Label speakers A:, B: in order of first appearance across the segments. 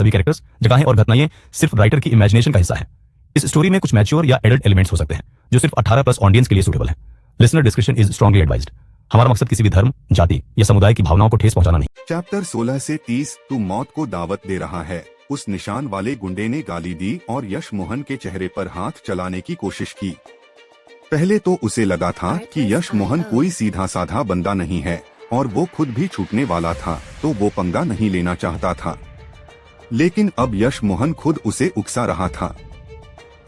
A: सभी कैरेक्टर्स, जगहें और घटनाएं सिर्फ राइटर की इमेजिनेशन का हिस्सा है। इस स्टोरी में कुछ मैच्योर या एडल्ट एलिमेंट्स हो सकते हैं जो सिर्फ 18+ ऑडियंस के लिए सूटेबल है। Listener description is strongly advised. हमारा मकसद किसी भी धर्म, जाति या समुदाय की भावनाओं को ठेस पहुंचाना नहीं।
B: चैप्टर 16 से 30। तू मौत को दावत दे रहा है। उस निशान वाले गुंडे ने गाली दी और यश मोहन के चेहरे पर हाथ चलाने की कोशिश की। पहले तो उसे लगा था कि यश मोहन कोई सीधा साधा बंदा नहीं है और वो खुद भी छूटने वाला था, तो वो पंगा नहीं लेना चाहता था। लेकिन अब यश मोहन खुद उसे उकसा रहा था।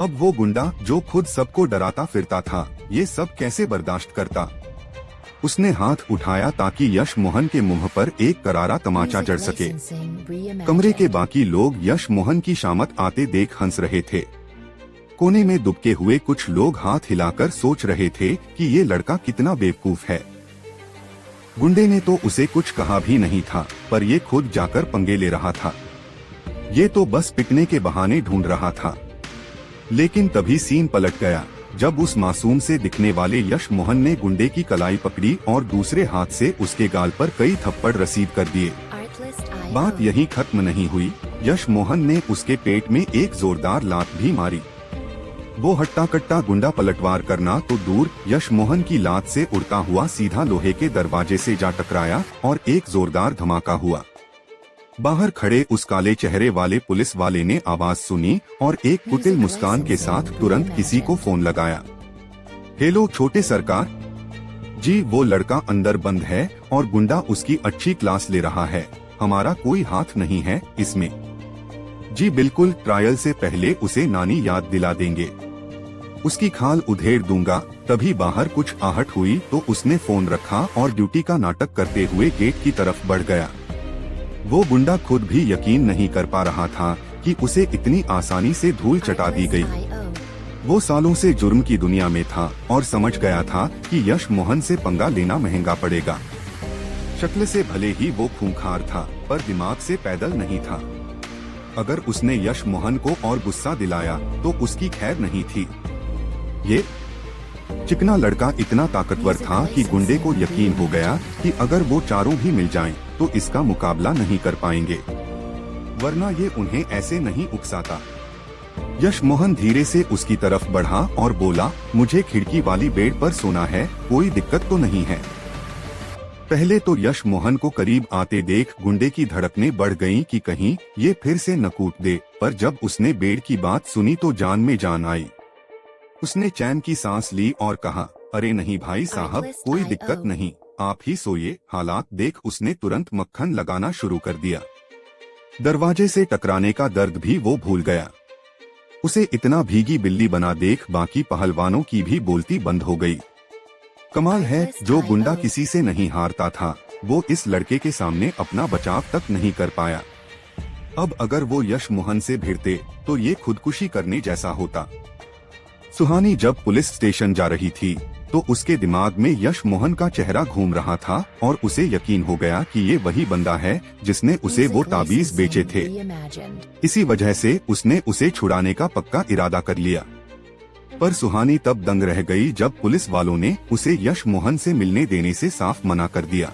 B: अब वो गुंडा जो खुद सबको डराता फिरता था, ये सब कैसे बर्दाश्त करता। उसने हाथ उठाया ताकि यश मोहन के मुंह पर एक करारा तमाचा जड़ सके। कमरे के बाकी लोग यश मोहन की शामत आते देख हंस रहे थे। कोने में दुबके हुए कुछ लोग हाथ हिलाकर सोच रहे थे कि ये लड़का कितना बेवकूफ है। गुंडे ने तो उसे कुछ कहा भी नहीं था, पर ये खुद जाकर पंगे ले रहा था। ये तो बस पिटने के बहाने ढूंढ रहा था। लेकिन तभी सीन पलट गया जब उस मासूम से दिखने वाले यश मोहन ने गुंडे की कलाई पकड़ी और दूसरे हाथ से उसके गाल पर कई थप्पड़ रसीद कर दिए। बात यहीं खत्म नहीं हुई। यश मोहन ने उसके पेट में एक जोरदार लात भी मारी। वो हट्टा कट्टा गुंडा पलटवार करना तो दूर, यश मोहन की लात से उड़ता हुआ सीधा लोहे के दरवाजे से जा टकराया और एक जोरदार धमाका हुआ। बाहर खड़े उस काले चेहरे वाले पुलिस वाले ने आवाज सुनी और एक कुटिल मुस्कान के साथ तुरंत किसी को फोन लगाया। हेलो छोटे सरकार जी, वो लड़का अंदर बंद है और गुंडा उसकी अच्छी क्लास ले रहा है। हमारा कोई हाथ नहीं है इसमें। जी बिल्कुल, ट्रायल से पहले उसे नानी याद दिला देंगे। उसकी खाल उधेड़ दूंगा। तभी बाहर कुछ आहट हुई तो उसने फोन रखा और ड्यूटी का नाटक करते हुए गेट की तरफ बढ़ गया। वो गुंडा खुद भी यकीन नहीं कर पा रहा था कि उसे इतनी आसानी से धूल चटा दी गई। वो सालों से जुर्म की दुनिया में था और समझ गया था कि यश मोहन से पंगा लेना महंगा पड़ेगा। शक्ल से भले ही वो खूंखार था, पर दिमाग से पैदल नहीं था। अगर उसने यश मोहन को और गुस्सा दिलाया तो उसकी खैर नहीं थी। ये चिकना लड़का इतना ताकतवर था कि गुंडे को यकीन हो गया कि अगर वो चारों भी मिल जाएं, तो इसका मुकाबला नहीं कर पाएंगे, वरना ये उन्हें ऐसे नहीं उकसाता। यश मोहन धीरे से उसकी तरफ बढ़ा और बोला, मुझे खिड़की वाली बेड पर सोना है, कोई दिक्कत तो नहीं है। पहले तो यश मोहन को करीब आते देख गुंडे की धड़कनें बढ़ गईं कि कहीं ये फिर से न कूट दे, पर जब उसने बेड की बात सुनी तो जान में जान आई। उसने चैन की सांस ली और कहा, अरे नहीं भाई साहब, कोई दिक्कत नहीं, आप ही सोइए। हालात देख उसने तुरंत मक्खन लगाना शुरू कर दिया। दरवाजे से टकराने का दर्द भी वो भूल गया। उसे इतना भीगी बिल्ली बना देख बाकी पहलवानों की भी बोलती बंद हो गई। कमाल है, जो गुंडा किसी से नहीं हारता था, वो इस लड़के के सामने अपना बचाव तक नहीं कर पाया। अब अगर वो यश मोहन से भिड़ते तो ये खुदकुशी करने जैसा होता। सुहानी जब पुलिस स्टेशन जा रही थी तो उसके दिमाग में यश मोहन का चेहरा घूम रहा था और उसे यकीन हो गया कि ये वही बंदा है जिसने उसे वो ताबीज बेचे थे। इसी वजह से उसने उसे छुड़ाने का पक्का इरादा कर लिया। पर सुहानी तब दंग रह गई जब पुलिस वालों ने उसे यश मोहन से मिलने देने से साफ मना कर दिया।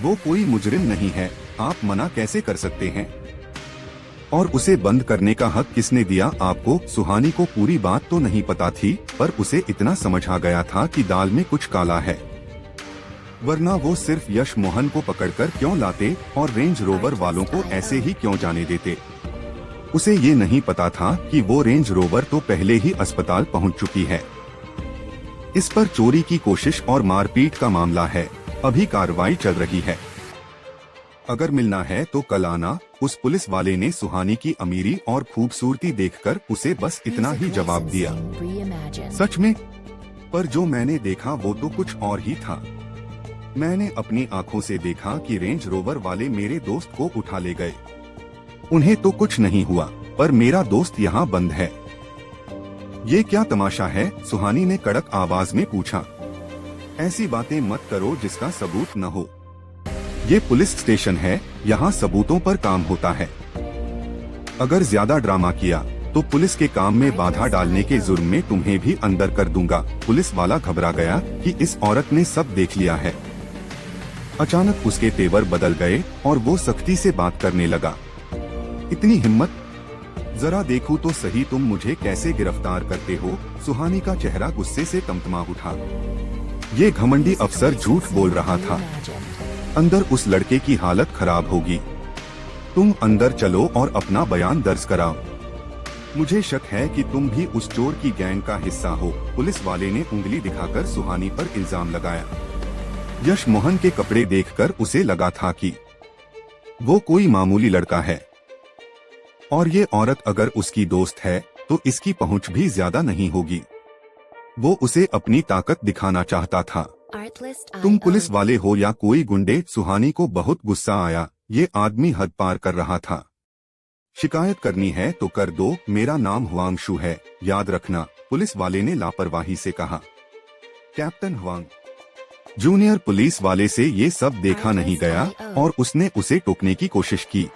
B: वो कोई मुजरिम नहीं है, आप मना कैसे कर सकते हैं? और उसे बंद करने का हक किसने दिया आपको? सुहानी को पूरी बात तो नहीं पता थी, पर उसे इतना समझ आ गया था कि दाल में कुछ काला है, वरना वो सिर्फ यश मोहन को पकड़कर क्यों लाते और रेंज रोवर वालों को ऐसे ही क्यों जाने देते। उसे ये नहीं पता था कि वो रेंज रोवर तो पहले ही अस्पताल पहुंच चुकी है। इस पर चोरी की कोशिश और मारपीट का मामला है, अभी कार्रवाई चल रही है। अगर मिलना है तो कल आना। उस पुलिस वाले ने सुहानी की अमीरी और खूबसूरती देखकर उसे बस इतना ही जवाब दिया। सच में? पर जो मैंने देखा वो तो कुछ और ही था। मैंने अपनी आंखों से देखा कि रेंज रोवर वाले मेरे दोस्त को उठा ले गए। उन्हें तो कुछ नहीं हुआ, पर मेरा दोस्त यहाँ बंद है। ये क्या तमाशा है? सुहानी ने कड़क आवाज में पूछा। ऐसी बातें मत करो जिसका सबूत न हो। ये पुलिस स्टेशन है, यहाँ सबूतों पर काम होता है। अगर ज्यादा ड्रामा किया तो पुलिस के काम में बाधा डालने के जुर्म में तुम्हें भी अंदर कर दूंगा। पुलिस वाला घबरा गया कि इस औरत ने सब देख लिया है। अचानक उसके तेवर बदल गए और वो सख्ती से बात करने लगा। इतनी हिम्मत? जरा देखूं तो सही तुम मुझे कैसे गिरफ्तार करते हो। सुहानी का चेहरा गुस्से से तमतमा उठा। ये घमंडी अफसर झूठ बोल रहा था। अंदर उस लड़के की हालत खराब होगी। तुम अंदर चलो और अपना बयान दर्ज कराओ। मुझे शक है कि तुम भी उस चोर की गैंग का हिस्सा हो। पुलिस वाले ने उंगली दिखाकर सुहानी पर इल्जाम लगाया। यश मोहन के कपड़े देखकर उसे लगा था कि वो कोई मामूली लड़का है और ये औरत अगर उसकी दोस्त है तो इसकी पहुंच भी ज्यादा नहीं होगी। वो उसे अपनी ताकत दिखाना चाहता था। तुम पुलिस वाले हो या कोई गुंडे? सुहानी को बहुत गुस्सा आया। ये आदमी हद पार कर रहा था। शिकायत करनी है तो कर दो, मेरा नाम हुआंशु है, याद रखना, पुलिस वाले ने लापरवाही से कहा। Captain Huang. जूनियर पुलिस वाले से ये सब देखा नहीं गया और उसने उसे टोकने की कोशिश की।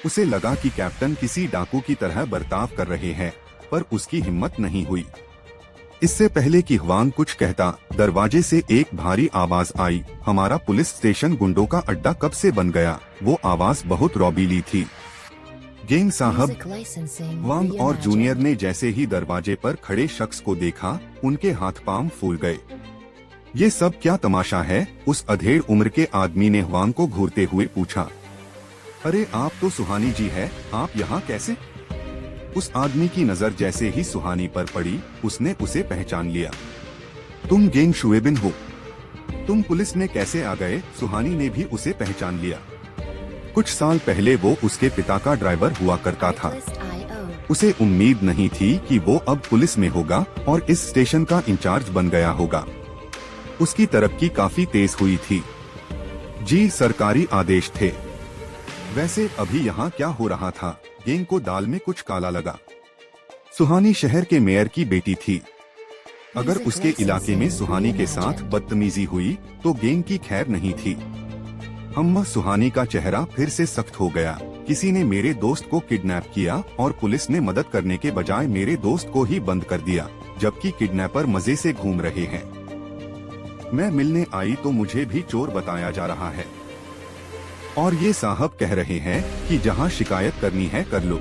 B: उसे लगा कि कैप्टन किसी डाकू की तरह बर्ताव कर रहे हैं, पर उसकी हिम्मत नहीं हुई। इससे पहले कि हुआंग कुछ कहता, दरवाजे से एक भारी आवाज आई। हमारा पुलिस स्टेशन गुंडों का अड्डा कब से बन गया? वो आवाज बहुत रौबीली थी। गैंग साहब। वांग और जूनियर ने जैसे ही दरवाजे पर खड़े शख्स को देखा, उनके हाथ पांव फूल गए। ये सब क्या तमाशा है? उस अधेड़ उम्र के आदमी ने वांग को घूरते हुए पूछा। अरे आप तो सुहानी जी है, आप यहाँ कैसे? उस आदमी की नजर जैसे ही सुहानी पर पड़ी, उसने उसे पहचान लिया। तुम गैंग शुएबिन हो? तुम पुलिस में कैसे आ गए? सुहानी ने भी उसे पहचान लिया। कुछ साल पहले वो उसके पिता का ड्राइवर हुआ करता था। उसे उम्मीद नहीं थी कि वो अब पुलिस में होगा और इस स्टेशन का इंचार्ज बन गया होगा। उसकी तरक्की काफी तेज हुई थी। जी, सरकारी आदेश थे। वैसे अभी यहाँ क्या हो रहा था? गैंग को दाल में कुछ काला लगा। सुहानी शहर के मेयर की बेटी थी। अगर उसके इलाके में सुहानी के साथ बदतमीजी हुई तो गैंग की खैर नहीं थी। अम्मा, सुहानी का चेहरा फिर से सख्त हो गया। किसी ने मेरे दोस्त को किडनैप किया और पुलिस ने मदद करने के बजाय मेरे दोस्त को ही बंद कर दिया, जबकि किडनैपर मजे से घूम रहे हैं। मैं मिलने आई तो मुझे भी चोर बताया जा रहा है और ये साहब कह रहे हैं कि जहां शिकायत करनी है कर लो।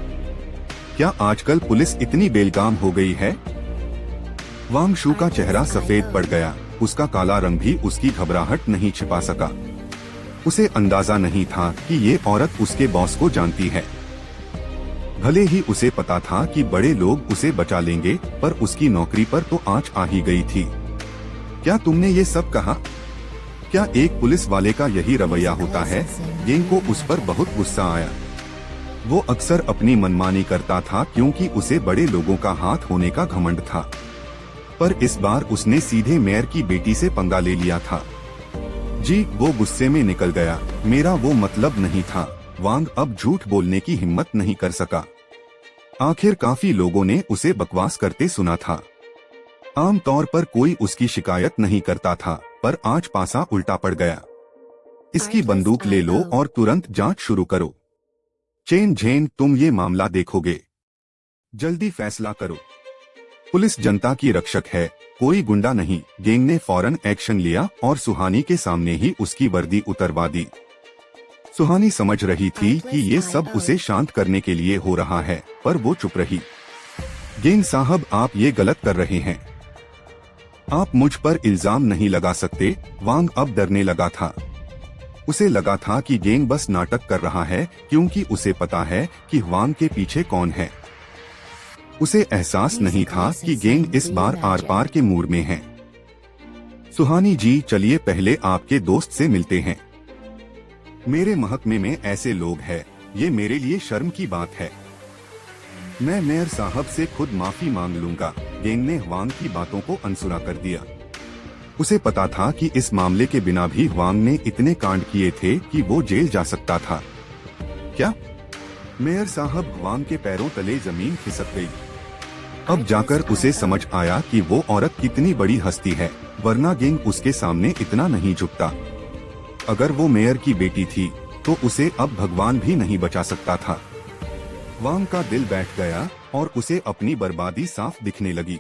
B: क्या आजकल पुलिस इतनी बेलगाम हो गई है? वांगशु का चेहरा सफेद पड़ गया। उसका काला रंग भी उसकी घबराहट नहीं छिपा सका। उसे अंदाजा नहीं था कि ये औरत उसके बॉस को जानती है। भले ही उसे पता था कि बड़े लोग उसे बचा लेंगे, पर उसकी नौकरी पर तो आंच आ ही गई थी। क्या तुमने ये सब कहा? क्या एक पुलिस वाले का यही रवैया होता है? गैंग को उस पर बहुत गुस्सा आया। वो अक्सर अपनी मनमानी करता था क्योंकि उसे बड़े लोगों का हाथ होने का घमंड था, पर इस बार उसने सीधे मेयर की बेटी से पंगा ले लिया था। जी, वो गुस्से में निकल गया। मेरा वो मतलब नहीं था। वांग अब झूठ बोलने की हिम्मत नहीं कर सका। आखिर काफी लोगों ने उसे बकवास करते सुना था। आमतौर पर कोई उसकी शिकायत नहीं करता था, पर आज पासा उल्टा पड़ गया। इसकी बंदूक ले लो और तुरंत जांच शुरू करो। चेन झेन, तुम ये मामला देखोगे। जल्दी फैसला करो। पुलिस जनता की रक्षक है, कोई गुंडा नहीं। गैंग ने फौरन एक्शन लिया और सुहानी के सामने ही उसकी वर्दी उतरवा दी। सुहानी समझ रही थी कि ये सब उसे शांत करने के लिए हो रहा है, पर वो चुप रही। गैंग साहब, आप ये गलत कर रहे हैं। आप मुझ पर इल्जाम नहीं लगा सकते। वांग अब डरने लगा था। उसे लगा था कि गैंग बस नाटक कर रहा है क्योंकि उसे पता है कि वांग के पीछे कौन है। उसे एहसास नहीं था कि गैंग इस बार आर पार के मूड में है। सुहानी जी, चलिए पहले आपके दोस्त से मिलते हैं। मेरे महकमे में ऐसे लोग हैं, ये मेरे लिए शर्म की बात है। मैं मेयर साहब से खुद माफी मांग लूंगा। गैंग ने वांग की बातों को अनसुना कर दिया। उसे पता था कि इस मामले के बिना भी वांग ने इतने कांड किए थे कि वो जेल जा सकता था। क्या? मेयर साहब, वांग के पैरों तले जमीन खिसक गई। अब जाकर उसे समझ आया कि वो औरत कितनी बड़ी हस्ती है, वरना गैंग उसके सामने इतना नहीं झुकता। अगर वो मेयर की बेटी थी तो उसे अब भगवान भी नहीं बचा सकता था। वांग का दिल बैठ गया और उसे अपनी बर्बादी साफ दिखने लगी।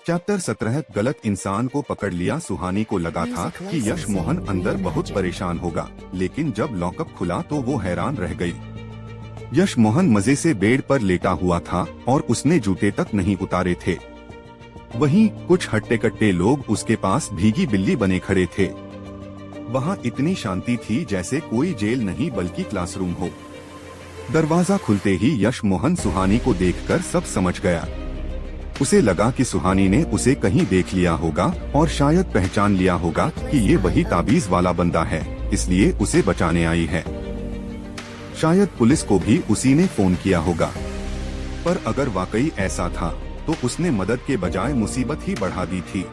B: चैप्टर 17, गलत इंसान को पकड़ लिया। सुहानी को लगा था कि यश मोहन अंदर बहुत परेशान होगा, लेकिन जब लॉकअप खुला तो वो हैरान रह गई। यश मोहन मजे से बेड पर लेटा हुआ था और उसने जूते तक नहीं उतारे थे। वहीं कुछ हट्टे कट्टे लोग उसके पास भीगी बिल्ली बने खड़े थे। वहाँ इतनी शांति थी जैसे कोई जेल नहीं बल्कि क्लासरूम हो। दरवाजा खुलते ही यश मोहन सुहानी को देखकर सब समझ गया। उसे लगा कि सुहानी ने उसे कहीं देख लिया होगा और शायद पहचान लिया होगा कि ये वही ताबीज वाला बंदा है, इसलिए उसे बचाने आई है। शायद पुलिस को भी उसी ने फोन किया होगा। पर अगर वाकई ऐसा था तो उसने मदद के बजाय मुसीबत ही बढ़ा दी थी।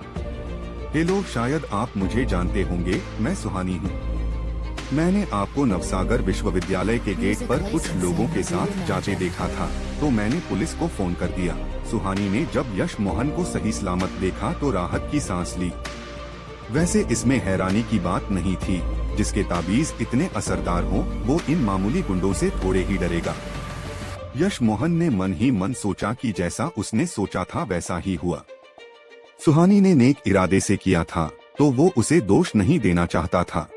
B: हेलो, शायद आप मुझे जानते होंगे, मैं सुहानी हूँ। मैंने आपको नवसागर विश्वविद्यालय के गेट पर कुछ लोगों के साथ जाते देखा था, तो मैंने पुलिस को फोन कर दिया। सुहानी ने जब यश मोहन को सही सलामत देखा तो राहत की सांस ली। वैसे इसमें हैरानी की बात नहीं थी, जिसके ताबीज इतने असरदार हों, वो इन मामूली गुंडों से थोड़े ही डरेगा। यश मोहन ने मन ही मन सोचा कि जैसा उसने सोचा था वैसा ही हुआ। सुहानी ने नेक इरादे से किया था, तो वो उसे दोष नहीं देना चाहता था,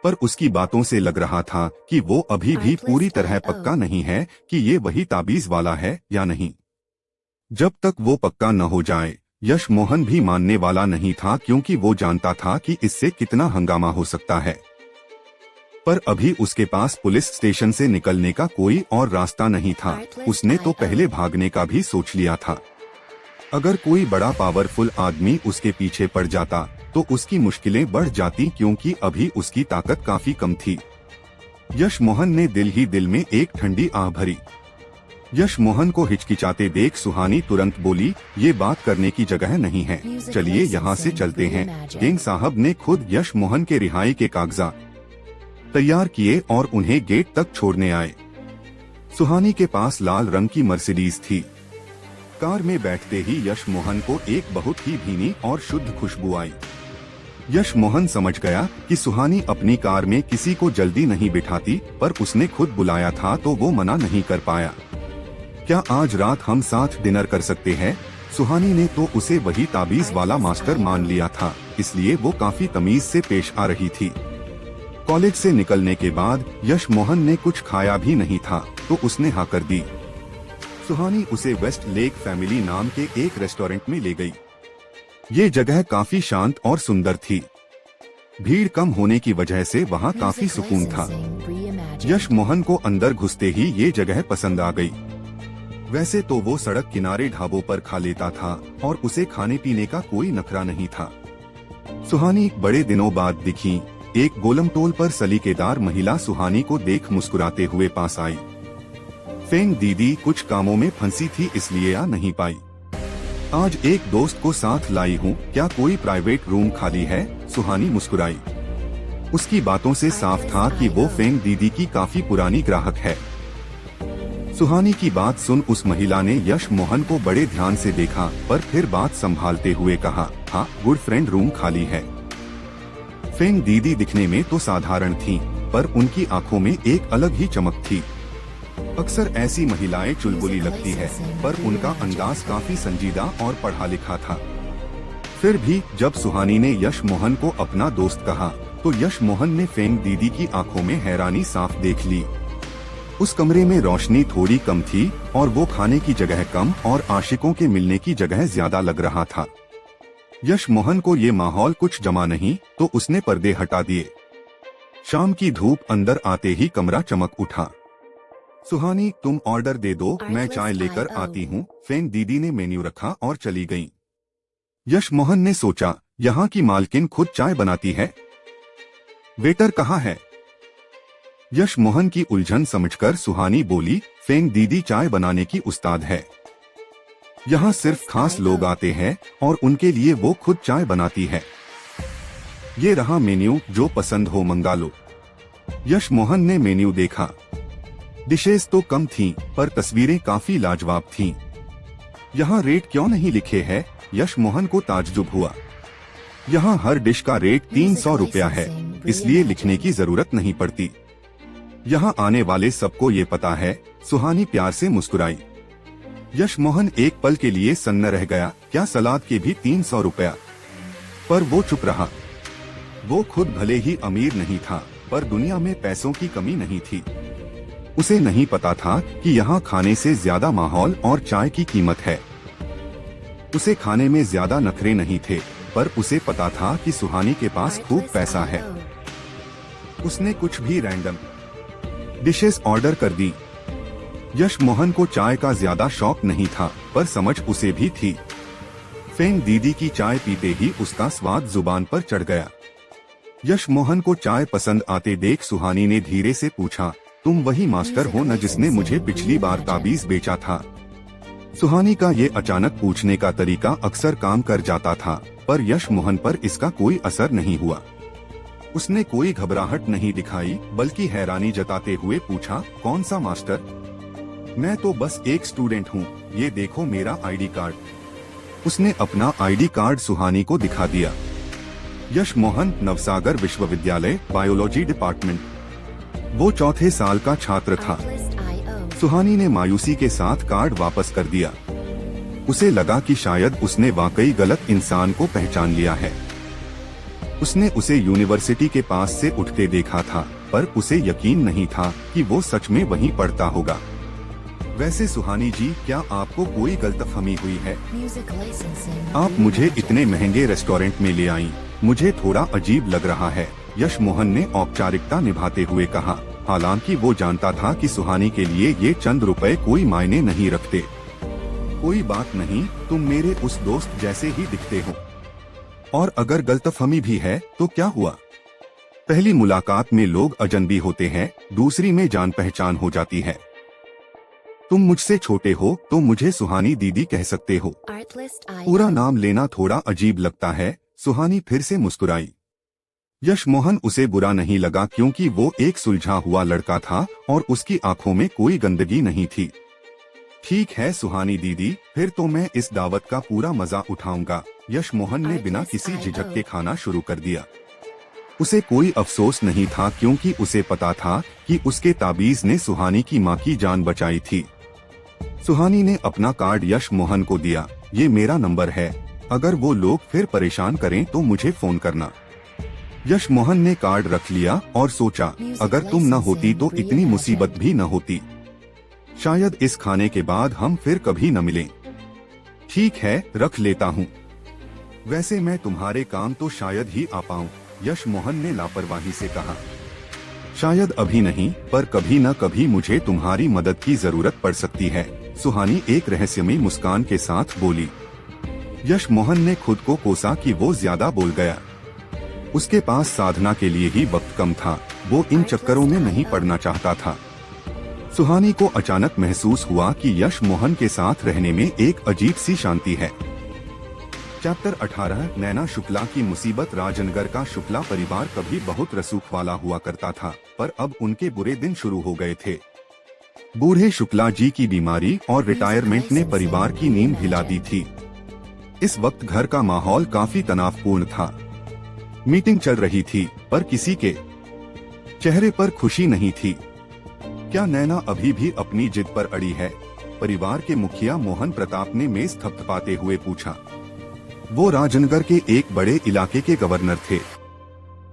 B: पर उसकी बातों से लग रहा था कि वो अभी भी पूरी तरह पक्का नहीं है कि ये वही ताबीज वाला है या नहीं। जब तक वो पक्का न हो जाए, यश मोहन भी मानने वाला नहीं था, क्योंकि वो जानता था कि इससे कितना हंगामा हो सकता है। पर अभी उसके पास पुलिस स्टेशन से निकलने का कोई और रास्ता नहीं था। उसने तो पहले भागने का भी सोच लिया था। अगर कोई बड़ा पावरफुल आदमी उसके पीछे पड़ जाता तो उसकी मुश्किलें बढ़ जाती, क्योंकि अभी उसकी ताकत काफी कम थी। यश मोहन ने दिल ही दिल में एक ठंडी आह भरी। यश मोहन को हिचकिचाते देख सुहानी तुरंत बोली, ये बात करने की जगह नहीं है, चलिए यहाँ से चलते हैं। किंग साहब ने खुद यश मोहन के रिहाई के कागजात तैयार किए और उन्हें गेट तक छोड़ने आए। सुहानी के पास लाल रंग की मर्सिडीज थी। कार में बैठते ही यश मोहन को एक बहुत ही भीनी और शुद्ध खुशबू आई। यश मोहन समझ गया कि सुहानी अपनी कार में किसी को जल्दी नहीं बिठाती, पर उसने खुद बुलाया था तो वो मना नहीं कर पाया। क्या आज रात हम साथ डिनर कर सकते हैं? सुहानी ने तो उसे वही ताबीज वाला मास्टर मान लिया था, इसलिए वो काफी तमीज से पेश आ रही थी। कॉलेज से निकलने के बाद यश मोहन ने कुछ खाया भी नहीं था, तो उसने हाँ कर दी। सुहानी उसे वेस्ट लेक फैमिली नाम के एक रेस्टोरेंट में ले गई। ये जगह काफी शांत और सुंदर थी। भीड़ कम होने की वजह से वहाँ काफी सुकून था। यश मोहन को अंदर घुसते ही ये जगह पसंद आ गई। वैसे तो वो सड़क किनारे ढाबों पर खा लेता था और उसे खाने पीने का कोई नखरा नहीं था। सुहानी बड़े दिनों बाद दिखी। एक गोलमटोल पर सलीकेदार महिला सुहानी को देख मुस्कुराते हुए पास आई। फेंग दीदी कुछ कामों में फंसी थी, इसलिए आ नहीं पाई। आज एक दोस्त को साथ लाई हूँ, क्या कोई प्राइवेट रूम खाली है? सुहानी मुस्कुराई। उसकी बातों से साफ था कि वो फेंग दीदी की काफी पुरानी ग्राहक है। सुहानी की बात सुन उस महिला ने यश मोहन को बड़े ध्यान से देखा, पर फिर बात संभालते हुए कहा, हाँ गुड फ्रेंड, रूम खाली है। फेंग दीदी दिखने में तो साधारण थीं, पर उनकी आंखों में एक अलग ही चमक थी। अक्सर ऐसी महिलाएं चुलबुली लगती है, पर उनका अंदाज काफी संजीदा और पढ़ा लिखा था। फिर भी जब सुहानी ने यश मोहन को अपना दोस्त कहा, तो यश मोहन ने फेंग दीदी की आंखों में हैरानी साफ देख ली। उस कमरे में रोशनी थोड़ी कम थी और वो खाने की जगह कम और आशिकों के मिलने की जगह ज्यादा लग रहा था। यश मोहन को ये माहौल कुछ जमा नहीं, तो उसने पर्दे हटा दिए। शाम की धूप अंदर आते ही कमरा चमक उठा। सुहानी, तुम ऑर्डर दे दो, मैं चाय लेकर आती हूँ। फेंग दीदी ने मेन्यू रखा और चली गईं। यश मोहन ने सोचा, यहाँ की मालकिन खुद चाय बनाती है, वेटर कहाँ है? यश मोहन की उलझन समझकर सुहानी बोली, फेंग दीदी चाय बनाने की उस्ताद है। यहाँ सिर्फ खास लोग आते हैं और उनके लिए वो खुद चाय बनाती है। ये रहा मेन्यू, जो पसंद हो मंगा लो। यश मोहन ने मेन्यू देखा। डिशेस तो कम थीं, पर तस्वीरें काफी लाजवाब थीं। यहाँ रेट क्यों नहीं लिखे है? यश मोहन को ताज्जुब हुआ। यहाँ हर डिश का रेट 300 रुपया है, इसलिए लिखने की जरूरत नहीं पड़ती। यहाँ आने वाले सबको ये पता है। सुहानी प्यार से मुस्कुराई। यश मोहन एक पल के लिए सन्न रह गया, क्या सलाद के भी 300 रुपया? पर वो चुप रहा। वो खुद भले ही अमीर नहीं था, पर दुनिया में पैसों की कमी नहीं थी। उसे नहीं पता था कि यहाँ खाने से ज्यादा माहौल और चाय की कीमत है। उसे खाने में ज्यादा नखरे नहीं थे, पर उसे पता था कि सुहानी के पास खूब पैसा है। उसने कुछ भी रैंडम डिशेस ऑर्डर कर दी। यश मोहन को चाय का ज्यादा शौक नहीं था, पर समझ उसे भी थी। फेंग दीदी की चाय पीते ही उसका स्वाद जुबान पर चढ़ गया। यश मोहन को चाय पसंद आते देख सुहानी ने धीरे से पूछा, तुम वही मास्टर हो न जिसने मुझे पिछली बार ताबीज बेचा था? सुहानी का ये अचानक पूछने का तरीका अक्सर काम कर जाता था, पर यश मोहन पर इसका कोई असर नहीं हुआ। उसने कोई घबराहट नहीं दिखाई, बल्कि हैरानी जताते हुए पूछा, कौन सा मास्टर? मैं तो बस एक स्टूडेंट हूँ, ये देखो मेरा आईडी कार्ड। उसने अपना आईडी कार्ड सुहानी को दिखा दिया। यश मोहन, नवसागर विश्वविद्यालय, बायोलॉजी डिपार्टमेंट। वो चौथे साल का छात्र था। सुहानी ने मायूसी के साथ कार्ड वापस कर दिया। उसे लगा कि शायद उसने वाकई गलत इंसान को पहचान लिया है। उसने उसे यूनिवर्सिटी के पास से उठते देखा था, पर उसे यकीन नहीं था कि वो सच में वहीं पढ़ता होगा। वैसे सुहानी जी, क्या आपको कोई गलतफहमी हुई है? आप मुझे इतने महंगे रेस्टोरेंट में ले आई, मुझे थोड़ा अजीब लग रहा है, यश मोहन ने औपचारिकता निभाते हुए कहा। हालांकि वो जानता था कि सुहानी के लिए ये चंद रुपए कोई मायने नहीं रखते। कोई बात नहीं, तुम मेरे उस दोस्त जैसे ही दिखते हो। और अगर गलतफहमी भी है तो क्या हुआ? पहली मुलाकात में लोग अजनबी होते हैं, दूसरी में जान पहचान हो जाती है। तुम मुझसे छोटे हो तो मुझे सुहानी दीदी कह सकते हो। पूरा नाम लेना थोड़ा अजीब लगता है। सुहानी फिर से मुस्कुराई। यश मोहन उसे बुरा नहीं लगा, क्योंकि वो एक सुलझा हुआ लड़का था और उसकी आंखों में कोई गंदगी नहीं थी। ठीक है सुहानी दीदी, फिर तो मैं इस दावत का पूरा मजा उठाऊंगा। यश मोहन ने बिना किसी झिझक के खाना शुरू कर दिया। उसे कोई अफसोस नहीं था, क्योंकि उसे पता था कि उसके ताबीज ने सुहानी की मां की जान बचाई थी। सुहानी ने अपना कार्ड यश मोहन को दिया। ये मेरा नंबर है, अगर वो लोग फिर परेशान करें तो मुझे फोन करना। यश मोहन ने कार्ड रख लिया और सोचा, अगर तुम न होती तो इतनी मुसीबत भी न होती। शायद इस खाने के बाद हम फिर कभी न मिलें। ठीक है, रख लेता हूँ। वैसे मैं तुम्हारे काम तो शायद ही आ पाऊँ, यश मोहन ने लापरवाही से कहा। शायद अभी नहीं, पर कभी न कभी मुझे तुम्हारी मदद की जरूरत पड़ सकती है, सुहानी एक रहस्यमयी मुस्कान के साथ बोली। यश मोहन ने खुद को कोसा कि वो ज्यादा बोल गया। उसके पास साधना के लिए ही वक्त कम था, वो इन चक्करों में नहीं पड़ना चाहता था। सुहानी को अचानक महसूस हुआ कि यश मोहन के साथ रहने में एक अजीब सी शांति है। चैप्टर 18, नैना शुक्ला की मुसीबत। राजनगर का शुक्ला परिवार कभी बहुत रसूख वाला हुआ करता था, पर अब उनके बुरे दिन शुरू हो गए थे। बूढ़े शुक्ला जी की बीमारी और रिटायरमेंट ने परिवार की नींद हिला दी थी। इस वक्त घर का माहौल काफी तनावपूर्ण था। मीटिंग चल रही थी, पर किसी के चेहरे पर खुशी नहीं थी। क्या नैना अभी भी अपनी जिद पर अड़ी है? परिवार के मुखिया मोहन प्रताप ने मेज थपथपाते हुए पूछा। वो राजनगर के एक बड़े इलाके के गवर्नर थे।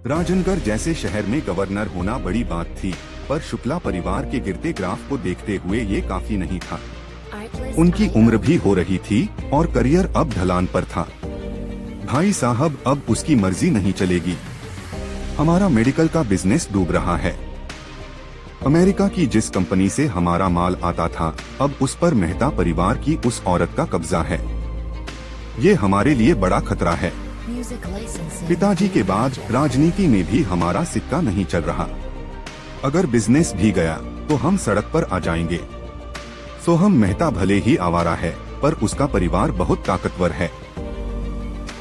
B: राजनगर जैसे शहर में गवर्नर होना बड़ी बात थी, पर शुक्ला परिवार के गिरते ग्राफ को देखते हुए ये काफी नहीं था। उनकी उम्र भी हो रही थी और करियर अब ढलान पर था। भाई साहब, अब उसकी मर्जी नहीं चलेगी। हमारा मेडिकल का बिजनेस डूब रहा है। अमेरिका की जिस कंपनी से हमारा माल आता था, अब उस पर मेहता परिवार की उस औरत का कब्जा है। ये हमारे लिए बड़ा खतरा है। पिताजी के बाद राजनीति में भी हमारा सिक्का नहीं चल रहा। अगर बिजनेस भी गया तो हम सड़क पर आ जाएंगे। सोहम मेहता भले ही आवारा है, पर उसका परिवार बहुत ताकतवर है।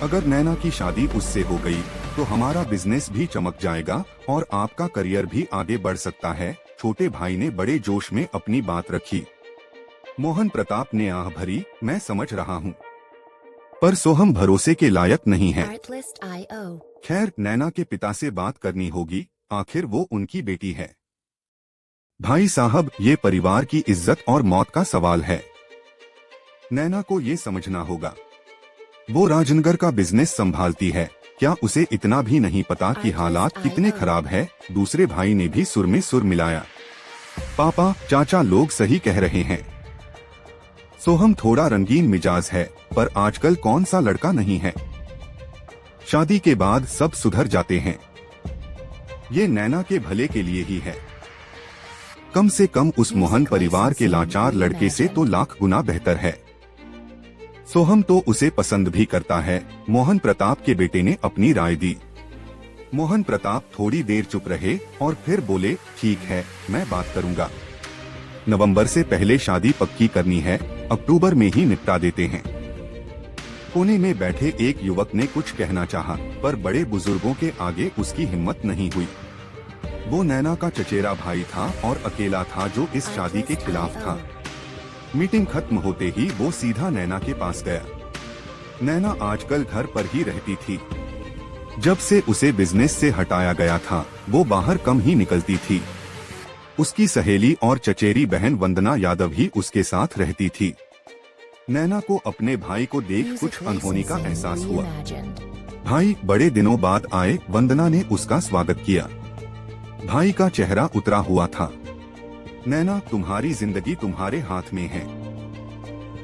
B: अगर नैना की शादी उससे हो गई तो हमारा बिजनेस भी चमक जाएगा और आपका करियर भी आगे बढ़ सकता है। छोटे भाई ने बड़े जोश में अपनी बात रखी। मोहन प्रताप ने आह भरी, मैं समझ रहा हूँ, पर सोहम भरोसे के लायक नहीं है। खैर, नैना के पिता से बात करनी होगी, आखिर वो उनकी बेटी है। भाई साहब, ये परिवार की इज्जत और मौत का सवाल है। नैना को ये समझना होगा। वो राजनगर का बिजनेस संभालती है, क्या उसे इतना भी नहीं पता कि हालात कितने खराब है? दूसरे भाई ने भी सुर में सुर मिलाया। पापा चाचा लोग सही कह रहे हैं। सोहम थोड़ा रंगीन मिजाज है, पर आजकल कौन सा लड़का नहीं है। शादी के बाद सब सुधर जाते हैं। ये नैना के भले के लिए ही है। कम से कम उस मोहन परिवार के लाचार लड़के से तो लाख गुना बेहतर है। सोहम तो उसे पसंद भी करता है। मोहन प्रताप के बेटे ने अपनी राय दी। मोहन प्रताप थोड़ी देर चुप रहे और फिर बोले, ठीक है, मैं बात करूंगा। नवंबर से पहले शादी पक्की करनी है, अक्टूबर में ही निपटा देते हैं। कोने में बैठे एक युवक ने कुछ कहना चाहा, पर बड़े बुजुर्गों के आगे उसकी हिम्मत नहीं हुई। वो नैना का चचेरा भाई था और अकेला था जो इस शादी के खिलाफ था। मीटिंग खत्म होते ही वो सीधा नैना के पास गया। नैना आजकल घर पर ही रहती थी। जब से उसे बिजनेस से हटाया गया था, वो बाहर कम ही निकलती थी। उसकी सहेली और चचेरी बहन वंदना यादव ही उसके साथ रहती थी। नैना को अपने भाई को देख कुछ अनहोनी का एहसास हुआ। भाई बड़े दिनों बाद आए, वंदना ने उसका स्वागत किया। भाई का चेहरा उतरा हुआ था। नैना, तुम्हारी जिंदगी तुम्हारे हाथ में है।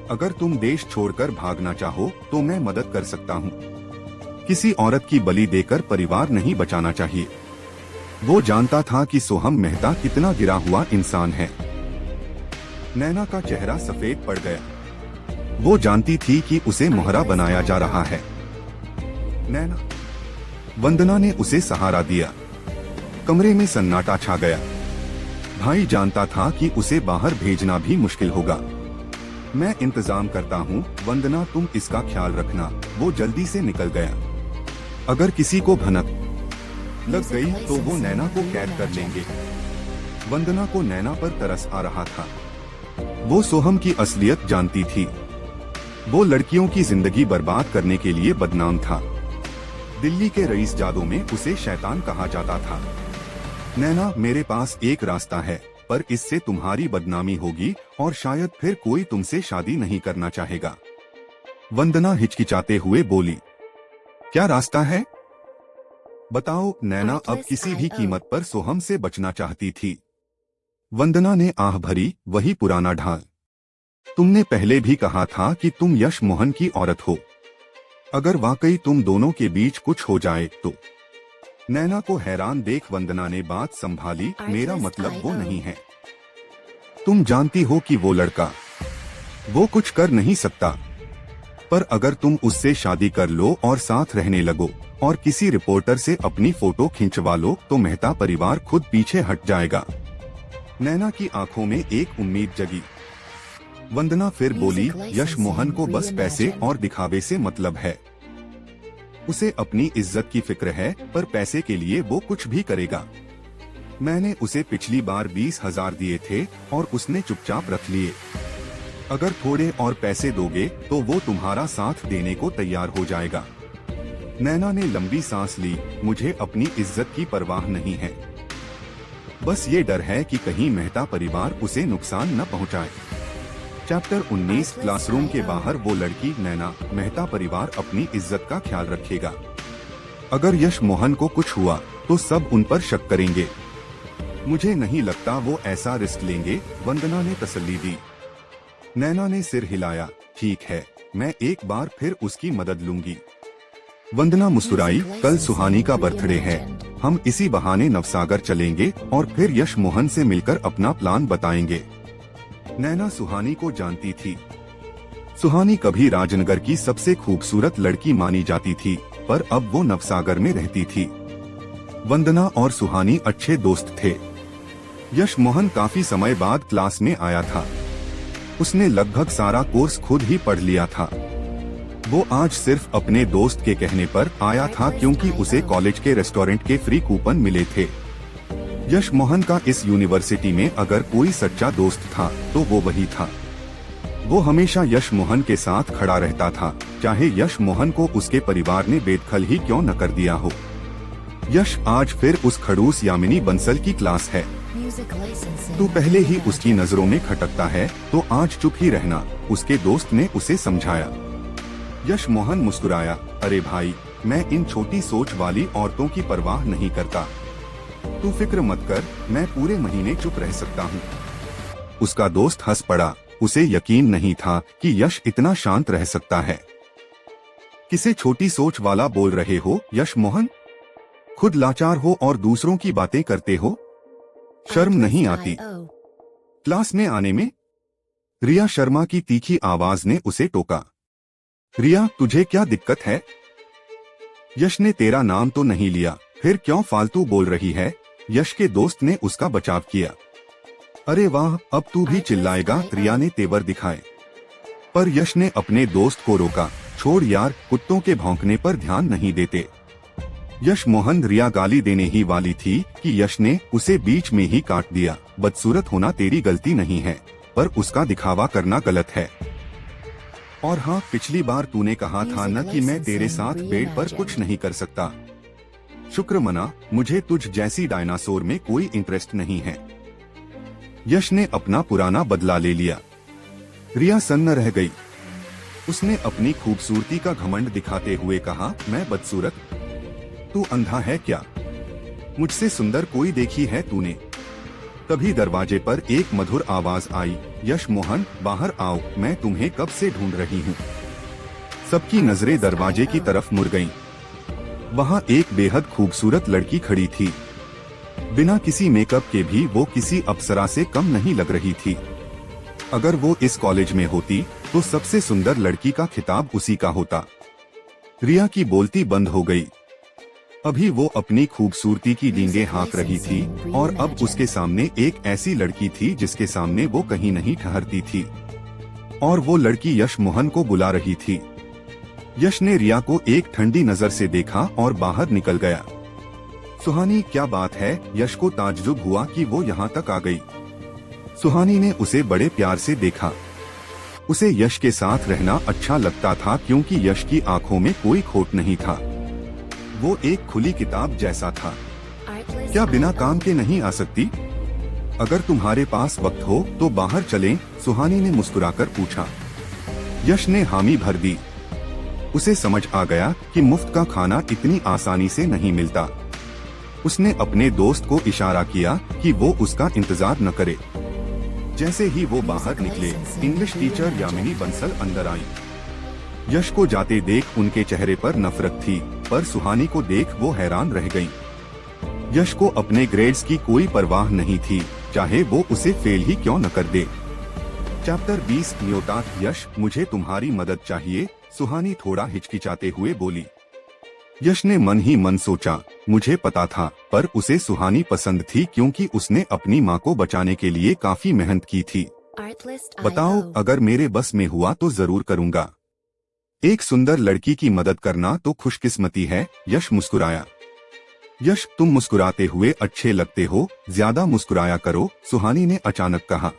B: अगर तुम देश छोड़कर भागना चाहो तो मैं मदद कर सकता हूँ। किसी औरत की बलि देकर परिवार नहीं बचाना चाहिए। वो जानता था कि सोहम मेहता कितना गिरा हुआ इंसान है। नैना का चेहरा सफेद पड़ गया। वो जानती थी कि उसे मोहरा बनाया जा रहा है। नैना, वंदना ने उसे सहारा दिया। कमरे में सन्नाटा छा गया। भाई जानता था कि उसे बाहर भेजना भी मुश्किल होगा। मैं इंतजाम करता हूँ, वंदना तुम इसका ख्याल रखना। वो जल्दी से निकल गया। अगर किसी को भनक लग गई तो वो नैना को कैद कर लेंगे। वंदना को नैना पर तरस आ रहा था। वो सोहम की असलियत जानती थी। वो लड़कियों की जिंदगी बर्बाद करने के लिए बदनाम था। दिल्ली के रईस जादों में उसे शैतान कहा जाता था। नैना, मेरे पास एक रास्ता है, पर इससे तुम्हारी बदनामी होगी और शायद फिर कोई तुमसे शादी नहीं करना चाहेगा। वंदना हिचकिचाते हुए बोली, क्या रास्ता है? बताओ। नैना अब किसी भी कीमत पर सोहम से बचना चाहती थी। वंदना ने आह भरी, वही पुराना ढाल। तुमने पहले भी कहा था कि तुम यश मोहन की औरत हो। अगर वाकई तुम दोनों के बीच कुछ हो जाए तो। नैना को हैरान देख वंदना ने बात संभाली, मेरा मतलब वो नहीं है। तुम जानती हो कि वो लड़का, वो कुछ कर नहीं सकता। पर अगर तुम उससे शादी कर लो और साथ रहने लगो और किसी रिपोर्टर से अपनी फोटो खिंचवा लो तो मेहता परिवार खुद पीछे हट जाएगा। नैना की आंखों में एक उम्मीद जगी। वंदना फिर बोली, यश मोहन को बस पैसे और दिखावे से मतलब है। उसे अपनी इज्जत की फिक्र है, पर पैसे के लिए वो कुछ भी करेगा। मैंने उसे पिछली बार 20,000 दिए थे और उसने चुपचाप रख लिए। अगर थोड़े और पैसे दोगे तो वो तुम्हारा साथ देने को तैयार हो जाएगा। नैना ने लंबी सांस ली, मुझे अपनी इज्जत की परवाह नहीं है। बस ये डर है कि कहीं मेहता परिवार उसे नुकसान न पहुंचाए। चैप्टर 19। क्लासरूम के बाहर वो लड़की नैना, मेहता परिवार अपनी इज्जत का ख्याल रखेगा। अगर यश मोहन को कुछ हुआ तो सब उन पर शक करेंगे। मुझे नहीं लगता वो ऐसा रिस्क लेंगे, वंदना ने तसल्ली दी। नैना ने सिर हिलाया, ठीक है, मैं एक बार फिर उसकी मदद लूंगी। वंदना मुस्कुराई, कल सुहानी का बर्थडे है। हम इसी बहाने नवसागर चलेंगे और फिर यश मोहन से मिलकर अपना प्लान बताएंगे। नैना सुहानी को जानती थी। सुहानी कभी राजनगर की सबसे खूबसूरत लड़की मानी जाती थी, पर अब वो नवसागर में रहती थी। वंदना और सुहानी अच्छे दोस्त थे। यश मोहन काफी समय बाद क्लास में आया था। उसने लगभग सारा कोर्स खुद ही पढ़ लिया था। वो आज सिर्फ अपने दोस्त के कहने पर आया था क्योंकि उसे कॉलेज के रेस्टोरेंट के फ्री कूपन मिले थे। यश मोहन का इस यूनिवर्सिटी में अगर कोई सच्चा दोस्त था तो वो वही था। वो हमेशा यश मोहन के साथ खड़ा रहता था, चाहे यश मोहन को उसके परिवार ने बेदखल ही क्यों न कर दिया हो। यश आज फिर उस खड़ूस यामिनी बंसल की क्लास है। तू पहले ही उसकी नजरों में खटकता है तो आज चुप ही रहना, उसके दोस्त ने उसे समझाया। यश मोहन मुस्कुराया, अरे भाई, मैं इन छोटी सोच वाली औरतों की परवाह नहीं करता। तू फिक्र मत कर, मैं पूरे महीने चुप रह सकता हूँ। उसका दोस्त हंस पड़ा। उसे यकीन नहीं था कि यश इतना शांत रह सकता है। किसे छोटी सोच वाला बोल रहे हो यश मोहन? खुद लाचार हो और दूसरों की बातें करते हो? शर्म नहीं आती क्लास में आने में? रिया शर्मा की तीखी आवाज ने उसे टोका। रिया, तुझे क्या दिक्कत है? यश ने तेरा नाम तो नहीं लिया, फिर क्यों फालतू बोल रही है? यश के दोस्त ने उसका बचाव किया। अरे वाह, अब तू भी चिल्लाएगा? रिया ने तेवर दिखाए। पर यश ने अपने दोस्त को रोका। छोड़ यार, कुत्तों के भौंकने पर ध्यान नहीं देते। यश मोहन रिया गाली देने ही वाली थी कि यश ने उसे बीच में ही काट दिया। बदसूरत होना तेरी गलती नहीं है, पर उसका दिखावा करना गलत है। और हाँ, पिछली बार तूने कहा था न कि मैं तेरे साथ बेड पर कुछ नहीं कर सकता। शुक्र मना, मुझे तुझ जैसी डायनासोर में कोई इंटरेस्ट नहीं है। यश ने अपना पुराना बदला ले लिया। रिया सन्न रह गई। उसने अपनी खूबसूरती का घमंड दिखाते हुए कहा, मैं बदसूरत? तू अंधा है क्या? मुझसे सुंदर कोई देखी है तूने? तभी दरवाजे पर एक मधुर आवाज आई, यश मोहन बाहर आओ, मैं तुम्हें कब से ढूंढ रही हूँ। सबकी नजरें दरवाजे की तरफ मुड़ गईं। वहाँ एक बेहद खूबसूरत लड़की खड़ी थी। बिना किसी मेकअप के भी वो किसी अप्सरा से कम नहीं लग रही थी। अगर वो इस कॉलेज में होती तो सबसे सुंदर लड़की का खिताब उसी का होता। रिया की बोलती बंद हो गई। अभी वो अपनी खूबसूरती की डींगे हाँक रही थी और अब उसके सामने एक ऐसी लड़की थी जिसके सामने वो कहीं नहीं ठहरती थी। और वो लड़की यश मोहन को बुला रही थी। यश ने रिया को एक ठंडी नजर से देखा और बाहर निकल गया। सुहानी, क्या बात है? यश को ताज्जुब हुआ कि वो यहाँ तक आ गई। सुहानी ने उसे बड़े प्यार से देखा। उसे यश के साथ रहना अच्छा लगता था क्योंकि यश की आंखों में कोई खोट नहीं था। वो एक खुली किताब जैसा था। क्या बिना काम के नहीं आ सकती? अगर तुम्हारे पास वक्त हो तो बाहर चलें, सुहानी ने मुस्कुराकर पूछा। यश ने हामी भर दी। उसे समझ आ गया कि मुफ्त का खाना इतनी आसानी से नहीं मिलता। उसने अपने दोस्त को इशारा किया कि वो उसका इंतजार न करे। जैसे ही वो बाहर निकले, इंग्लिश टीचर यामिनी बंसल अंदर आई। यश को जाते देख उनके चेहरे पर नफरत थी, पर सुहानी को देख वो हैरान रह गईं। यश को अपने ग्रेड्स की कोई परवाह नहीं थी, चाहे वो उसे फेल ही क्यों न कर दे। चैप्टर 20 न्योता। यश, मुझे तुम्हारी मदद चाहिए, सुहानी थोड़ा हिचकिचाते हुए बोली। यश ने मन ही मन सोचा, मुझे पता था, पर उसे सुहानी पसंद थी क्योंकि उसने अपनी माँ को बचाने के लिए काफी मेहनत की थी। बताओ, अगर मेरे बस में हुआ तो जरूर करूँगा। एक सुंदर लड़की की मदद करना तो खुशकिस्मती है। यश मुस्कुराया। यश, तुम मुस्कुराते हुए अच्छे लगते हो, ज्यादा मुस्कुराया करो, सुहानी ने अचानक कहा।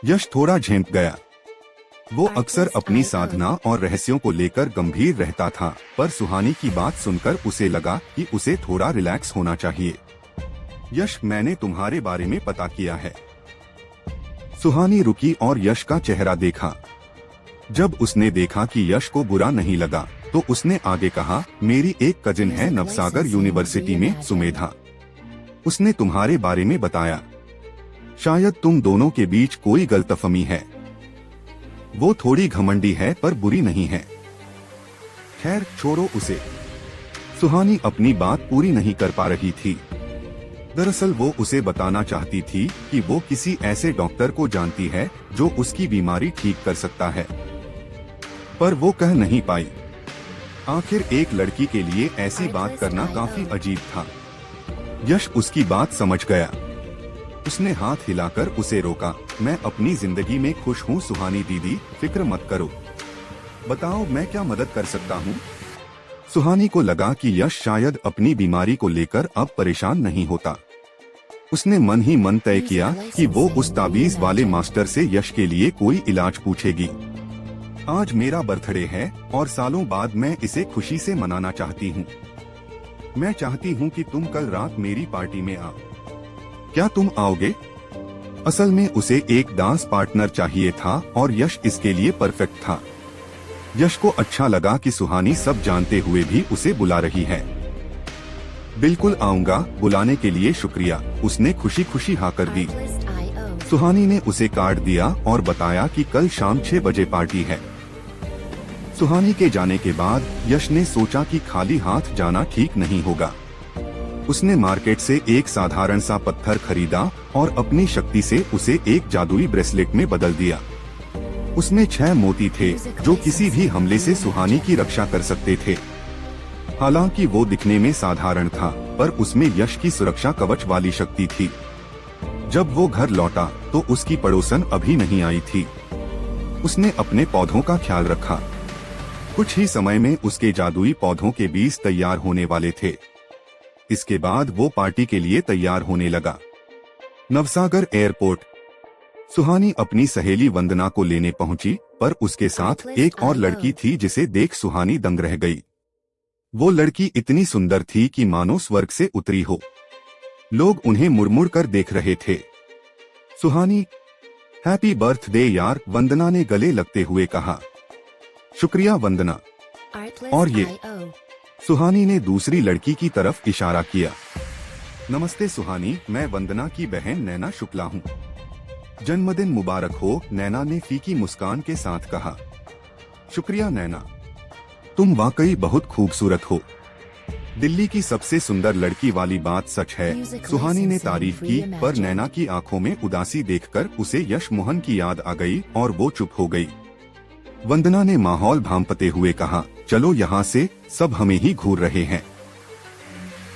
B: यश थोड़ा झेंप गया। वो अक्सर अपनी साधना और रहस्यों को लेकर गंभीर रहता था, पर सुहानी की बात सुनकर उसे लगा कि उसे थोड़ा रिलैक्स होना चाहिए। यश, मैंने तुम्हारे बारे में पता किया है। सुहानी रुकी और यश का चेहरा देखा। जब उसने देखा कि यश को बुरा नहीं लगा, तो उसने आगे कहा, मेरी एक कजिन है नवसागर यूनिवर्सिटी में, सुमेधा। उसने तुम्हारे बारे में बताया। शायद तुम दोनों के बीच कोई गलतफहमी है। वो थोड़ी घमंडी है पर बुरी नहीं है। खैर छोड़ो उसे। सुहानी अपनी बात पूरी नहीं कर पा रही थी। दरअसल वो उसे बताना चाहती थी कि वो किसी ऐसे डॉक्टर को जानती है जो उसकी बीमारी ठीक कर सकता है, पर वो कह नहीं पाई। आखिर एक लड़की के लिए ऐसी बात करना काफी अजीब था। यश उसकी बात समझ गया। उसने हाथ हिलाकर उसे रोका। मैं अपनी जिंदगी में खुश हूँ सुहानी दीदी, फिक्र मत करो। बताओ मैं क्या मदद कर सकता हूँ? सुहानी को लगा कि यश शायद अपनी बीमारी को लेकर अब परेशान नहीं होता। उसने मन ही मन तय किया कि वो उस ताबीज वाले मास्टर से यश के लिए कोई इलाज पूछेगी। आज मेरा बर्थडे है और सालों बाद मैं इसे खुशी से मनाना चाहती हूँ। मैं चाहती हूँ कि तुम कल रात मेरी पार्टी में आओ। क्या तुम आओगे? असल में उसे एक डांस पार्टनर चाहिए था और यश इसके लिए परफेक्ट था। यश को अच्छा लगा कि सुहानी सब जानते हुए भी उसे बुला रही है। बिल्कुल आऊंगा, बुलाने के लिए शुक्रिया, उसने खुशी खुशी हाँ कर दी। सुहानी ने उसे कार्ड दिया और बताया कि कल शाम 6 बजे पार्टी है। सुहानी के जाने के बाद यश ने सोचा कि खाली हाथ जाना ठीक नहीं होगा। उसने मार्केट से एक साधारण सा पत्थर खरीदा और अपनी शक्ति से उसे एक जादुई ब्रेसलेट में बदल दिया। उसमें 6 मोती थे जो किसी भी हमले से सुहानी की रक्षा कर सकते थे। हालांकि वो दिखने में साधारण था, पर उसमें यश की सुरक्षा कवच वाली शक्ति थी। जब वो घर लौटा तो उसकी पड़ोसन अभी नहीं आई थी। उसने अपने पौधों का ख्याल रखा। कुछ ही समय में उसके जादुई पौधों के बीज तैयार होने वाले थे। इसके बाद वो पार्टी के लिए तैयार होने लगा। नवसागर एयरपोर्ट। सुहानी अपनी सहेली वंदना को लेने पहुंची, पर उसके साथ एक और लड़की थी जिसे देख सुहानी दंग रह गई। वो लड़की इतनी सुंदर थी कि मानो स्वर्ग से उतरी हो। लोग उन्हें मुड़मुड़ कर देख रहे थे। सुहानी, हैप्पी बर्थडे यार, वंदना ने गले लगते हुए कहा। शुक्रिया वंदना। और ये, सुहानी ने दूसरी लड़की की तरफ इशारा किया। नमस्ते सुहानी, मैं वंदना की बहन नैना शुक्ला हूँ। जन्मदिन मुबारक हो, नैना ने फीकी मुस्कान के साथ कहा। शुक्रिया नैना, तुम वाकई बहुत खूबसूरत हो। दिल्ली की सबसे सुंदर लड़की वाली बात सच है, सुहानी ने तारीफ की, पर नैना की आंखों में उदासी देखकर उसे यश मोहन की याद आ गई और वो चुप हो गई। वंदना ने माहौल भांपते हुए कहा, चलो यहाँ से, सब हमें ही घूर रहे हैं।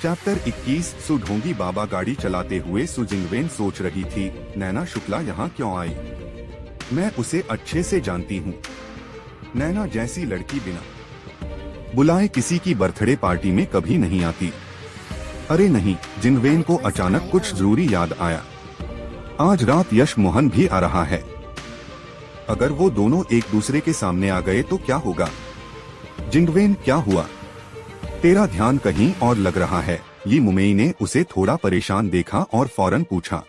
B: चैप्टर 21। सुढोंगी बाबा गाड़ी चलाते हुए सुजिंगवेन सोच रही थी, नैना शुक्ला यहाँ क्यों आई? मैं उसे अच्छे से जानती हूँ। नैना जैसी लड़की बिना बुलाए किसी की बर्थडे पार्टी में कभी नहीं आती। अरे नहीं, जिंगवेन को अचानक कुछ जरूरी याद आया। आज रात यश मोहन भी आ रहा है। अगर वो दोनों एक दूसरे के सामने आ गए तो क्या होगा? जिंगवेन, क्या हुआ? तेरा ध्यान कहीं और लग रहा है। ली मुमेई ने उसे थोड़ा परेशान देखा और फौरन पूछा।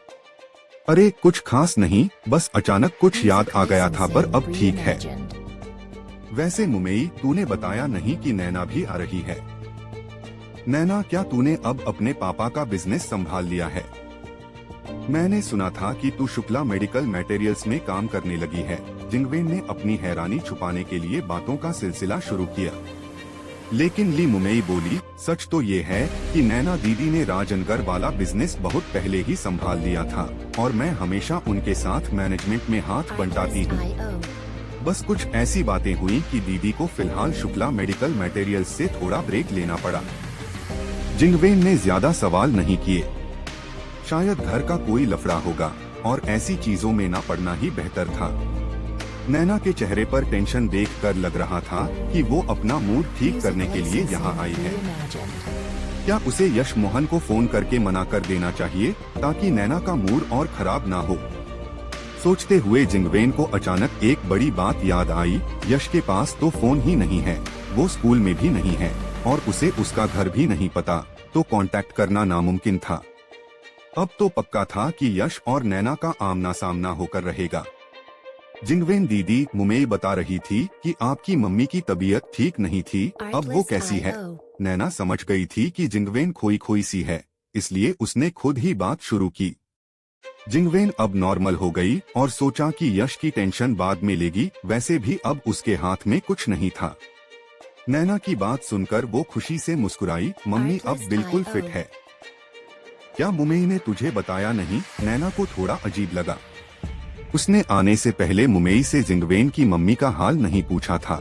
B: अरे कुछ खास नहीं, बस अचानक कुछ याद आ गया था, पर अब ठीक है। वैसे मुमेई, तूने बताया नहीं कि नैना भी आ रही है। नैना, क्या तूने अब अपने पापा का बिजनेस संभाल लिया है? मैंने सुना था कि तू शुक्ला मेडिकल मटेरियल्स में काम करने लगी है। जिंगवेन ने अपनी हैरानी छुपाने के लिए बातों का सिलसिला शुरू किया। लेकिन ली मुमेई बोली, सच तो ये है कि नैना दीदी ने राजनगर वाला बिजनेस बहुत पहले ही संभाल लिया था और मैं हमेशा उनके साथ मैनेजमेंट में हाथ बंटाती हूँ। बस कुछ ऐसी बातें हुई कि दीदी को फिलहाल शुक्ला मेडिकल मटेरियल्स से थोड़ा ब्रेक लेना पड़ा। जिंगवेन ने ज्यादा सवाल नहीं किए। शायद घर का कोई लफड़ा होगा और ऐसी चीजों में ना पड़ना ही बेहतर था। नैना के चेहरे पर टेंशन देखकर लग रहा था कि वो अपना मूड ठीक करने के लिए यहाँ आई है। क्या उसे यश मोहन को फोन करके मना कर देना चाहिए ताकि नैना का मूड और खराब ना हो? सोचते हुए जिंगवेन को अचानक एक बड़ी बात याद आई। यश के पास तो फोन ही नहीं है, वो स्कूल में भी नहीं है और उसे उसका घर भी नहीं पता, तो कांटेक्ट करना नामुमकिन था। अब तो पक्का था कि यश और नैना का आमना सामना होकर रहेगा। जिंगवेन दीदी, मुमेई बता रही थी कि आपकी मम्मी की तबीयत ठीक नहीं थी, अब वो कैसी है? नैना समझ गई थी कि जिंगवेन खोई खोई सी है, इसलिए उसने खुद ही बात शुरू की। जिंगवेन अब नॉर्मल हो गई और सोचा कि यश की टेंशन बाद में लेगी, वैसे भी अब उसके हाथ में कुछ नहीं था। नैना की बात सुनकर वो खुशी से मुस्कुराई। मम्मी अब बिल्कुल फिट है। क्या मुमेई ने तुझे बताया नहीं? नैना को थोड़ा अजीब लगा। उसने आने से पहले मुमेई से जिंगवेन की मम्मी का हाल नहीं पूछा था।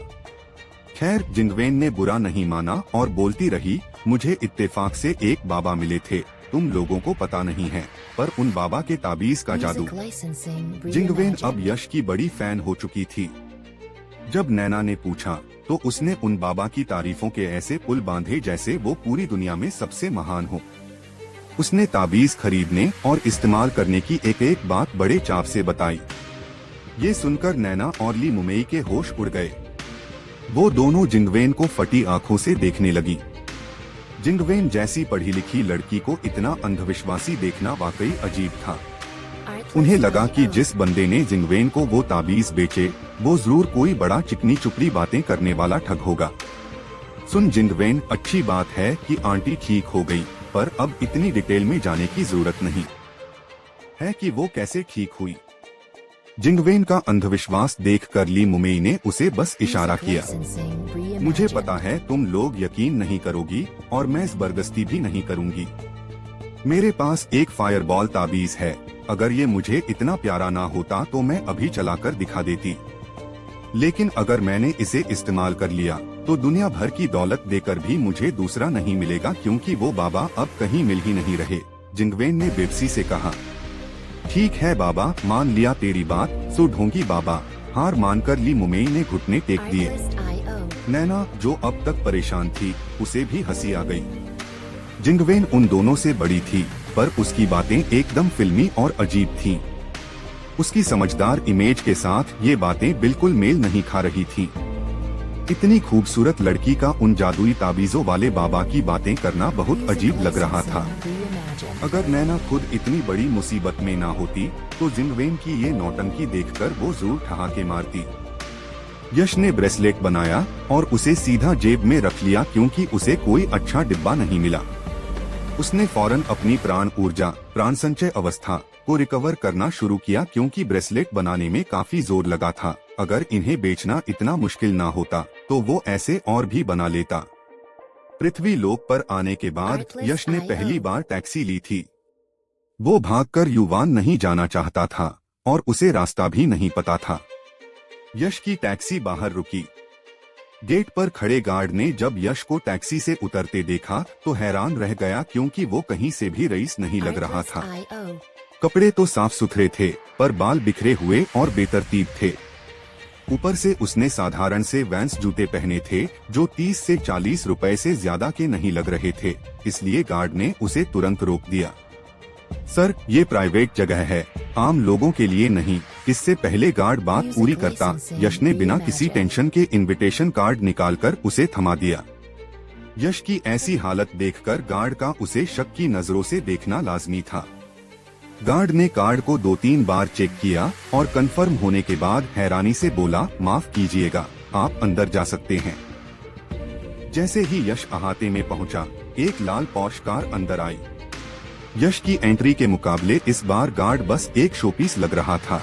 B: खैर, जिंगवेन ने बुरा नहीं माना और बोलती रही, मुझे इत्तेफाक से एक बाबा मिले थे, तुम लोगों को पता नहीं है, पर उन बाबा के ताबीज का जादू। जिंगवेन अब यश की बड़ी फैन हो चुकी थी। जब नैना ने पूछा तो उसने उन बाबा की तारीफों के ऐसे पुल बांधे जैसे वो पूरी दुनिया में सबसे महान हो। उसने ताबीज खरीदने और इस्तेमाल करने की एक एक बात बड़े चाव से बताई। ये सुनकर नैना और ली मुमेई के होश उड़ गए। वो दोनों जिंगवेन को फटी आंखों से देखने लगी। जिंगवेन जैसी पढ़ी लिखी लड़की को इतना अंधविश्वासी देखना वाकई अजीब था। उन्हें लगा कि जिस बंदे ने जिंगवेन को वो ताबीज बेचे, वो जरूर कोई बड़ा चिकनी चुपड़ी बातें करने वाला ठग होगा। सुन जिंगवेन, अच्छी बात है कि आंटी ठीक हो गई। पर अब इतनी डिटेल में जाने की जरूरत नहीं है कि वो कैसे ठीक हुई। जिंगवेन का अंधविश्वास देखकर ली मुमेई ने उसे बस इशारा किया। मुझे पता है तुम लोग यकीन नहीं करोगी और मैं जबरदस्ती भी नहीं करूंगी। मेरे पास एक फायरबॉल ताबीज है। अगर ये मुझे इतना प्यारा ना होता तो मैं अभी चलाकर दिखा देती, लेकिन अगर मैंने इसे इस्तेमाल कर लिया तो दुनिया भर की दौलत देकर भी मुझे दूसरा नहीं मिलेगा, क्योंकि वो बाबा अब कहीं मिल ही नहीं रहे। जिंगवेन ने बेबसी से कहा, ठीक है बाबा, मान लिया तेरी बात, सो ढोंगी बाबा। हार मानकर ली मुमेई ने घुटने टेक दिए। नैना जो अब तक परेशान थी, उसे भी हंसी आ गई। जिंगवेन उन दोनों से बड़ी थी, पर उसकी बातें एकदम फिल्मी और अजीब थीं। उसकी समझदार इमेज के साथ ये बातें बिल्कुल मेल नहीं खा रही थीं। इतनी खूबसूरत लड़की का उन जादुई ताबीजों वाले बाबा की बातें करना बहुत अजीब लग रहा था। अगर नैना खुद इतनी बड़ी मुसीबत में ना होती तो जिंगवेन की ये नौटंकी देखकर वो जरूर ठहाके मारती। यश ने ब्रेसलेट बनाया और उसे सीधा जेब में रख लिया, क्योंकि उसे कोई अच्छा डिब्बा नहीं मिला। उसने फौरन अपनी प्राण संचय अवस्था को रिकवर करना शुरू किया, क्योंकि ब्रेसलेट बनाने में काफी जोर लगा था। अगर इन्हें बेचना इतना मुश्किल ना होता तो वो ऐसे और भी बना लेता। पृथ्वी लोक पर आने के बाद यश ने पहली बार टैक्सी ली थी। वो भागकर युवान नहीं जाना चाहता था और उसे रास्ता भी नहीं पता था। यश की टैक्सी बाहर रुकी। गेट पर खड़े गार्ड ने जब यश को टैक्सी से उतरते देखा तो हैरान रह गया, क्योंकि वो कहीं से भी रईस नहीं लग रहा था। कपड़े तो साफ सुथरे थे, पर बाल बिखरे हुए और बेतरतीब थे। ऊपर से उसने साधारण से वैंस जूते पहने थे, जो 30 से 40 रुपए से ज्यादा के नहीं लग रहे थे। इसलिए गार्ड ने उसे तुरंत रोक दिया। सर, ये प्राइवेट जगह है, आम लोगों के लिए नहीं। इससे पहले गार्ड बात पूरी करता, यश ने बिना किसी टेंशन के इनविटेशन कार्ड निकालकर उसे थमा दिया। यश की ऐसी हालत देखकर गार्ड का उसे शक की नजरों से देखना लाजमी था। गार्ड ने कार्ड को 2-3 बार चेक किया और कंफर्म होने के बाद हैरानी से बोला, माफ कीजिएगा, आप अंदर जा सकते हैं। जैसे ही यश अहाते में पहुंचा, एक लाल पॉश कार अंदर आई। यश की एंट्री के मुकाबले इस बार गार्ड बस एक शोपीस लग रहा था।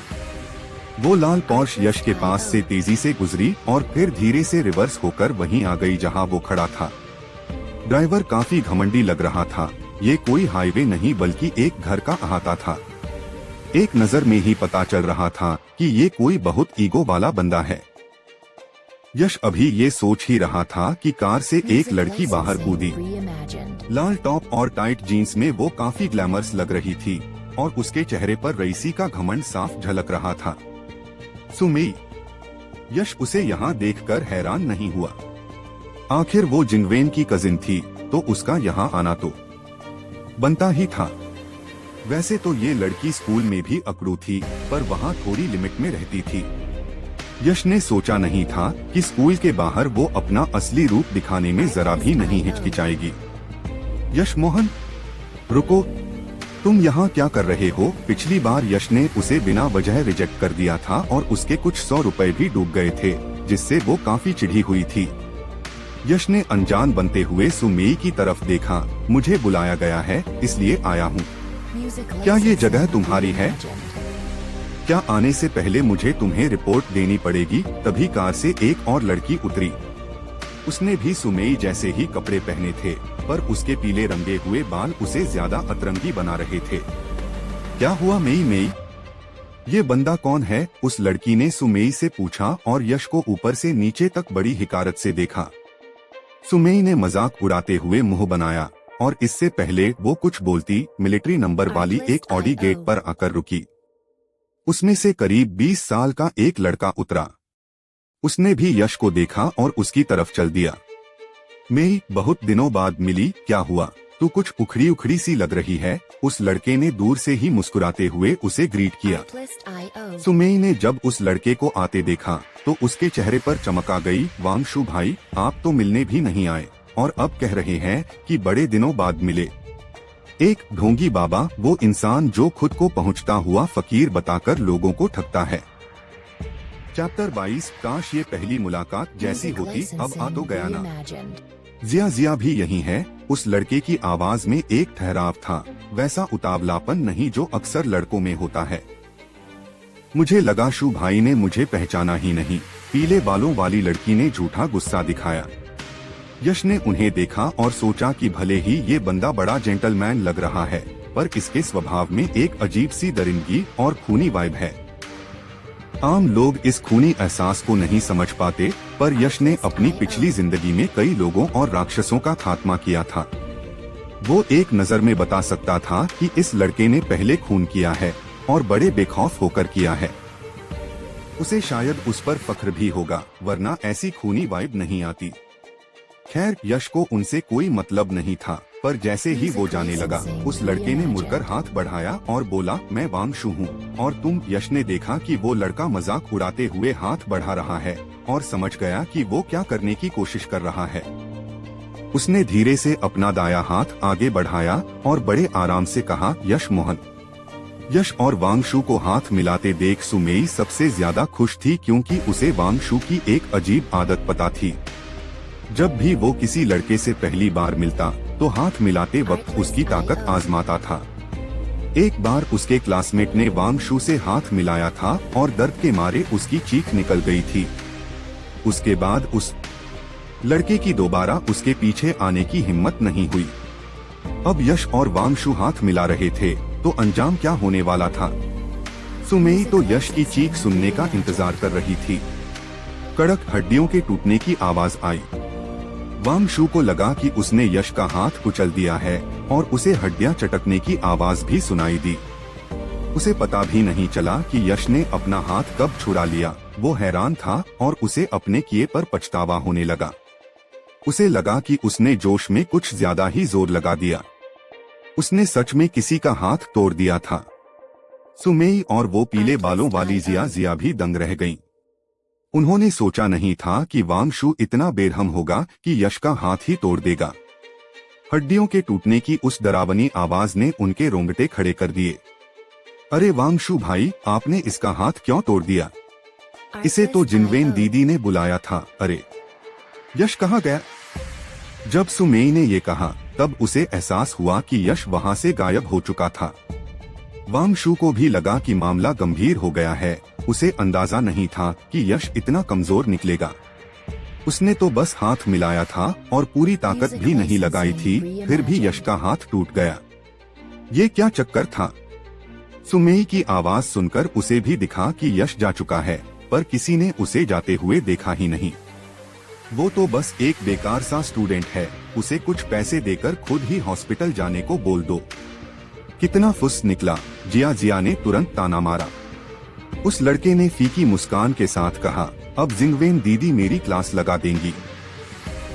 B: वो लाल पॉश यश के पास से तेजी से गुजरी और फिर धीरे से रिवर्स होकर वहीं आ गई जहां वो खड़ा था। ड्राइवर काफी घमंडी लग रहा था। ये कोई हाईवे नहीं बल्कि एक घर का अहाता था। एक नजर में ही पता चल रहा था कि ये कोई बहुत ईगो वाला बंदा है। यश अभी ये सोच ही रहा था कि कार से एक लड़की बाहर कूदी। लाल टॉप और टाइट जीन्स में वो काफी ग्लैमरस लग रही थी और उसके चेहरे पर रईसी का घमंड साफ झलक रहा था। सुमेई। यश उसे यहाँ देखकर हैरान नहीं हुआ। आखिर वो जिंगवेन की कजिन थी, तो उसका यहाँ आना तो बनता ही था। वैसे तो ये लड़की स्कूल में भी अकड़ू थी, पर वहाँ थोड़ी लिमिट में रहती थी। यश ने सोचा नहीं था कि स्कूल के बाहर वो अपना असली रूप दिखाने में जरा भी नहीं हिचकिचाएगी। यश मोहन, रुको, तुम यहाँ क्या कर रहे हो? पिछली बार यश ने उसे बिना वजह रिजेक्ट कर दिया था और उसके कुछ 100 रुपए भी डूब गए थे, जिससे वो काफी चिढ़ी हुई थी। यश ने अनजान बनते हुए सुमेई की तरफ देखा। मुझे बुलाया गया है, इसलिए आया हूँ। क्या ये जगह तुम्हारी है? क्या आने से पहले मुझे तुम्हें रिपोर्ट देनी पड़ेगी? तभी कार से एक और लड़की उतरी। उसने भी सुमेई जैसे ही कपड़े पहने थे, पर उसके पीले रंगे हुए बाल उसे ज्यादा अतरंगी बना रहे थे। क्या हुआ मेई? ये बंदा कौन है? उस लड़की ने सुमेई से पूछा और यश को ऊपर से नीचे तक बड़ी हिकारत से देखा। सुमेई ने मजाक उड़ाते हुए मुंह बनाया और इससे पहले वो कुछ बोलती, मिलिट्री नंबर वाली एक ऑडी गेट पर आकर रुकी। उसमें से करीब 20 साल का एक लड़का उतरा। उसने भी यश को देखा और उसकी तरफ चल दिया। मेई, बहुत दिनों बाद मिली, क्या हुआ? तू कुछ उखड़ी उखड़ी सी लग रही है। उस लड़के ने दूर से ही मुस्कुराते हुए उसे ग्रीट किया। सुमेई ने जब उस लड़के को आते देखा तो उसके चेहरे पर चमक आ गई। वांगशु भाई, आप तो मिलने भी नहीं आए और अब कह रहे हैं कि बड़े दिनों बाद मिले। एक ढोंगी बाबा, वो इंसान जो खुद को पहुंचता हुआ फकीर बताकर लोगों को ठगता है। चैप्टर 22। काश ये पहली मुलाकात जैसी होती, अब आ तो गया ना। जिया जिया भी यही है। उस लड़के की आवाज में एक ठहराव था, वैसा उतावलापन नहीं जो अक्सर लड़कों में होता है। मुझे लगा शू भाई ने मुझे पहचाना ही नहीं। पीले बालों वाली लड़की ने झूठा गुस्सा दिखाया। यश ने उन्हें देखा और सोचा कि भले ही ये बंदा बड़ा जेंटलमैन लग रहा है, पर इसके स्वभाव में एक अजीब सी दरिंदगी और खूनी वाइब है। आम लोग इस खूनी एहसास को नहीं समझ पाते, पर यश ने अपनी पिछली जिंदगी में कई लोगों और राक्षसों का खात्मा किया था। वो एक नजर में बता सकता था कि इस लड़के ने पहले खून किया है और बड़े बेखौफ होकर किया है। उसे शायद उस पर फख्र भी होगा, वरना ऐसी खूनी वाइब नहीं आती। खैर, यश को उनसे कोई मतलब नहीं था, पर जैसे ही वो जाने लगा, उस लड़के ने मुड़कर हाथ बढ़ाया और बोला, मैं वांग शू हूँ और तुम। यश ने देखा कि वो लड़का मजाक उड़ाते हुए हाथ बढ़ा रहा है और समझ गया कि वो क्या करने की कोशिश कर रहा है। उसने धीरे से अपना दाया हाथ आगे बढ़ाया और बड़े आराम से कहा, यश मोहन। यश और वांगशू को हाथ मिलाते देख सुमेई सबसे ज्यादा खुश थी, क्योंकि उसे वांगशू की एक अजीब आदत पता थी। जब भी वो किसी लड़के से पहली बार मिलता तो हाथ मिलाते वक्त उसकी ताकत आजमाता था। एक बार उसके क्लासमेट ने वांगशू से हाथ मिलाया था और दर्द के मारे उसकी चीख निकल गई थी। उसके बाद उस लड़के की दोबारा उसके पीछे आने की हिम्मत नहीं हुई। अब यश और वांगशू हाथ मिला रहे थे, तो अंजाम क्या होने वाला था? सुमेई तो यश की चीख सुनने का इंतजार कर रही थी। कड़क हड्डियों के टूटने की आवाज आई। वांगशू को लगा कि उसने यश का हाथ कुचल दिया है और उसे हड्डियां चटकने की आवाज भी सुनाई दी। उसे पता भी नहीं चला कि यश ने अपना हाथ कब छुड़ा लिया। वो हैरान था और उसे अपने किए पर पछतावा होने लगा। उसे लगा कि उसने जोश में कुछ ज्यादा ही जोर लगा दिया। उसने सच में किसी का हाथ तोड़ दिया था। सुमेई और वो पीले बालों वाली जिया जिया भी दंग रह गईं। उन्होंने सोचा नहीं था कि वांगशू इतना बेरहम होगा कि यश का हाथ ही तोड़ देगा। हड्डियों के टूटने की उस डरावनी आवाज ने उनके रोंगटे खड़े कर दिए। अरे वांगशू भाई, आपने इसका हाथ क्यों तोड़ दिया? इसे तो जिनवेन दीदी ने बुलाया था। अरे यश कहाँ गया? जब सुमेई ने ये कहा, तब उसे एहसास हुआ कि यश वहां से गायब हो चुका था। वांगशू को भी लगा कि मामला गंभीर हो गया है। उसे अंदाजा नहीं था कि यश इतना कमजोर निकलेगा। उसने तो बस हाथ मिलाया था और पूरी ताकत भी नहीं लगाई थी, फिर भी यश का हाथ टूट गया। ये क्या चक्कर था? सुमेई की आवाज सुनकर उसे भी दिखा कि यश जा चुका है, पर किसी ने उसे जाते हुए देखा ही नहीं। वो तो बस एक बेकार सा स्टूडेंट है, उसे कुछ पैसे देकर खुद ही हॉस्पिटल जाने को बोल दो। कितना फुस निकला, जिया जिया ने तुरंत ताना मारा। उस लड़के ने फीकी मुस्कान के साथ कहा, अब जिंगवेन दीदी मेरी क्लास लगा देंगी।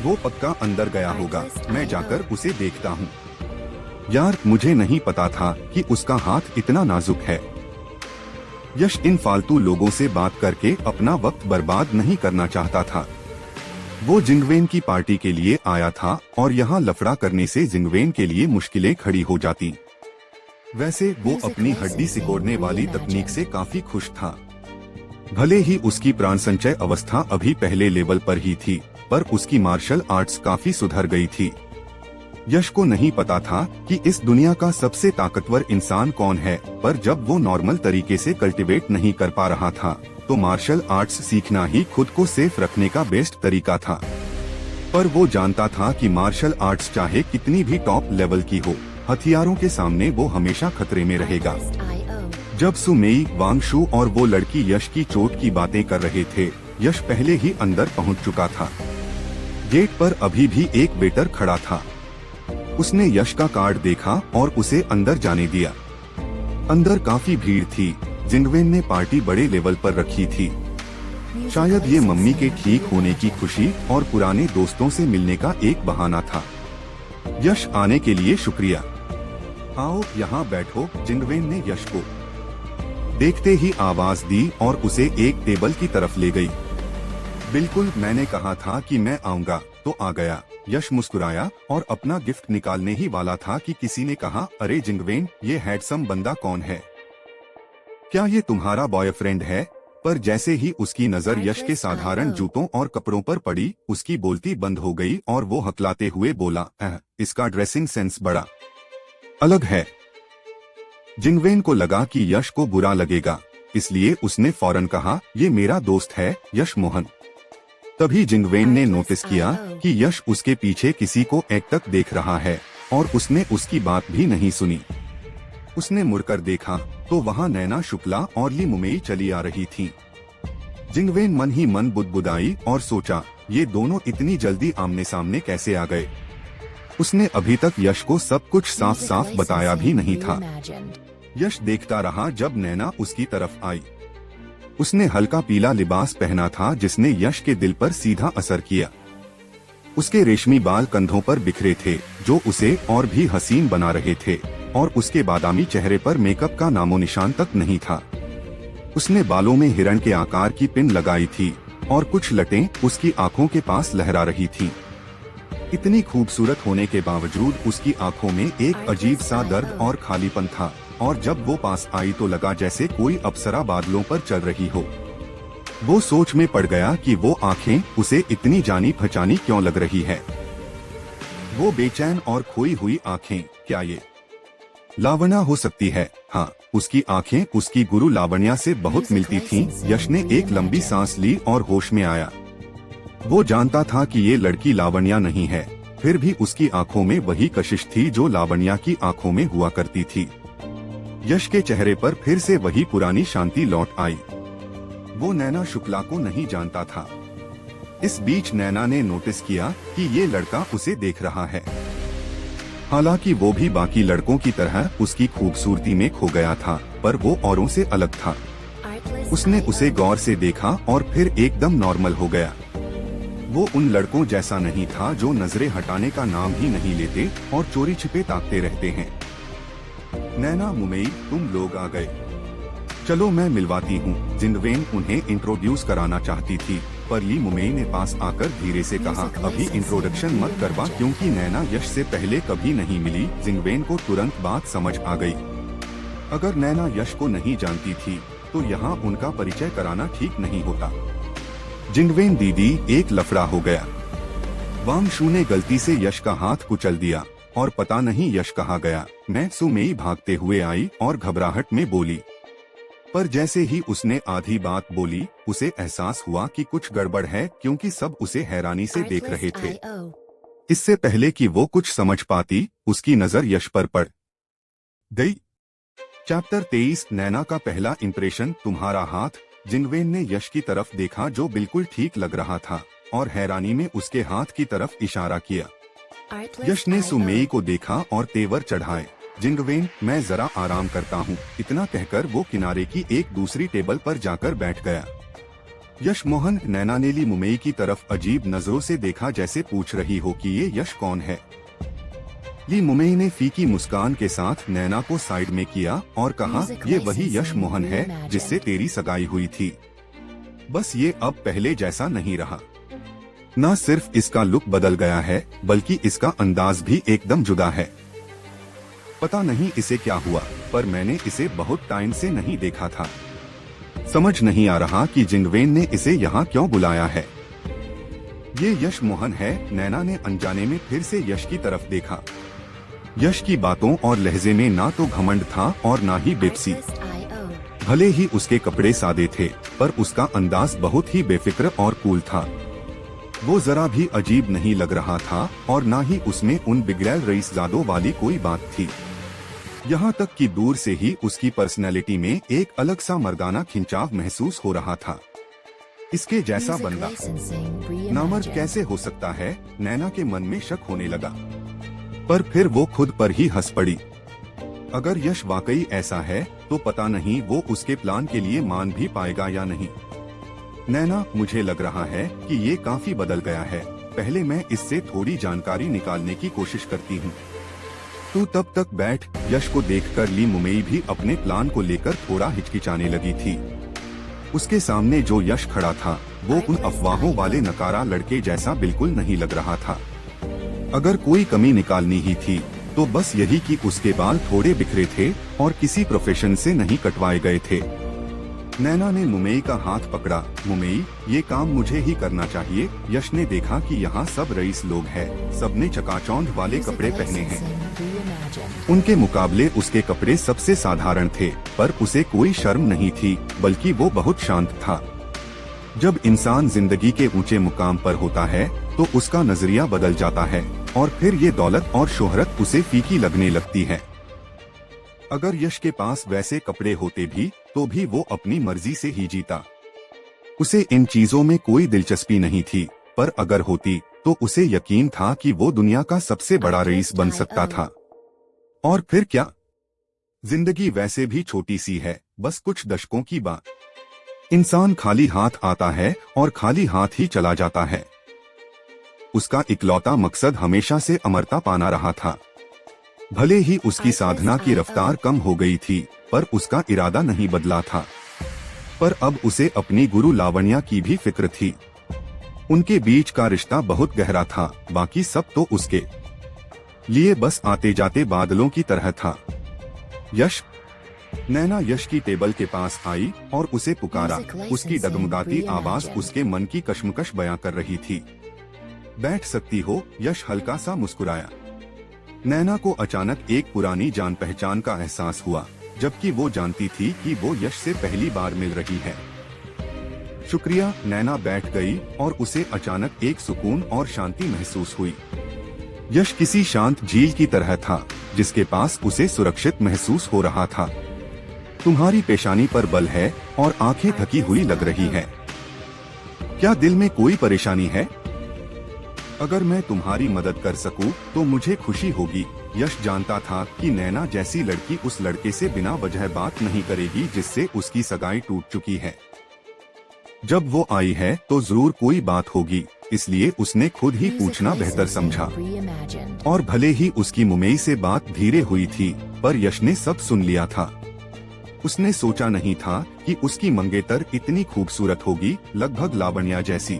B: वो पक्का अंदर गया होगा, मैं जाकर उसे देखता हूँ। यार, मुझे नहीं पता था कि उसका हाथ इतना नाजुक है। यश इन फालतू लोगों से बात करके अपना वक्त बर्बाद नहीं करना चाहता था। वो जिंगवेन की पार्टी के लिए आया था और यहाँ लफड़ा करने से जिंगवेन के लिए मुश्किलें खड़ी हो जाती। वैसे वो अपनी हड्डी सिकोड़ने वाली तकनीक से काफी खुश था। भले ही उसकी प्राण संचय अवस्था अभी पहले लेवल पर ही थी, पर उसकी मार्शल आर्ट्स काफी सुधर गई थी। यश को नहीं पता था कि इस दुनिया का सबसे ताकतवर इंसान कौन है, पर जब वो नॉर्मल तरीके से कल्टीवेट नहीं कर पा रहा था, तो मार्शल आर्ट्स सीखना ही खुद को सेफ रखने का बेस्ट तरीका था। पर वो जानता था कि मार्शल आर्ट्स चाहे कितनी भी टॉप लेवल की हो, हथियारों के सामने वो हमेशा खतरे में रहेगा। जब सुमेई, वांगशू और वो लड़की यश की चोट की बातें कर रहे थे, यश पहले ही अंदर पहुंच चुका था। गेट पर अभी भी एक वेटर खड़ा था। उसने यश का कार्ड देखा और उसे अंदर जाने दिया। अंदर काफी भीड़ थी। जिंगवेन ने पार्टी बड़े लेवल पर रखी थी। शायद ये मम्मी के ठीक होने की खुशी और पुराने दोस्तों से मिलने का एक बहाना था। यश, आने के लिए शुक्रिया। आओ यहाँ बैठो, जिंगवेन ने यश को देखते ही आवाज दी और उसे एक टेबल की तरफ ले गई। बिल्कुल, मैंने कहा था कि मैं आऊंगा तो आ गया। यश मुस्कुराया और अपना गिफ्ट निकालने ही वाला था कि किसी ने कहा, अरे जिंगवेन, ये हैंडसम बंदा कौन है? क्या ये तुम्हारा बॉयफ्रेंड है? पर जैसे ही उसकी नजर यश के साधारण जूतों और कपड़ों पर पड़ी, उसकी बोलती बंद हो गई और वो हकलाते हुए बोला, इसका ड्रेसिंग सेंस बड़ा अलग है। जिंगवेन को लगा कि यश को बुरा लगेगा, इसलिए उसने फौरन कहा, ये मेरा दोस्त है यश मोहन। तभी जिंगवेन ने नोटिस किया कि यश उसके पीछे किसी को एकटक देख रहा है और उसने उसकी बात भी नहीं सुनी। उसने मुड़कर देखा तो वहां नैना शुक्ला और ली मुमेई चली आ रही थीं। जिंगवेन मन ही मन बुदबुदाई और सोचा, ये दोनों इतनी जल्दी आमने सामने कैसे आ गए। उसने अभी तक यश को सब कुछ साफ साफ बताया भी नहीं था। यश देखता रहा जब नैना उसकी तरफ आई। उसने हल्का पीला लिबास पहना था जिसने यश के दिल पर सीधा असर किया। उसके रेशमी बाल कंधों पर बिखरे थे जो उसे और भी हसीन बना रहे थे, और उसके बादामी चेहरे पर मेकअप का नामो निशान तक नहीं था। उसने बालों में हिरण के आकार की पिन लगाई थी और कुछ लटें उसकी आंखों के पास लहरा रही थीं। इतनी खूबसूरत होने के बावजूद उसकी आंखों में एक अजीब सा दर्द और खालीपन था, और जब वो पास आई तो लगा जैसे कोई अप्सरा बादलों पर चल रही हो। वो सोच में पड़ गया कि वो आंखें उसे इतनी जानी पहचानी क्यों लग रही है। वो बेचैन और खोई हुई आंखें, क्या ये लावण्या हो सकती है? हाँ, उसकी आंखें उसकी गुरु लावण्या से बहुत मिलती थीं। यश ने एक लंबी सांस ली और होश में आया। वो जानता था कि ये लड़की लावण्या नहीं है, फिर भी उसकी आंखों में वही कशिश थी जो लावण्या की आंखों में हुआ करती थी। यश के चेहरे पर फिर से वही पुरानी शांति लौट आई। वो नैना शुक्ला को नहीं जानता था। इस बीच नैना ने नोटिस किया कि ये लड़का उसे देख रहा है। हालांकि वो भी बाकी लड़कों की तरह उसकी खूबसूरती में खो गया था, पर वो औरों से अलग था। उसने उसे गौर से देखा और फिर एकदम नॉर्मल हो गया। वो उन लड़कों जैसा नहीं था जो नजरें हटाने का नाम ही नहीं लेते और चोरी छिपे ताकते रहते हैं। नैना, मुमेई, तुम लोग आ गए, चलो मैं मिलवाती हूँ। जिंगवेन उन्हें इंट्रोड्यूस कराना चाहती थी, पर ली मुमेई ने पास आकर धीरे से कहा, अभी इंट्रोडक्शन मत करवा, क्योंकि नैना यश से पहले कभी नहीं मिली। जिंगवेन को तुरंत बात समझ आ गई। अगर नैना यश को नहीं जानती थी तो यहाँ उनका परिचय कराना ठीक नहीं होता। जिंगवेन दीदी, एक लफड़ा हो गया। वांगशु ने गलती से यश का हाथ कुचल दिया और पता नहीं यश कहाँ गया। मैं सुमेई भागते हुए आई और घबराहट में बोली, पर जैसे ही उसने आधी बात बोली उसे एहसास हुआ कि कुछ गड़बड़ है, क्योंकि सब उसे हैरानी से देख रहे थे। इससे पहले कि वो कुछ समझ पाती, उसकी नजर यश पर पड़ गई। चैप्टर 23, नैना का पहला इंप्रेशन, तुम्हारा हाथ। जिंगवेन ने यश की तरफ देखा जो बिल्कुल ठीक लग रहा था और हैरानी में उसके हाथ की तरफ इशारा किया। यश ने सुमेई को देखा और तेवर चढ़ाए। जिंगवेन, मैं जरा आराम करता हूँ। इतना कहकर वो किनारे की एक दूसरी टेबल पर जाकर बैठ गया। यश मोहन, नैना ने ली मुमेई की तरफ अजीब नजरों से देखा, जैसे पूछ रही हो कि ये यश कौन है। ली मुमेई ने फीकी मुस्कान के साथ नैना को साइड में किया और कहा, ये वही यश मोहन है जिससे तेरी सगाई हुई थी। बस ये अब पहले जैसा नहीं रहा। न सिर्फ इसका लुक बदल गया है, बल्कि इसका अंदाज भी एकदम जुदा है। पता नहीं इसे क्या हुआ, पर मैंने इसे बहुत टाइम से नहीं देखा था। समझ नहीं आ रहा कि जिंगवेन ने इसे यहाँ क्यों बुलाया है। ये यश मोहन है। नैना ने अनजाने में फिर से यश की तरफ देखा। यश की बातों और लहजे में ना तो घमंड था और ना ही बेबसी। भले ही उसके कपड़े सादे थे, पर उसका अंदाज बहुत ही बेफिक्र और कूल था। वो जरा भी अजीब नहीं लग रहा था और ना ही उसमें उन बिगड़ैल रईसजादों वाली कोई बात थी। यहाँ तक कि दूर से ही उसकी पर्सनैलिटी में एक अलग सा मर्दाना खिंचाव महसूस हो रहा था। इसके जैसा बंदा नामर्द कैसे हो सकता है? नैना के मन में शक होने लगा, पर फिर वो खुद पर ही हंस पड़ी। अगर यश वाकई ऐसा है तो पता नहीं वो उसके प्लान के लिए मान भी पाएगा या नहीं। नैना, मुझे लग रहा है कि ये काफी बदल गया है। पहले मैं इससे थोड़ी जानकारी निकालने की कोशिश करती हूँ। तू तब तक बैठ। यश को देखकर ली मुमेई भी अपने प्लान को लेकर थोड़ा हिचकिचाने लगी थी। उसके सामने जो यश खड़ा था वो उन अफवाहों वाले नकारा लड़के जैसा बिल्कुल नहीं लग रहा था। अगर कोई कमी निकालनी ही थी तो बस यही कि उसके बाल थोड़े बिखरे थे और किसी प्रोफेशन से नहीं कटवाए गए थे। नैना ने मुमेई का हाथ पकड़ा। मुमेई, ये काम मुझे ही करना चाहिए। यश ने देखा कि यहाँ सब रईस लोग हैं, सबने चकाचौंध वाले कपड़े पहने हैं। उनके मुकाबले उसके कपड़े सबसे साधारण थे, पर उसे कोई शर्म नहीं थी, बल्कि वो बहुत शांत था। जब इंसान जिंदगी के ऊंचे मुकाम पर होता है तो उसका नजरिया बदल जाता है और फिर ये दौलत और शोहरत उसे फीकी लगने लगती है। अगर यश के पास वैसे कपड़े होते भी तो भी वो अपनी मर्जी से ही जीता। उसे इन चीजों में कोई दिलचस्पी नहीं थी, पर अगर होती तो उसे यकीन था कि वो दुनिया का सबसे बड़ा रईस बन सकता था। और फिर क्या, जिंदगी वैसे भी छोटी सी है, बस कुछ दशकों की बात। इंसान खाली हाथ आता है और खाली हाथ ही चला जाता है। उसका इकलौता मकसद हमेशा से अमरता पाना रहा था। भले ही उसकी साधना की रफ्तार कम हो गई थी, पर उसका इरादा नहीं बदला था। पर अब उसे अपनी गुरु लावण्या की भी फिक्र थी। उनके बीच का रिश्ता बहुत गहरा था, बाकी सब तो उसके लिए बस आते जाते बादलों की तरह था। यश। नैना यश की टेबल के पास आई और उसे पुकारा। उसकी डगमगाती आवाज उसके मन की कश्मकश बयां कर रही थी। बैठ सकती हो? यश हल्का सा मुस्कुराया। नैना को अचानक एक पुरानी जान पहचान का एहसास हुआ, जबकि वो जानती थी कि वो यश से पहली बार मिल रही है। शुक्रिया। नैना बैठ गई और उसे अचानक एक सुकून और शांति महसूस हुई। यश किसी शांत झील की तरह था, जिसके पास उसे सुरक्षित महसूस हो रहा था। तुम्हारी पेशानी पर बल है और आंखें थकी हुई लग रही है। क्या दिल में कोई परेशानी है? अगर मैं तुम्हारी मदद कर सकूं तो मुझे खुशी होगी। यश जानता था कि नैना जैसी लड़की उस लड़के से बिना वजह बात नहीं करेगी जिससे उसकी सगाई टूट चुकी है। जब वो आई है तो जरूर कोई बात होगी, इसलिए उसने खुद ही पूछना बेहतर समझा। और भले ही उसकी मुमेई से बात धीरे हुई थी, पर यश ने सब सुन लिया था। उसने सोचा नहीं था कि उसकी मंगेतर इतनी खूबसूरत होगी, लगभग लावण्या जैसी।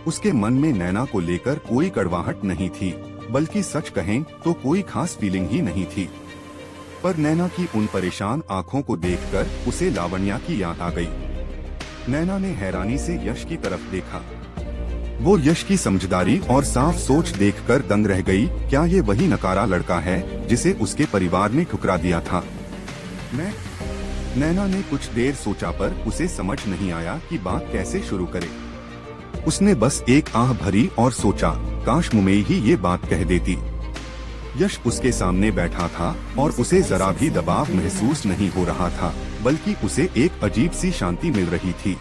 B: उसके मन में नैना को लेकर कोई कड़वाहट नहीं थी, बल्कि सच कहें तो कोई खास फीलिंग ही नहीं थी। पर नैना की उन परेशान आंखों को देखकर उसे लावण्या की याद आ गई। नैना ने हैरानी से यश की तरफ देखा। वो यश की समझदारी और साफ सोच देखकर दंग रह गई। क्या ये वही नकारा लड़का है जिसे उसके परिवार ने ठुकरा दिया था? नैना ने कुछ देर सोचा, पर उसे समझ नहीं आया कि बात कैसे शुरू करे। उसने बस एक आह भरी और सोचा, काश मुमेई ही ये बात कह देती। यश उसके सामने बैठा था और उसे जरा भी दबाव महसूस नहीं हो रहा था, बल्कि उसे एक अजीब सी शांति मिल रही थी।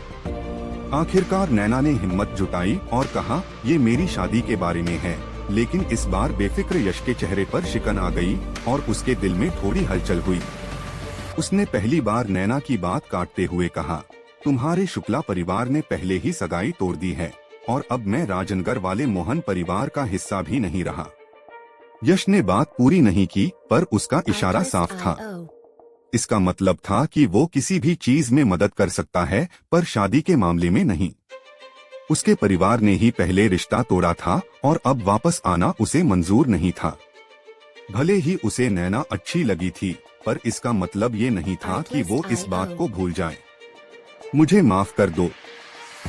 B: आखिरकार नैना ने हिम्मत जुटाई और कहा, ये मेरी शादी के बारे में है। लेकिन इस बार बेफिक्र यश के चेहरे पर शिकन आ गई और उसके दिल में थोड़ी हलचल हुई। उसने पहली बार नैना की बात काटते हुए कहा, तुम्हारे शुक्ला परिवार ने पहले ही सगाई तोड़ दी है और अब मैं राजनगर वाले मोहन परिवार का हिस्सा भी नहीं रहा। यश ने बात पूरी नहीं की, पर उसका इशारा साफ था। इसका मतलब था कि वो किसी भी चीज में मदद कर सकता है, पर शादी के मामले में नहीं। उसके परिवार ने ही पहले रिश्ता तोड़ा था और अब वापस आना उसे मंजूर नहीं था। भले ही उसे नैना अच्छी लगी थी, पर इसका मतलब ये नहीं था कि वो इस बात को भूल जाए। मुझे माफ कर दो।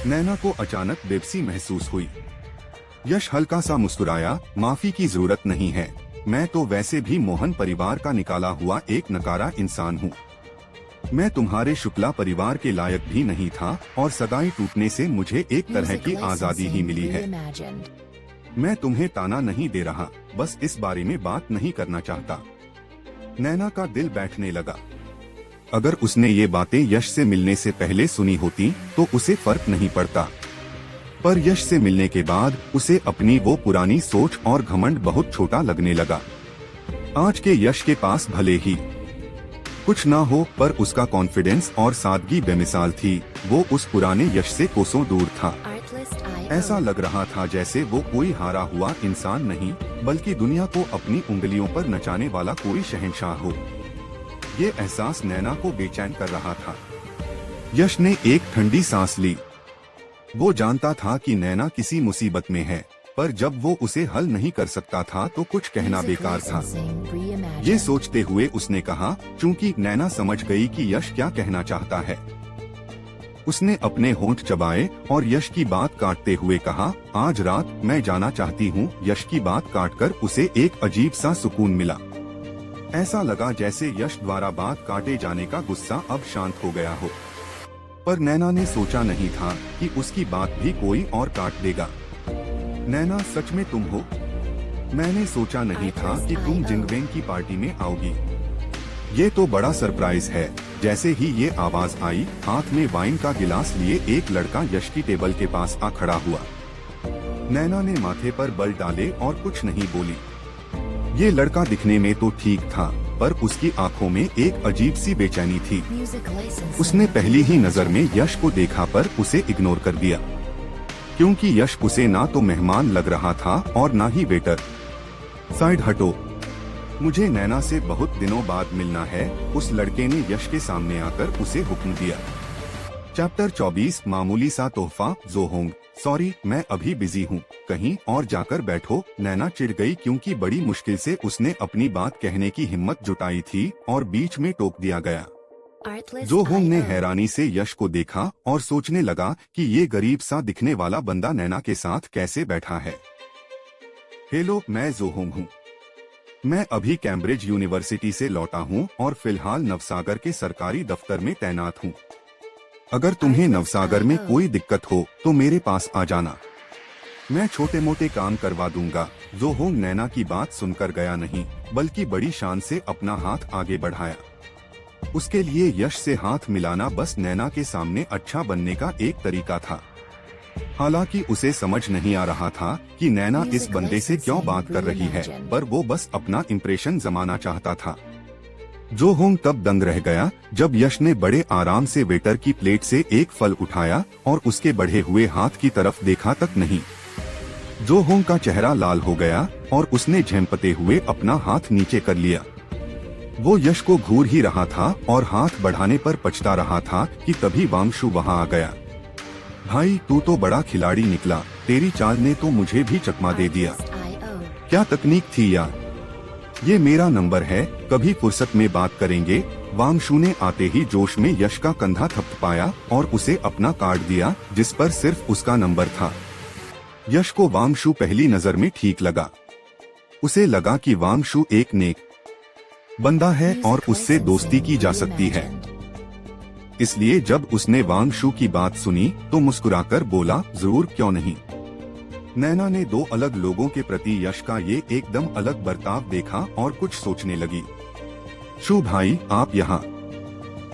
B: नैना को अचानक बेबसी महसूस हुई। यश हल्का सा मुस्कुराया, माफी की जरूरत नहीं है। मैं तो वैसे भी मोहन परिवार का निकाला हुआ एक नकारा इंसान हूँ। मैं तुम्हारे शुक्ला परिवार के लायक भी नहीं था और सगाई टूटने से मुझे एक तरह की आजादी ही मिली है। मैं तुम्हें ताना नहीं दे रहा, बस इस बारे में बात नहीं करना चाहता। नैना का दिल बैठने लगा। अगर उसने ये बातें यश से मिलने से पहले सुनी होती तो उसे फर्क नहीं पड़ता, पर यश से मिलने के बाद उसे अपनी वो पुरानी सोच और घमंड बहुत छोटा लगने लगा। आज के यश के पास भले ही कुछ ना हो, पर उसका कॉन्फिडेंस और सादगी बेमिसाल थी। वो उस पुराने यश से कोसों दूर था। ऐसा लग रहा था जैसे वो कोई हारा हुआ इंसान नहीं, बल्कि दुनिया को अपनी उंगलियों पर नचाने वाला कोई शहंशाह हो। ये एहसास नैना को बेचैन कर रहा था। यश ने एक ठंडी सांस ली। वो जानता था कि नैना किसी मुसीबत में है, पर जब वो उसे हल नहीं कर सकता था तो कुछ कहना बेकार था। ये सोचते हुए उसने कहा, चूंकि नैना समझ गई कि यश क्या कहना चाहता है, उसने अपने होंठ चबाए और यश की बात काटते हुए कहा, आज रात मैं जाना चाहती हूँ। यश की बात काटकर उसे एक अजीब सा सुकून मिला। ऐसा लगा जैसे यश द्वारा बात काटे जाने का गुस्सा अब शांत हो गया हो। पर नैना ने सोचा नहीं था कि उसकी बात भी कोई और काट देगा। नैना, सच में तुम हो? मैंने सोचा नहीं था कि तुम जिंगवेन की पार्टी में आओगी। ये तो बड़ा सरप्राइज है। जैसे ही ये आवाज आई, हाथ में वाइन का गिलास लिए एक लड़का यश की टेबल के पास आ खड़ा हुआ। नैना ने माथे पर बल डाले और कुछ नहीं बोली। ये लड़का दिखने में तो ठीक था, पर उसकी आंखों में एक अजीब सी बेचैनी थी। उसने पहली ही नजर में यश को देखा पर उसे इग्नोर कर दिया, क्योंकि यश उसे ना तो मेहमान लग रहा था और ना ही वेटर। साइड हटो, मुझे नैना से बहुत दिनों बाद मिलना है। उस लड़के ने यश के सामने आकर उसे हुक्म दिया। चैप्टर 24, मामूली सा तोहफा। जोहोंग, सॉरी, मैं अभी बिजी हूँ, कहीं और जाकर बैठो। नैना चिढ़ गई, क्योंकि बड़ी मुश्किल से उसने अपनी बात कहने की हिम्मत जुटाई थी और बीच में टोक दिया गया। जोहोंग ने हैरानी से यश को देखा और सोचने लगा कि ये गरीब सा दिखने वाला बंदा नैना के साथ कैसे बैठा है। हेलो, मैं जोहोंग हूँ। मैं अभी कैम्ब्रिज यूनिवर्सिटी से लौटा हूँ और फिलहाल नवसागर के सरकारी दफ्तर में तैनात हूँ। अगर तुम्हें नवसागर में कोई दिक्कत हो तो मेरे पास आ जाना, मैं छोटे मोटे काम करवा दूंगा। जोहोंग नैना की बात सुनकर गया नहीं, बल्कि बड़ी शान से अपना हाथ आगे बढ़ाया। उसके लिए यश से हाथ मिलाना बस नैना के सामने अच्छा बनने का एक तरीका था। हालांकि उसे समझ नहीं आ रहा था कि नैना इस बंदे से क्यों बात कर रही है, पर वो बस अपना इम्प्रेशन जमाना चाहता था। जोहोंग तब दंग रह गया जब यश ने बड़े आराम से वेटर की प्लेट से एक फल उठाया और उसके बढ़े हुए हाथ की तरफ देखा तक नहीं। जोहोंग का चेहरा लाल हो गया और उसने झेंपते हुए अपना हाथ नीचे कर लिया। वो यश को घूर ही रहा था और हाथ बढ़ाने पर पछता रहा था कि तभी वांगशु वहां आ गया। भाई, तू तो बड़ा खिलाड़ी निकला, तेरी चाल ने तो मुझे भी चकमा दे दिया। क्या तकनीक थी यार। ये मेरा नंबर है, कभी फुर्सत में बात करेंगे। वांगशु ने आते ही जोश में यश का कंधा थपथपाया और उसे अपना कार्ड दिया, जिस पर सिर्फ उसका नंबर था। यश को वांगशु पहली नजर में ठीक लगा। उसे लगा कि वांगशु एक नेक बंदा है और उससे दोस्ती की जा सकती है। इसलिए जब उसने वांगशु की बात सुनी तो मुस्कुराकर बोला, जरूर, क्यों नहीं। नैना ने दो अलग लोगों के प्रति यश का ये एकदम अलग बर्ताव देखा और कुछ सोचने लगी। शु भाई, आप यहाँ?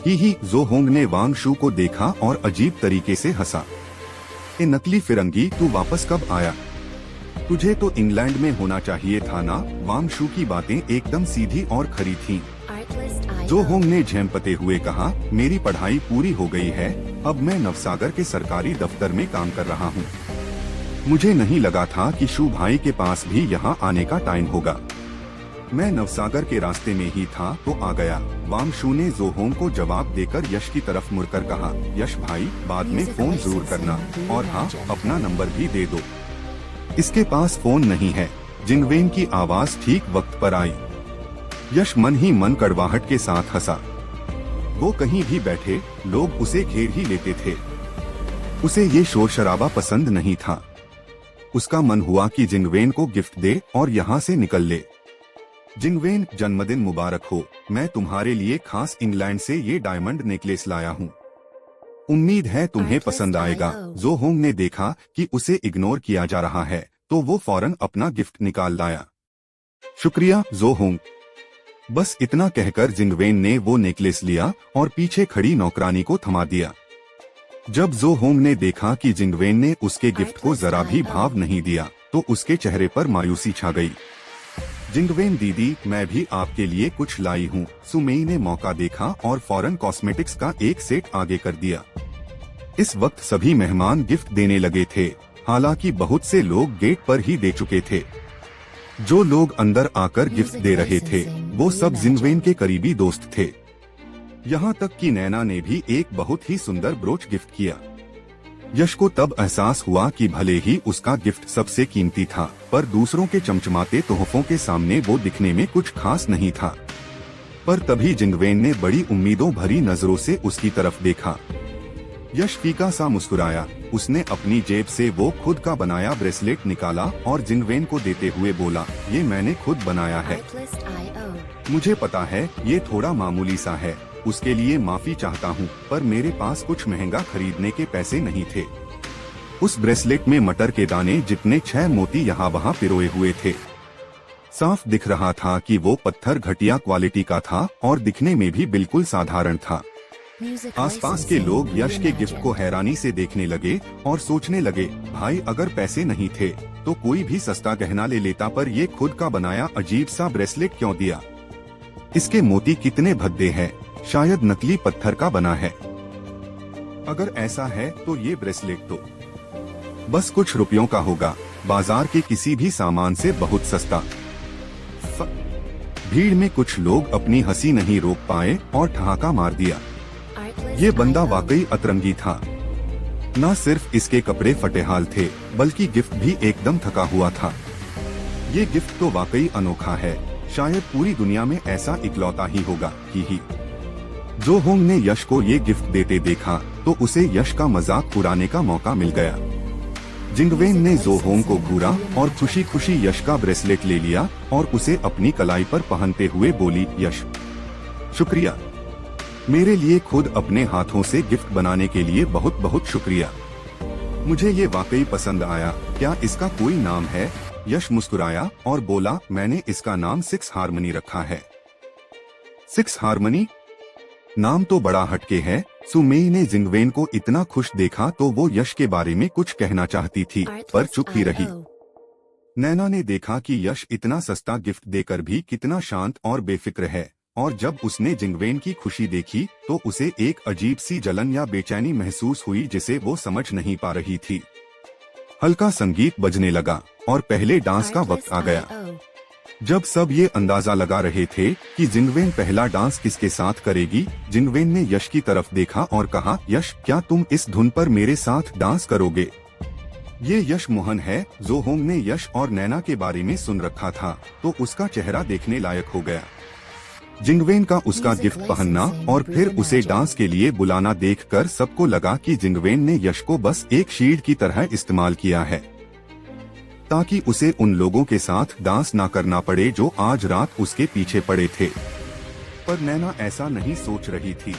B: ही जोहोंग ने वांगशु को देखा और अजीब तरीके से हंसा। ए नकली फिरंगी, तू वापस कब आया? तुझे तो इंग्लैंड में होना चाहिए था ना। वांगशु की बातें एकदम सीधी और खरी थीं। जोहोंग ने झेंपते हुए कहा, मेरी पढ़ाई पूरी हो गई है, अब मैं नवसागर के सरकारी दफ्तर में काम कर रहा हूँ। मुझे नहीं लगा था कि शु भाई के पास भी यहाँ आने का टाइम होगा। मैं नवसागर के रास्ते में ही था तो आ गया। वांगशु ने जोहोंग को जवाब देकर यश की तरफ मुड़कर कहा, यश भाई, बाद में फोन जरूर करना, और हाँ, अपना नंबर भी दे दो। इसके पास फोन नहीं है। जिंगवेन की आवाज ठीक वक्त पर आई। यश मन ही मन कड़वाहट के साथ हंसा। वो कहीं भी बैठे लोग उसे घेर ही लेते थे। उसे ये शोर शराबा पसंद नहीं था। उसका मन हुआ कि जिंगवेन को गिफ्ट दे और यहाँ से निकल ले। जिंगवेन, जन्मदिन मुबारक हो। मैं तुम्हारे लिए खास इंग्लैंड से ये डायमंड नेकलेस लाया हूँ। उम्मीद है तुम्हें पसंद आएगा। जोहोंग ने देखा कि उसे इग्नोर किया जा रहा है तो वो फौरन अपना गिफ्ट निकाल लाया। शुक्रिया जोहोंग। बस इतना कहकर जिंगवेन ने वो नेकलेस लिया और पीछे खड़ी नौकरानी को थमा दिया। जब जोहोंग ने देखा कि जिंगवेन ने उसके गिफ्ट को जरा भी भाव नहीं दिया तो उसके चेहरे पर मायूसी छा गई। जिंगवेन दीदी, मैं भी आपके लिए कुछ लाई हूँ। सुमेई ने मौका देखा और फौरन कॉस्मेटिक्स का एक सेट आगे कर दिया। इस वक्त सभी मेहमान गिफ्ट देने लगे थे। हालांकि बहुत से लोग गेट पर ही दे चुके थे। जो लोग अंदर आकर गिफ्ट दे रहे थे वो सब जिंगवेन के करीबी दोस्त थे। यहाँ तक कि नैना ने भी एक बहुत ही सुंदर ब्रोच गिफ्ट किया। यश को तब एहसास हुआ कि भले ही उसका गिफ्ट सबसे कीमती था, पर दूसरों के चमचमाते तोहफों के सामने वो दिखने में कुछ खास नहीं था। पर तभी जिंगवेन ने बड़ी उम्मीदों भरी नजरों से उसकी तरफ देखा। यश फीका सा मुस्कुराया। उसने अपनी जेब से वो खुद का बनाया ब्रेसलेट निकाला और जिंगवेन को देते हुए बोला, ये मैंने खुद बनाया है। मुझे पता है ये थोड़ा मामूली सा है, उसके लिए माफी चाहता हूँ, पर मेरे पास कुछ महंगा खरीदने के पैसे नहीं थे। उस ब्रेसलेट में मटर के दाने जितने 6 मोती यहाँ वहाँ पिरोए हुए थे। साफ दिख रहा था कि वो पत्थर घटिया क्वालिटी का था और दिखने में भी बिल्कुल साधारण था। आसपास के लोग यश के गिफ्ट को हैरानी से देखने लगे और सोचने लगे, भाई अगर पैसे नहीं थे तो कोई भी सस्ता गहना ले लेता, पर ये खुद का बनाया अजीब सा ब्रेसलेट क्यों दिया? इसके मोती कितने भद्दे हैं, शायद नकली पत्थर का बना है। अगर ऐसा है तो ये ब्रेसलेट तो बस कुछ रुपयों का होगा, बाजार के किसी भी सामान से बहुत सस्ता। भीड़ में कुछ लोग अपनी हंसी नहीं रोक पाए और ठहाका मार दिया। ये बंदा वाकई अतरंगी था। न सिर्फ इसके कपड़े फटेहाल थे, बल्कि गिफ्ट भी एकदम थका हुआ था। ये गिफ्ट तो वाकई अनोखा है, शायद पूरी दुनिया में ऐसा इकलौता ही होगा। ही जो होंग ने यश को ये गिफ्ट देते देखा तो उसे यश का मजाक उड़ाने का मौका मिल गया। जिंगवेन ने जो होंग को घूरा और खुशी खुशी यश का ब्रेसलेट ले लिया और उसे अपनी कलाई पर पहनते हुए बोली, यश शुक्रिया, मेरे लिए खुद अपने हाथों से गिफ्ट बनाने के लिए बहुत बहुत शुक्रिया। मुझे ये वाकई पसंद आया, क्या इसका कोई नाम है? यश मुस्कुराया और बोला, मैंने इसका नाम 6 हार्मनी रखा है। 6 हार्मनी? नाम तो बड़ा हटके है। सुमेई ने जिंगवेन को इतना खुश देखा तो वो यश के बारे में कुछ कहना चाहती थी, पर चुप ही रही। नैना ने देखा कि यश इतना सस्ता गिफ्ट देकर भी कितना शांत और बेफिक्र है, और जब उसने जिंगवेन की खुशी देखी तो उसे एक अजीब सी जलन या बेचैनी महसूस हुई जिसे वो समझ नहीं पा रही थी। हल्का संगीत बजने लगा और पहले डांस का वक्त आ गया। जब सब ये अंदाजा लगा रहे थे कि जिंगवेन पहला डांस किसके साथ करेगी, जिंगवेन ने यश की तरफ देखा और कहा, यश क्या तुम इस धुन पर मेरे साथ डांस करोगे? ये यश मोहन है। जो होंग ने यश और नैना के बारे में सुन रखा था तो उसका चेहरा देखने लायक हो गया। जिंगवेन का उसका गिफ्ट पहनना और फिर उसे डांस के लिए बुलाना देखकर सबको लगा कि जिंगवेन ने यश को बस एक शील्ड की तरह इस्तेमाल किया है, ताकि उसे उन लोगों के साथ डांस ना करना पड़े जो आज रात उसके पीछे पड़े थे। पर नैना ऐसा नहीं सोच रही थी।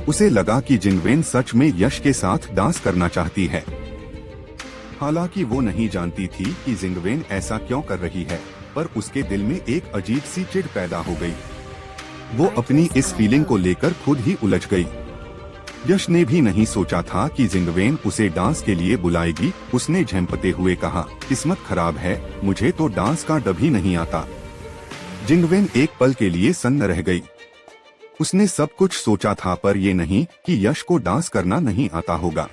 B: उसे लगा कि जिंगवेन सच में यश के साथ डांस करना चाहती है। हालांकि वो नहीं जानती थी कि जिंगवेन ऐसा क्यों कर रही है, पर उसके दिल में एक अजीब सी चिढ़ पैदा हो गई। वो अपनी इस फीलिंग को लेकर खुद ही उलझ गई। यश ने भी नहीं सोचा था कि जिंगवेन उसे डांस के लिए बुलाएगी। उसने झंपते हुए कहा, किस्मत खराब है, मुझे तो डांस का डब ही नहीं आता। जिंगवेन एक पल के लिए सन्न रह गई। उसने सब कुछ सोचा था, पर ये नहीं कि यश को डांस करना नहीं आता होगा।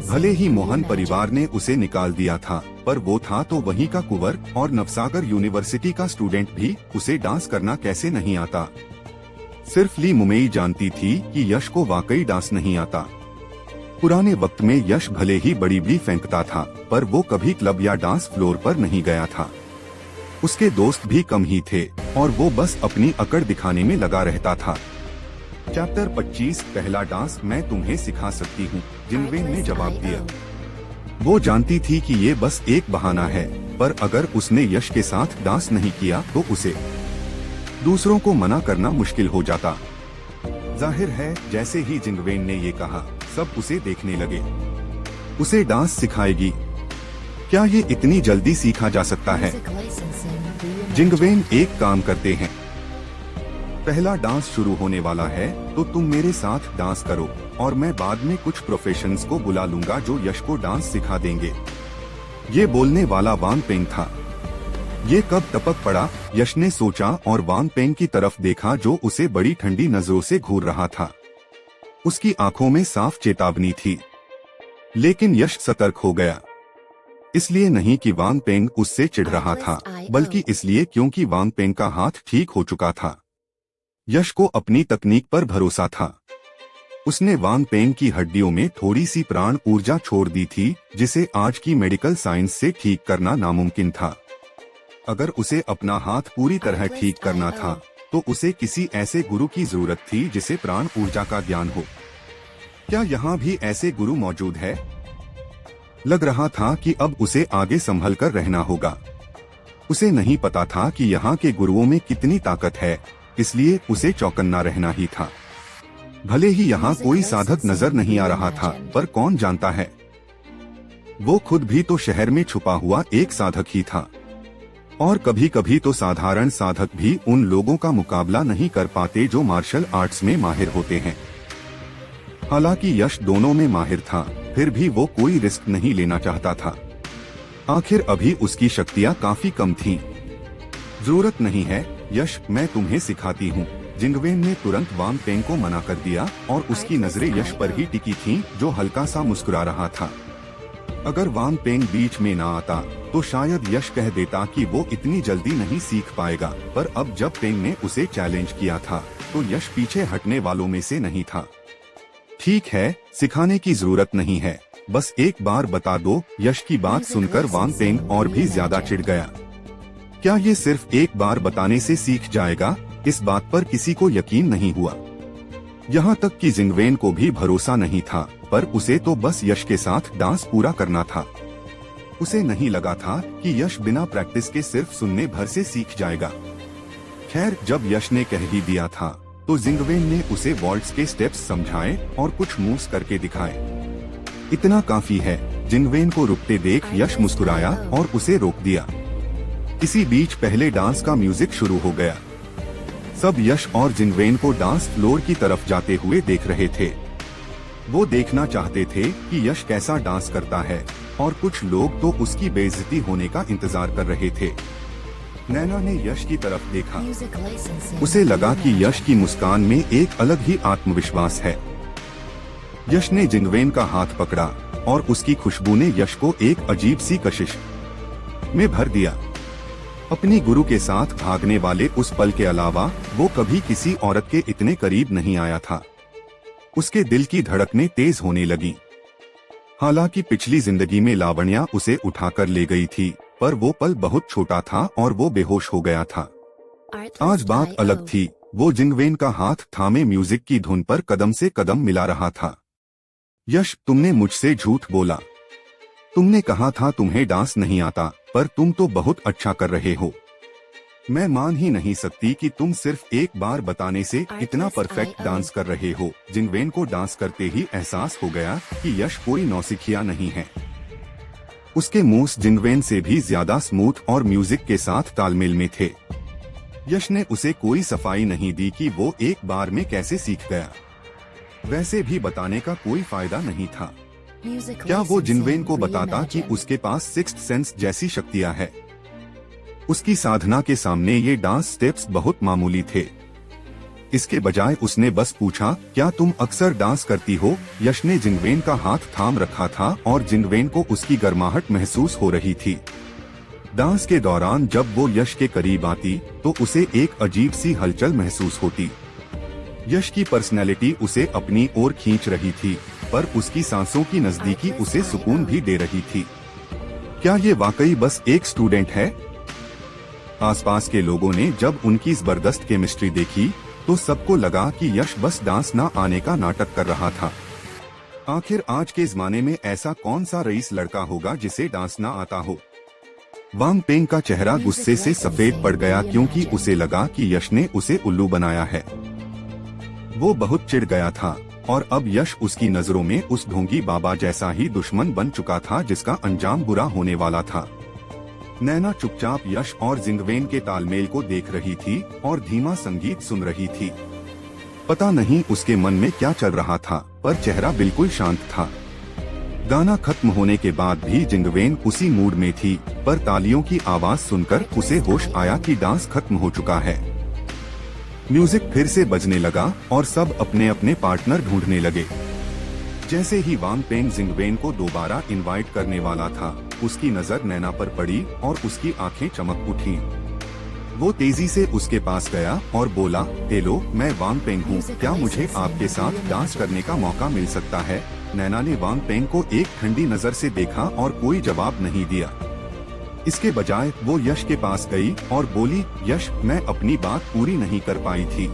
B: भले ही मोहन परिवार ने उसे निकाल दिया था, पर वो था तो वहीं का कुंवर और नवसागर यूनिवर्सिटी का स्टूडेंट भी, उसे डांस करना कैसे नहीं आता? सिर्फ ली मुमेई जानती थी कि यश को वाकई डांस नहीं आता। पुराने वक्त में यश भले ही बड़ी भी फेंकता था, पर वो कभी क्लब या डांस फ्लोर पर नहीं गया था। उसके दोस्त भी कम ही थे और वो बस अपनी अकड़ दिखाने में लगा रहता था। चैप्टर 25 पहला डांस मैं तुम्हें सिखा सकती हूँ, जिंगवेन ने जवाब दिया। वो जानती थी कि ये बस एक बहाना है, पर अगर उसने यश के साथ डांस नहीं किया तो उसे दूसरों को मना करना मुश्किल हो जाता। जाहिर है जैसे ही जिंगवेन ने ये कहा, सब उसे देखने लगे। उसे डांस सिखाएगी? क्या ये इतनी जल्दी सीखा जा सकता है? जिंगवेन, एक काम करते हैं, पहला डांस शुरू होने वाला है तो तुम मेरे साथ डांस करो और मैं बाद में कुछ प्रोफेशनल्स को बुला लूंगा जो यश को डांस सिखा देंगे। ये बोलने वाला वांग पेंग था। ये कब टपक पड़ा, यश ने सोचा और वांग पेंग की तरफ देखा जो उसे बड़ी ठंडी नजरों से घूर रहा था। उसकी आंखों में साफ चेतावनी थी, लेकिन यश सतर्क हो गया। इसलिए नहीं कि वांग पेंग उससे चिढ़ रहा था, बल्कि इसलिए क्योंकि वांग पेंग का हाथ ठीक हो चुका था। यश को अपनी तकनीक पर भरोसा था। उसने वांग पेंग की हड्डियों में थोड़ी सी प्राण ऊर्जा छोड़ दी थी, जिसे आज की मेडिकल साइंस से ठीक करना नामुमकिन था। अगर उसे अपना हाथ पूरी तरह ठीक करना था तो उसे किसी ऐसे गुरु की जरूरत थी जिसे प्राण ऊर्जा का ज्ञान हो। क्या यहाँ भी ऐसे गुरु मौजूद है? लग रहा था कि अब उसे आगे संभल कर रहना होगा। उसे नहीं पता था कि यहाँ के गुरुओं में कितनी ताकत है, इसलिए उसे चौकन्ना रहना ही था। भले ही यहाँ कोई साधक नजर नहीं आ रहा था, पर कौन जानता है, वो खुद भी तो शहर में छुपा हुआ एक साधक ही था। और कभी कभी तो साधारण साधक भी उन लोगों का मुकाबला नहीं कर पाते जो मार्शल आर्ट्स में माहिर होते हैं। हालांकि यश दोनों में माहिर था, फिर भी वो कोई रिस्क नहीं लेना चाहता था। आखिर अभी उसकी शक्तियाँ काफी कम थीं। जरूरत नहीं है यश, मैं तुम्हें सिखाती हूँ। जिंगवेन ने तुरंत वांग पेंग को मना कर दिया और उसकी नजरें यश पर ही टिकी थीं, जो हल्का सा मुस्कुरा रहा था। अगर वांग पेंग बीच में ना आता तो शायद यश कह देता कि वो इतनी जल्दी नहीं सीख पाएगा, पर अब जब पेंग ने उसे चैलेंज किया था तो यश पीछे हटने वालों में से नहीं था। ठीक है, सिखाने की जरूरत नहीं है, बस एक बार बता दो। यश की बात सुनकर वांग पेंग और भी ज्यादा चिढ़ गया। क्या ये सिर्फ एक बार बताने से सीख जाएगा? इस बात पर किसी को यकीन नहीं हुआ। यहाँ तक कि जिंगवेन को भी भरोसा नहीं था, पर उसे तो बस यश के साथ डांस पूरा करना था। उसे नहीं लगा था कि यश बिना प्रैक्टिस के सिर्फ सुनने भर से सीख जाएगा। खैर, जब यश ने कह ही दिया था तो जिंगवेन ने उसे वॉल्ट्स के स्टेप्स समझाए और कुछ मूव्स करके दिखाए। इतना काफी है। जिंगवेन को रुकते देख यश मुस्कुराया और उसे रोक दिया। इसी बीच पहले डांस का म्यूजिक शुरू हो गया। सब यश और जिंगवेन को डांस फ्लोर की तरफ जाते हुए देख रहे थे। वो देखना चाहते थे कि यश कैसा डांस करता है, और कुछ लोग तो उसकी बेइज्जती होने का इंतजार कर रहे थे। नैना ने यश की तरफ देखा। उसे लगा कि यश की मुस्कान में एक अलग ही आत्मविश्वास है। यश ने जिंगवेन का हाथ पकड़ा और उसकी खुशबू ने यश को एक अजीब सी कशिश में भर दिया। अपनी गुरु के साथ भागने वाले उस पल के अलावा वो कभी किसी औरत के इतने करीब नहीं आया था। उसके दिल की धड़कनें तेज होने लगी। हालांकि पिछली जिंदगी में लावण्या उसे उठाकर ले गई थी, पर वो पल बहुत छोटा था और वो बेहोश हो गया था। आज बात अलग थी। वो जिंगवेन का हाथ थामे म्यूजिक की धुन पर कदम से कदम मिला रहा था। यश, तुमने मुझसे झूठ बोला। तुमने कहा था तुम्हें डांस नहीं आता, पर तुम तो बहुत अच्छा कर रहे हो। मैं मान ही नहीं सकती कि तुम सिर्फ एक बार बताने से इतना परफेक्ट डांस कर रहे हो। जिंगवेन को डांस करते ही एहसास हो गया कि यश कोई नौसिखिया नहीं है। उसके मूव्स जिंगवेन से भी ज्यादा स्मूथ और म्यूजिक के साथ तालमेल में थे। यश ने उसे कोई सफाई नहीं दी कि वो एक बार में कैसे सीख गया। वैसे भी बताने का कोई फायदा नहीं था। क्या वो जिंगवेन को बताता कि उसके पास सिक्स्थ सेंस जैसी शक्तियां है? उसकी साधना के सामने ये डांस स्टेप्स बहुत मामूली थे। इसके बजाय उसने बस पूछा, क्या तुम अक्सर डांस करती हो? यश ने जिंगवेन का हाथ थाम रखा था और जिंगवेन को उसकी गर्माहट महसूस हो रही थी। डांस के दौरान जब वो यश के करीब आती तो उसे एक अजीब सी हलचल महसूस होती। यश की पर्सनैलिटी उसे अपनी ओर खींच रही थी, पर उसकी सांसों की नजदीकी उसे सुकून भी दे रही थी। क्या ये वाकई बस एक स्टूडेंट है? आसपास के लोगों ने जब उनकी जबरदस्त केमिस्ट्री देखी तो सबको लगा कि यश बस डांस ना आने का नाटक कर रहा था। आखिर आज के जमाने में ऐसा कौन सा रईस लड़का होगा जिसे डांस ना आता हो? वांग पेंग का चेहरा गुस्से से सफेद पड़ गया, क्योंकि उसे लगा कि यश ने उसे उल्लू बनाया है। वो बहुत चिढ़ गया था और अब यश उसकी नजरों में उस ढोंगी बाबा जैसा ही दुश्मन बन चुका था जिसका अंजाम बुरा होने वाला था। नैना चुपचाप यश और जिंगवेन के तालमेल को देख रही थी और धीमा संगीत सुन रही थी। पता नहीं उसके मन में क्या चल रहा था, पर चेहरा बिल्कुल शांत था। गाना खत्म होने के बाद भी जिंगवेन उसी मूड में थी, पर तालियों की आवाज सुनकर उसे होश आया कि डांस खत्म हो चुका है। म्यूजिक फिर से बजने लगा और सब अपने अपने पार्टनर ढूंढने लगे। जैसे ही वांग पेंग जिंगवेन को दोबारा इनवाइट करने वाला था, उसकी नजर नैना पर पड़ी और उसकी आंखें चमक उठी। वो तेजी से उसके पास गया और बोला, हेलो, मैं वांग पेंग हूँ, क्या मुझे आपके साथ डांस करने का मौका मिल सकता है? नैना ने वांग पेंग को एक ठंडी नजर से देखा और कोई जवाब नहीं दिया। इसके बजाय वो यश के पास गई और बोली, यश, मैं अपनी बात पूरी नहीं कर पाई थी।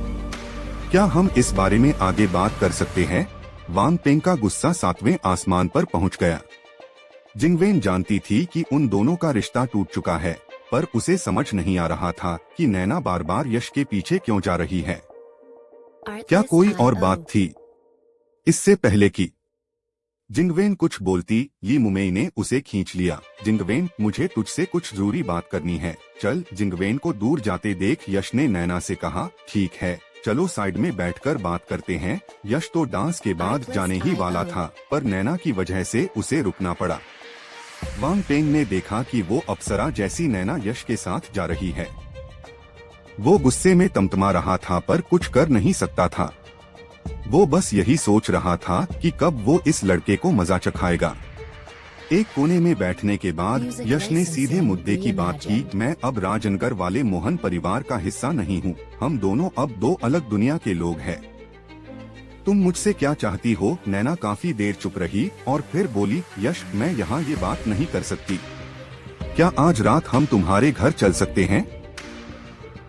B: क्या हम इस बारे में आगे बात कर सकते हैं? वांग पेंग का गुस्सा 7वें आसमान पर पहुंच गया। जिंगवेन जानती थी कि उन दोनों का रिश्ता टूट चुका है, पर उसे समझ नहीं आ रहा था कि नैना बार बार यश के पीछे क्यों जा रही है। क्या कोई और बात थी इससे पहले की? जिंगवेन कुछ बोलती, ली मुमेई ने उसे खींच लिया। जिंगवेन, मुझे तुझसे कुछ जरूरी बात करनी है, चल। जिंगवेन को दूर जाते देख यश ने नैना से कहा, ठीक है, चलो साइड में बैठकर बात करते हैं। यश तो डांस के बाद जाने ही वाला था, पर नैना की वजह से उसे रुकना पड़ा। वांग पेंग ने देखा कि वो अप्सरा जैसी नैना यश के साथ जा रही है। वो गुस्से में तमतमा रहा था, पर कुछ कर नहीं सकता था। वो बस यही सोच रहा था कि कब वो इस लड़के को मजा चखाएगा। एक कोने में बैठने के बाद यश ने सीधे मुद्दे की बात की, मैं अब राजनगर वाले मोहन परिवार का हिस्सा नहीं हूँ। हम दोनों अब दो अलग दुनिया के लोग हैं। तुम मुझसे क्या चाहती हो? नैना काफी देर चुप रही और फिर बोली, यश, मैं यहाँ ये बात नहीं कर सकती। क्या आज रात हम तुम्हारे घर चल सकते हैं?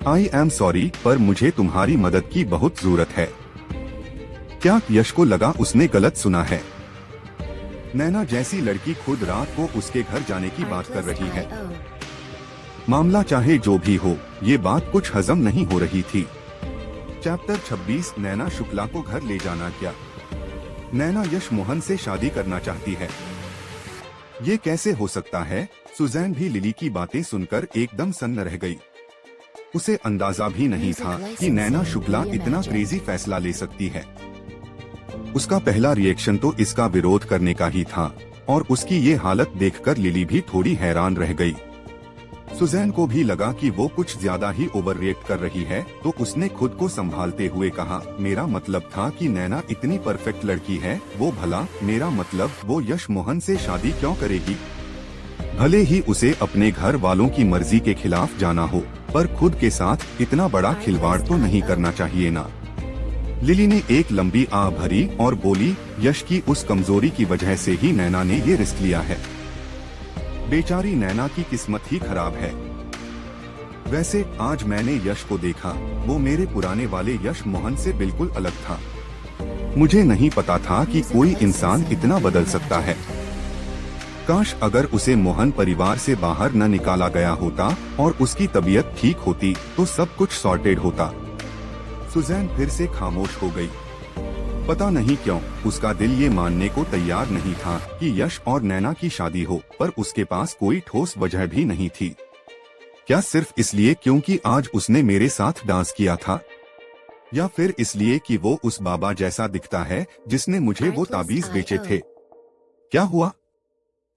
B: आई एम सॉरी, पर मुझे तुम्हारी मदद की बहुत जरूरत है। क्या यश को लगा उसने गलत सुना है? नैना जैसी लड़की खुद रात को उसके घर जाने की बात कर रही है। मामला चाहे जो भी हो, ये बात कुछ हजम नहीं हो रही थी। चैप्टर 26, नैना शुक्ला को घर ले जाना क्या? नैना यश मोहन से शादी करना चाहती है। ये कैसे हो सकता है? सुजैन भी लिली की बातें सुनकर एकदम सन्न रह गई। उसे अंदाजा भी नहीं था कि नैना शुक्ला इतना क्रेजी फैसला ले सकती है। उसका पहला रिएक्शन तो इसका विरोध करने का ही था, और उसकी ये हालत देखकर लिली भी थोड़ी हैरान रह गई। सुजैन को भी लगा कि वो कुछ ज्यादा ही ओवर रिएक्ट कर रही है, तो उसने खुद को संभालते हुए कहा, मेरा मतलब था कि नैना इतनी परफेक्ट लड़की है, वो भला, मेरा मतलब वो यश मोहन से शादी क्यों करेगी? भले ही उसे अपने घर वालों की मर्जी के खिलाफ जाना हो, पर खुद के साथ इतना बड़ा खिलवाड़ तो नहीं करना चाहिए ना। लिली ने एक लंबी आह भरी और बोली, यश की उस कमजोरी की वजह से ही नैना ने ये रिस्क लिया है। बेचारी नैना की किस्मत ही खराब है। वैसे आज मैंने यश को देखा, वो मेरे पुराने वाले यश मोहन से बिल्कुल अलग था। मुझे नहीं पता था कि कोई इंसान इतना बदल सकता है। काश अगर उसे मोहन परिवार से बाहर न निकाला गया होता और उसकी तबीयत ठीक होती तो सब कुछ सॉर्टेड होता। सुजैन फिर से खामोश हो गई। पता नहीं क्यों उसका दिल ये मानने को तैयार नहीं था कि यश और नैना की शादी हो, पर उसके पास कोई ठोस वजह भी नहीं थी। क्या सिर्फ इसलिए क्योंकि आज उसने मेरे साथ डांस किया था, या फिर इसलिए कि वो उस बाबा जैसा दिखता है जिसने मुझे वो ताबीज बेचे थे? क्या हुआ?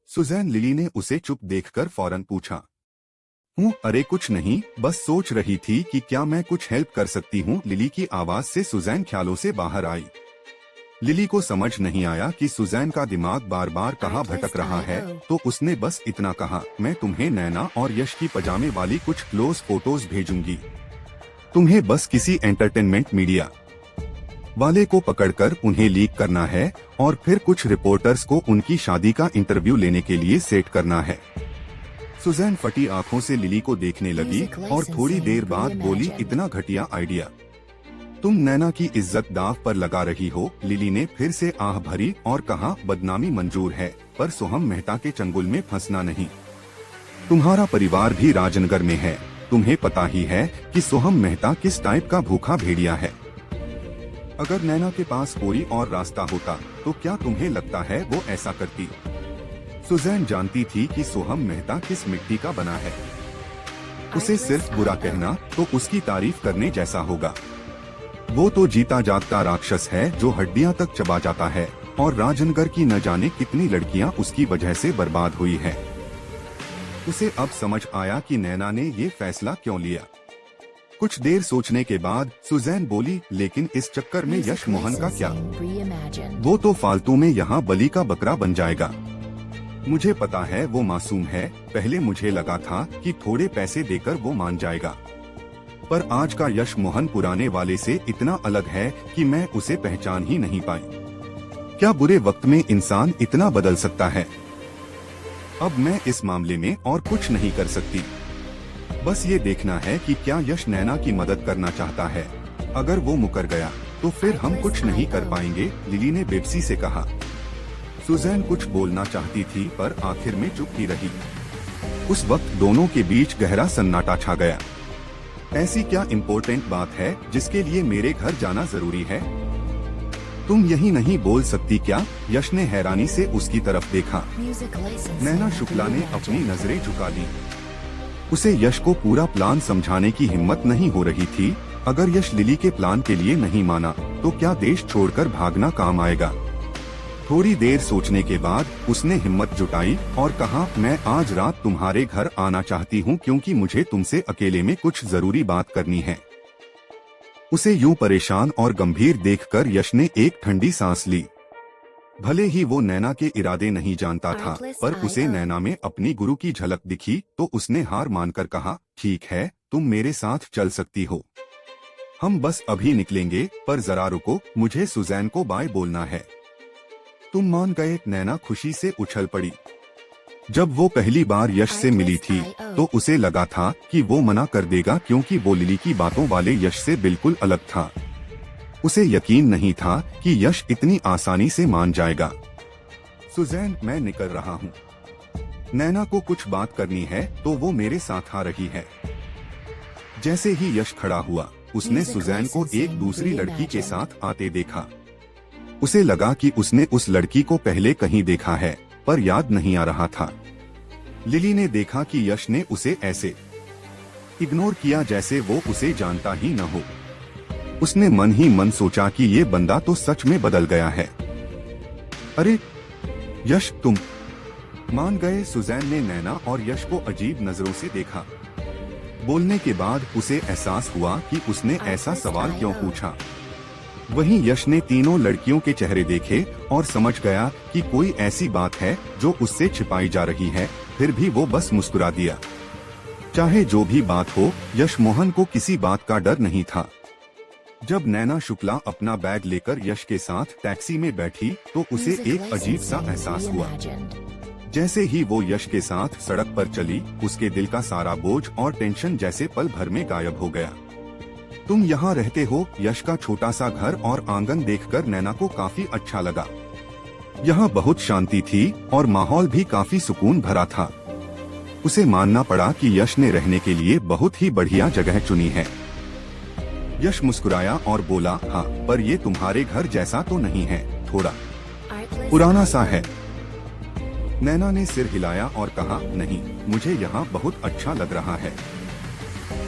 B: सुजैन लिली ने उसे चुप देखकर फौरन पूछा। अरे कुछ नहीं, बस सोच रही थी कि क्या मैं कुछ हेल्प कर सकती हूँ। लिली की आवाज से सुजैन ख्यालों से बाहर आई। लिली को समझ नहीं आया कि सुजैन का दिमाग बार बार कहाँ भटक रहा है, तो उसने बस इतना कहा, मैं तुम्हें नैना और यश की पजामे वाली कुछ क्लोज फोटोज भेजूंगी। तुम्हें बस किसी एंटरटेनमेंट मीडिया वाले को पकड़कर उन्हें लीक करना है और फिर कुछ रिपोर्टर्स को उनकी शादी का इंटरव्यू लेने के लिए सेट करना है। सुजैन फटी आंखों से लिली को देखने लगी और थोड़ी देर बाद बोली, इतना घटिया आइडिया? तुम नैना की इज्जत दांव पर लगा रही हो। लिली ने फिर से आह भरी और कहा, बदनामी मंजूर है, पर सोहम मेहता के चंगुल में फंसना नहीं। तुम्हारा परिवार भी राजनगर में है। तुम्हें पता ही है कि सोहम मेहता किस टाइप का भूखा भेड़िया है। अगर नैना के पास कोई और रास्ता होता तो क्या तुम्हें लगता है वो ऐसा करती? सुजैन जानती थी कि सोहम मेहता किस मिट्टी का बना है। उसे सिर्फ बुरा कहना तो उसकी तारीफ करने जैसा होगा। वो तो जीता जागता राक्षस है जो हड्डियां तक चबा जाता है, और राजनगर की न जाने कितनी लड़कियां उसकी वजह से बर्बाद हुई हैं। उसे अब समझ आया कि नैना ने ये फैसला क्यों लिया। कुछ देर सोचने के बाद सुजैन बोली, लेकिन इस चक्कर में यश मोहन का क्या? वो तो फालतू में यहाँ बलि का बकरा बन जाएगा। मुझे पता है वो मासूम है। पहले मुझे लगा था कि थोड़े पैसे देकर वो मान जाएगा, पर आज का यश मोहन पुराने वाले से इतना अलग है कि मैं उसे पहचान ही नहीं पाई। क्या बुरे वक्त में इंसान इतना बदल सकता है? अब मैं इस मामले में और कुछ नहीं कर सकती। बस ये देखना है कि क्या यश नैना की मदद करना चाहता है। अगर वो मुकर गया तो फिर हम कुछ नहीं कर पाएंगे, लिली ने बेबसी से कहा। सुजैन कुछ बोलना चाहती थी पर आखिर में चुप ही रही। उस वक्त दोनों के बीच गहरा सन्नाटा छा गया। ऐसी क्या इम्पोर्टेंट बात है जिसके लिए मेरे घर जाना जरूरी है? तुम यही नहीं बोल सकती क्या? यश ने हैरानी से उसकी तरफ देखा। नैना शुक्ला ने अपनी नजरें झुका ली। उसे यश को पूरा प्लान समझाने की हिम्मत नहीं हो रही थी। अगर यश लिली के प्लान के लिए नहीं माना तो क्या देश छोड़कर भागना काम आएगा? थोड़ी देर सोचने के बाद उसने हिम्मत जुटाई और कहा, मैं आज रात तुम्हारे घर आना चाहती हूँ क्योंकि मुझे तुमसे अकेले में कुछ जरूरी बात करनी है। उसे यूं परेशान और गंभीर देखकर यश ने एक ठंडी सांस ली। भले ही वो नैना के इरादे नहीं जानता था, पर उसे नैना में अपनी गुरु की झलक दिखी तो उसने हार मानकर कहा, ठीक है, तुम मेरे साथ चल सकती हो। हम बस अभी निकलेंगे, पर जरा रुको, मुझे सुजैन को बाय बोलना है। तुम मान गए? नैना खुशी से उछल पड़ी। जब वो पहली बार यश से मिली थी तो उसे लगा था कि वो मना कर देगा क्योंकि वो लिली की बातों वाले यश से बिल्कुल अलग था। उसे यकीन नहीं था कि यश इतनी आसानी से मान जाएगा। सुजैन, मैं निकल रहा हूँ। नैना को कुछ बात करनी है तो वो मेरे साथ आ रही है। जैसे ही यश खड़ा हुआ उसने सुजैन को एक दूसरी लड़की के साथ आते देखा। उसे लगा कि उसने उस लड़की को पहले कहीं देखा है पर याद नहीं आ रहा था। लिली ने देखा कि यश ने उसे ऐसे इग्नोर किया जैसे वो उसे जानता ही न हो। उसने मन ही मन सोचा कि ये बंदा तो सच में बदल गया है। अरे यश, तुम मान गए? सुजैन ने नैना और यश को अजीब नजरों से देखा। बोलने के बाद उसे एहसास हुआ कि उसने ऐसा सवाल क्यों पूछा। वहीं यश ने तीनों लड़कियों के चेहरे देखे और समझ गया कि कोई ऐसी बात है जो उससे छिपाई जा रही है, फिर भी वो बस मुस्कुरा दिया। चाहे जो भी बात हो, यश मोहन को किसी बात का डर नहीं था। जब नैना शुक्ला अपना बैग लेकर यश के साथ टैक्सी में बैठी तो उसे एक अजीब सा एहसास हुआ। जैसे ही वो यश के साथ सड़क पर चली, उसके दिल का सारा बोझ और टेंशन जैसे पल भर में गायब हो गया। तुम यहाँ रहते हो? यश का छोटा सा घर और आंगन देखकर नैना को काफी अच्छा लगा। यहाँ बहुत शांति थी और माहौल भी काफी सुकून भरा था। उसे मानना पड़ा कि यश ने रहने के लिए बहुत ही बढ़िया जगह चुनी है। यश मुस्कुराया और बोला, हाँ, पर ये तुम्हारे घर जैसा तो नहीं है, थोड़ा पुराना सा है। नैना ने सिर हिलाया और कहा, नहीं, मुझे यहाँ बहुत अच्छा लग रहा है।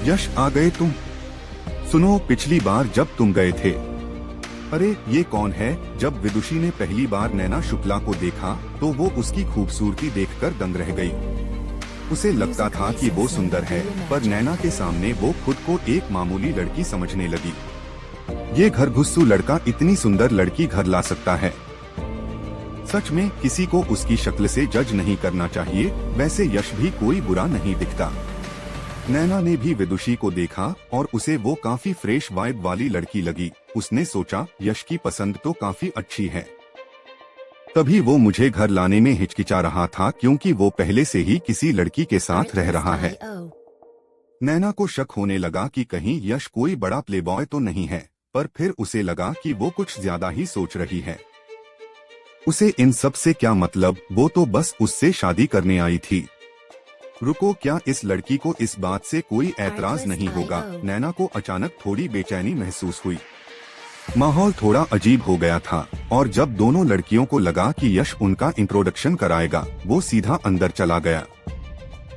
B: यश, आ गए तुम? सुनो, पिछली बार जब तुम गए थे। अरे ये कौन है? जब विदुषी ने पहली बार नैना शुक्ला को देखा तो वो उसकी खूबसूरती देखकर दंग रह गई। उसे लगता था कि वो सुंदर है, पर नैना के सामने वो खुद को एक मामूली लड़की समझने लगी। ये घरघुस्सू लड़का इतनी सुंदर लड़की घर ला सकता है? सच में किसी को उसकी शक्ल से जज नहीं करना चाहिए। वैसे यश भी कोई बुरा नहीं दिखता। नैना ने भी विदुषी को देखा और उसे वो काफी फ्रेश वाइब वाली लड़की लगी। उसने सोचा, यश की पसंद तो काफी अच्छी है। तभी वो मुझे घर लाने में हिचकिचा रहा था क्योंकि वो पहले से ही किसी लड़की के साथ रह रहा है। नैना को शक होने लगा कि कहीं यश कोई बड़ा प्लेबॉय तो नहीं है, पर फिर उसे लगा कि वो कुछ ज्यादा ही सोच रही है। उसे इन सब से क्या मतलब, वो तो बस उससे शादी करने आई थी। रुको, क्या इस लड़की को इस बात से कोई ऐतराज नहीं होगा? नैना को अचानक थोड़ी बेचैनी महसूस हुई। माहौल थोड़ा अजीब हो गया था और जब दोनों लड़कियों को लगा कि यश उनका इंट्रोडक्शन कराएगा, वो सीधा अंदर चला गया।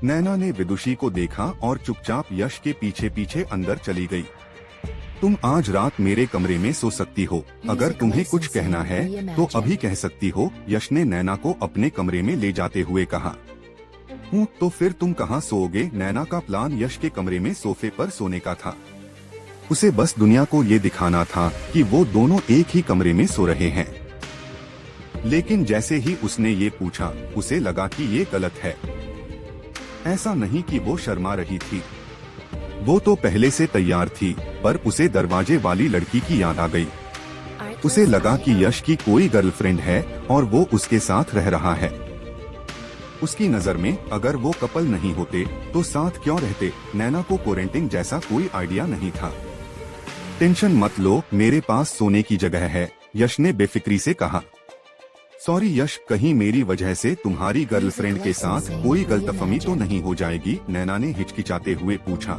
B: नैना ने विदुषी को देखा और चुपचाप यश के पीछे पीछे अंदर चली गई। तुम आज रात मेरे कमरे में सो सकती हो। अगर तुम्हें कुछ कहना है तो अभी कह सकती हो, यश ने नैना को अपने कमरे में ले जाते हुए कहा। हूँ तो फिर तुम कहाँ सोओगे? नैना का प्लान यश के कमरे में सोफे पर सोने का था। उसे बस दुनिया को ये दिखाना था कि वो दोनों एक ही कमरे में सो रहे हैं। लेकिन जैसे ही उसने ये पूछा, उसे लगा कि ये गलत है। ऐसा नहीं कि वो शर्मा रही थी, वो तो पहले से तैयार थी, पर उसे दरवाजे वाली लड़की की याद आ गई। उसे लगा कि यश की कोई गर्लफ्रेंड है और वो उसके साथ रह रहा है। उसकी नजर में अगर वो कपल नहीं होते तो साथ क्यों रहते? नैना को कोरेंटिंग जैसा कोई आइडिया नहीं था। टेंशन मत लो, मेरे पास सोने की जगह है, यश ने बेफिक्री से कहा। सॉरी यश, कहीं मेरी वजह से तुम्हारी गर्लफ्रेंड के साथ कोई गलतफहमी तो नहीं हो जाएगी? नैना ने हिचकिचाते हुए पूछा।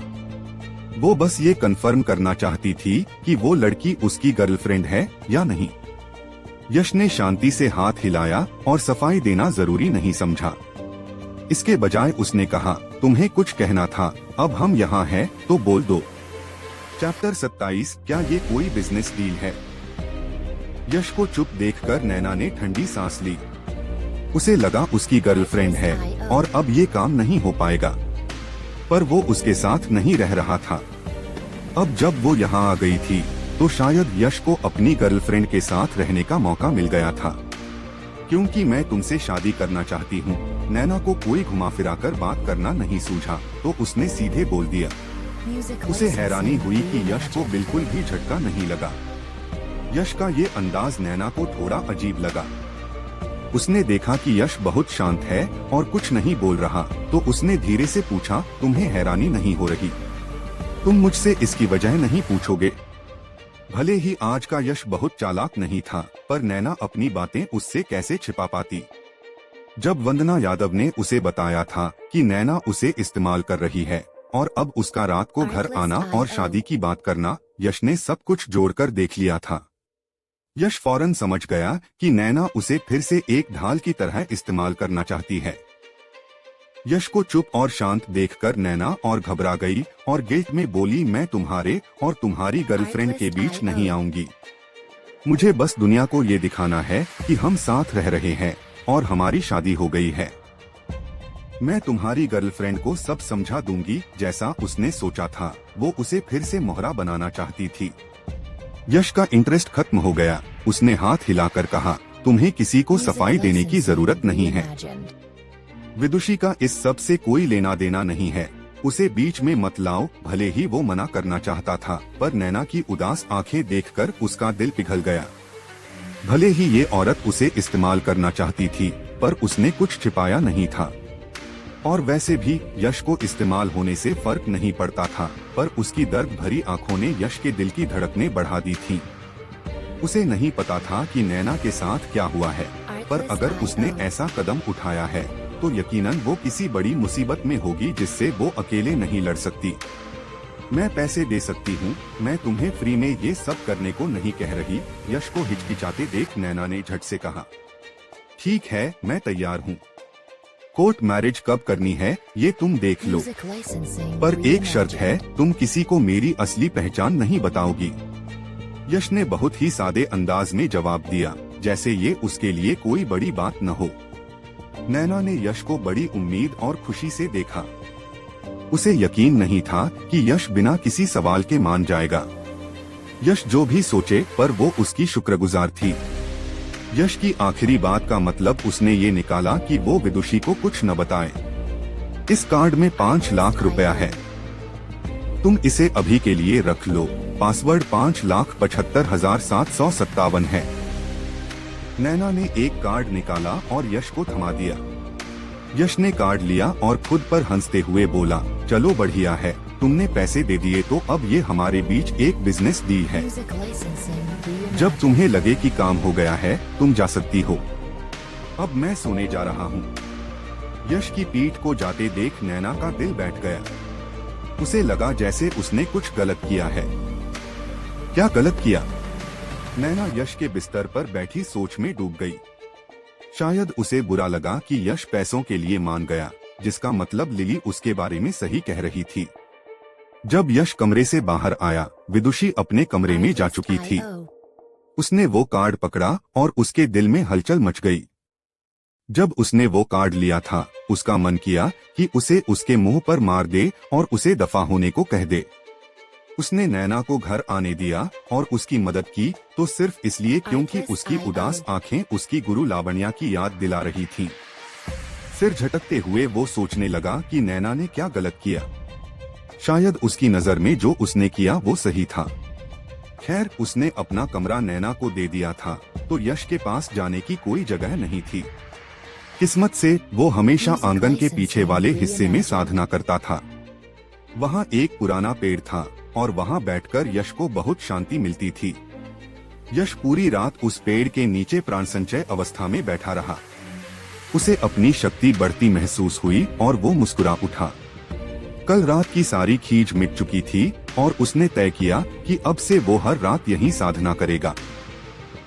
B: वो बस ये कंफर्म करना चाहती थी कि वो लड़की उसकी गर्लफ्रेंड है या नहीं। यश ने शांति से हाथ हिलाया और सफाई देना जरूरी नहीं समझा। इसके बजाय उसने कहा, तुम्हें कुछ कहना था, अब हम यहाँ हैं तो बोल दो। चैप्टर 27, क्या ये कोई बिजनेस डील है? यश को चुप देखकर नैना ने ठंडी सांस ली। उसे लगा उसकी गर्लफ्रेंड है और अब ये काम नहीं हो पाएगा, पर वो उसके साथ नहीं रह रहा था। अब जब वो यहाँ आ गई थी तो शायद यश को अपनी गर्लफ्रेंड के साथ रहने का मौका मिल गया था। क्योंकि मैं तुमसे शादी करना चाहती हूँ। नैना को कोई घुमा फिरा कर बात करना नहीं सूझा तो उसने सीधे बोल दिया। उसे हैरानी हुई कि यश को बिल्कुल भी झटका नहीं लगा। यश का ये अंदाज नैना को थोड़ा अजीब लगा। उसने देखा कि यश बहुत शांत है और कुछ नहीं बोल रहा तो उसने धीरे से पूछा, तुम्हें हैरानी नहीं हो रही? तुम मुझसे इसकी वजह नहीं पूछोगे? भले ही आज का यश बहुत चालाक नहीं था, पर नैना अपनी बातें उससे कैसे छिपा पाती। जब वंदना यादव ने उसे बताया था कि नैना उसे इस्तेमाल कर रही है और अब उसका रात को घर आना और शादी की बात करना, यश ने सब कुछ जोड़कर देख लिया था। यश फौरन समझ गया कि नैना उसे फिर से एक ढाल की तरह इस्तेमाल करना चाहती है। यश को चुप और शांत देखकर नैना और घबरा गई और गिल्ट में बोली, मैं तुम्हारे और तुम्हारी गर्लफ्रेंड के बीच नहीं आऊंगी। मुझे बस दुनिया को ये दिखाना है कि हम साथ रह रहे हैं और हमारी शादी हो गई है। मैं तुम्हारी गर्लफ्रेंड को सब समझा दूंगी। जैसा उसने सोचा था, वो उसे फिर से मोहरा बनाना चाहती थी। यश का इंटरेस्ट खत्म हो गया। उसने हाथ हिलाकर कहा, तुम्हें किसी को सफाई देने की जरूरत नहीं है। विदुषी का इस सब से कोई लेना देना नहीं है, उसे बीच में मत लाओ। भले ही वो मना करना चाहता था, पर नैना की उदास आंखें देखकर उसका दिल पिघल गया। भले ही ये औरत उसे इस्तेमाल करना चाहती थी, पर उसने कुछ छिपाया नहीं था। और वैसे भी यश को इस्तेमाल होने से फर्क नहीं पड़ता था, पर उसकी दर्द भरी आंखों ने यश के दिल की धड़कनें बढ़ा दी थी। उसे नहीं पता था कि नैना के साथ क्या हुआ है, पर अगर उसने ऐसा कदम उठाया है तो यकीनन वो किसी बड़ी मुसीबत में होगी जिससे वो अकेले नहीं लड़ सकती। मैं पैसे दे सकती हूँ, मैं तुम्हें फ्री में ये सब करने को नहीं कह रही। यश को हिचकिचाते देख नैना ने झट से कहा, ठीक है, मैं तैयार हूँ। कोर्ट मैरिज कब करनी है ये तुम देख लो, पर एक शर्त है, तुम किसी को मेरी असली पहचान नहीं बताओगी। यश ने बहुत ही सादे अंदाज में जवाब दिया, जैसे ये उसके लिए कोई बड़ी बात न हो। नैना ने यश को बड़ी उम्मीद और खुशी से देखा। उसे यकीन नहीं था कि यश बिना किसी सवाल के मान जाएगा। यश जो भी सोचे पर वो उसकी शुक्रगुजार थी। यश की आखिरी बात का मतलब उसने ये निकाला कि वो विदुषी को कुछ न बताए। इस कार्ड में 5 लाख रुपया है, तुम इसे अभी के लिए रख लो। पासवर्ड 5,75,757 है। नैना ने एक कार्ड निकाला और यश को थमा दिया। यश ने कार्ड लिया और खुद पर हंसते हुए बोला, चलो बढ़िया है, तुमने पैसे दे दिए तो अब ये हमारे बीच एक बिजनेस डील है। जब तुम्हें लगे कि काम हो गया है तुम जा सकती हो। अब मैं सोने जा रहा हूँ। यश की पीठ को जाते देख नैना का दिल बैठ गया। उसे लगा जैसे उसने कुछ गलत किया है। क्या गलत किया? नैना यश के बिस्तर पर बैठी सोच में डूब गई। शायद उसे बुरा लगा कि यश पैसों के लिए मान गया, जिसका मतलब लिली उसके बारे में सही कह रही थी। जब यश कमरे से बाहर आया, विदुषी अपने कमरे में जा चुकी थी। उसने वो कार्ड पकड़ा और उसके दिल में हलचल मच गई। जब उसने वो कार्ड लिया था, उसका मन किया कि उसे उसके मुंह पर मार दे और उसे दफा होने को कह दे। उसने नैना को घर आने दिया और उसकी मदद की तो सिर्फ इसलिए क्योंकि उसकी उदास आंखें उसकी गुरु लावण्या की याद दिला रही थीं। सिर झटकते हुए वो सोचने लगा कि नैना ने क्या गलत किया। शायद उसकी नजर में जो उसने किया वो सही था। खैर, उसने अपना कमरा नैना को दे दिया था तो यश के पास जाने की कोई जगह नहीं थी। किस्मत से वो हमेशा आंगन के पीछे वाले हिस्से में साधना करता था। वहाँ एक पुराना पेड़ था और वहाँ बैठकर यश को बहुत शांति मिलती थी। यश पूरी रात उस पेड़ के नीचे प्राण संचय अवस्था में बैठा रहा। उसे अपनी शक्ति बढ़ती महसूस हुई और वो मुस्कुरा उठा। कल रात की सारी खींच मिट चुकी थी और उसने तय किया कि अब से वो हर रात यही साधना करेगा।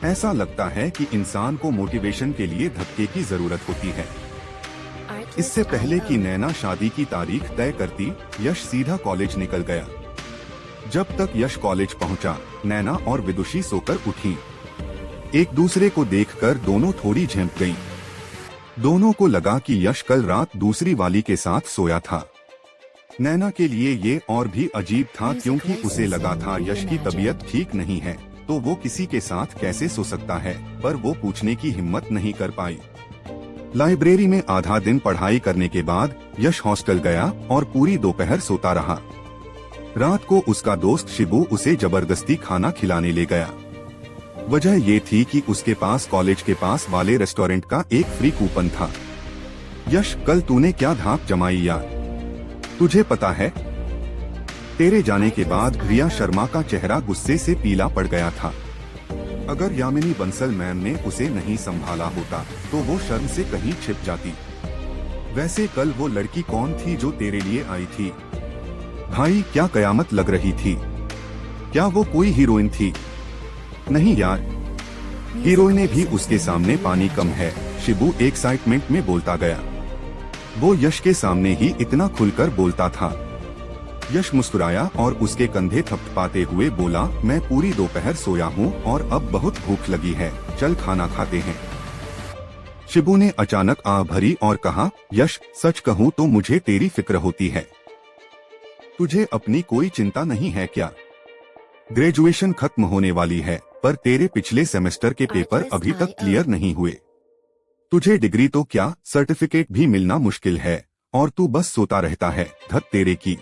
B: ऐसा लगता है कि इंसान को मोटिवेशन के लिए धक्के की जरूरत होती है। इससे पहले कि नैना शादी की तारीख तय करती, यश सीधा कॉलेज निकल गया। जब तक यश कॉलेज पहुंचा, नैना और विदुषी सोकर उठी। एक दूसरे को देखकर दोनों थोड़ी झेंप गईं। दोनों को लगा कि यश कल रात दूसरी वाली के साथ सोया था। नैना के लिए ये और भी अजीब था क्योंकि उसे लगा था यश की तबीयत ठीक नहीं है तो वो किसी के साथ कैसे सो सकता है, पर वो पूछने की हिम्मत नहीं कर पाई। लाइब्रेरी में आधा दिन पढ़ाई करने के बाद यश हॉस्टल गया और पूरी दोपहर सोता रहा। रात को उसका दोस्त शिबू उसे जबरदस्ती खाना खिलाने ले गया। वजह ये थी कि उसके पास कॉलेज के पास वाले रेस्टोरेंट का एक फ्री कूपन था। यश, कल तूने क्या धाक जमाई यार? तुझे पता है, तेरे जाने के बाद रिया शर्मा का चेहरा गुस्से से पीला पड़ गया था। अगर यामिनी बंसल मैम ने उसे नहीं संभाला होता तो वो शर्म से कहीं छिप जाती। वैसे कल वो लड़की कौन थी जो तेरे लिए आई थी? भाई, क्या कयामत लग रही थी? क्या वो कोई हीरोइन थी? नहीं यार, हीरोइनें भी उसके सामने पानी कम है, शिबू एक्साइटमेंट में बोलता गया। वो यश के सामने ही इतना खुलकर बोलता था। यश मुस्कुराया और उसके कंधे थपथपाते हुए बोला, मैं पूरी दोपहर सोया हूँ और अब बहुत भूख लगी है, चल खाना खाते हैं। शिबू ने अचानक आह भरी और कहा, यश, सच कहूँ तो मुझे तेरी फिक्र होती है। तुझे अपनी कोई चिंता नहीं है क्या? ग्रेजुएशन खत्म होने वाली है, पर तेरे पिछले सेमेस्टर के पेपर अभी तक क्लियर नहीं हुए। तुझे डिग्री तो क्या, सर्टिफिकेट भी मिलना मुश्किल है और तू बस सोता रहता है, धत तेरे की।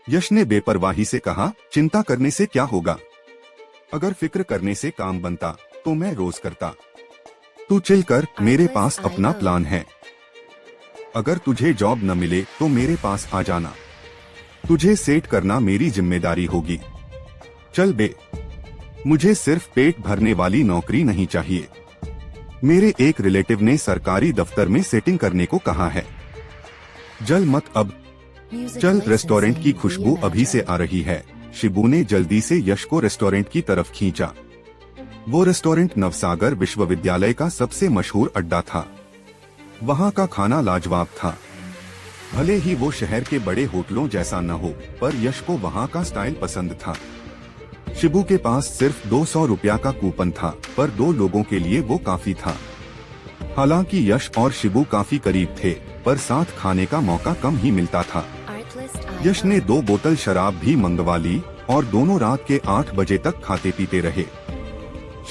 B: यश ने बेपरवाही से कहा, चिंता करने से क्या होगा? अगर फिक्र करने से काम बनता तो मैं रोज करता। तू चिल कर, मेरे पास अपना प्लान है। अगर तुझे जॉब न मिले तो मेरे पास आ जाना। तुझे सेट करना मेरी जिम्मेदारी होगी। चल बे, मुझे सिर्फ पेट भरने वाली नौकरी नहीं चाहिए। मेरे एक रिलेटिव ने सरकारी दफ्तर में सेटिंग करने को कहा है। जल मत अब, चल, रेस्टोरेंट की खुशबू अभी से आ रही है। शिबू ने जल्दी से यश को रेस्टोरेंट की तरफ खींचा। वो रेस्टोरेंट नवसागर विश्वविद्यालय का सबसे मशहूर अड्डा था। वहाँ का खाना लाजवाब था। भले ही वो शहर के बड़े होटलों जैसा न हो, पर यश को वहाँ का स्टाइल पसंद था। शिबू के पास सिर्फ 200 रुपया का कूपन था, पर 2 लोगों के लिए वो काफी था। हालांकि यश और शिबू काफी करीब थे, पर साथ खाने का मौका कम ही मिलता था। यश ने 2 बोतल शराब भी मंगवा ली और दोनों रात के 8 बजे तक खाते पीते रहे।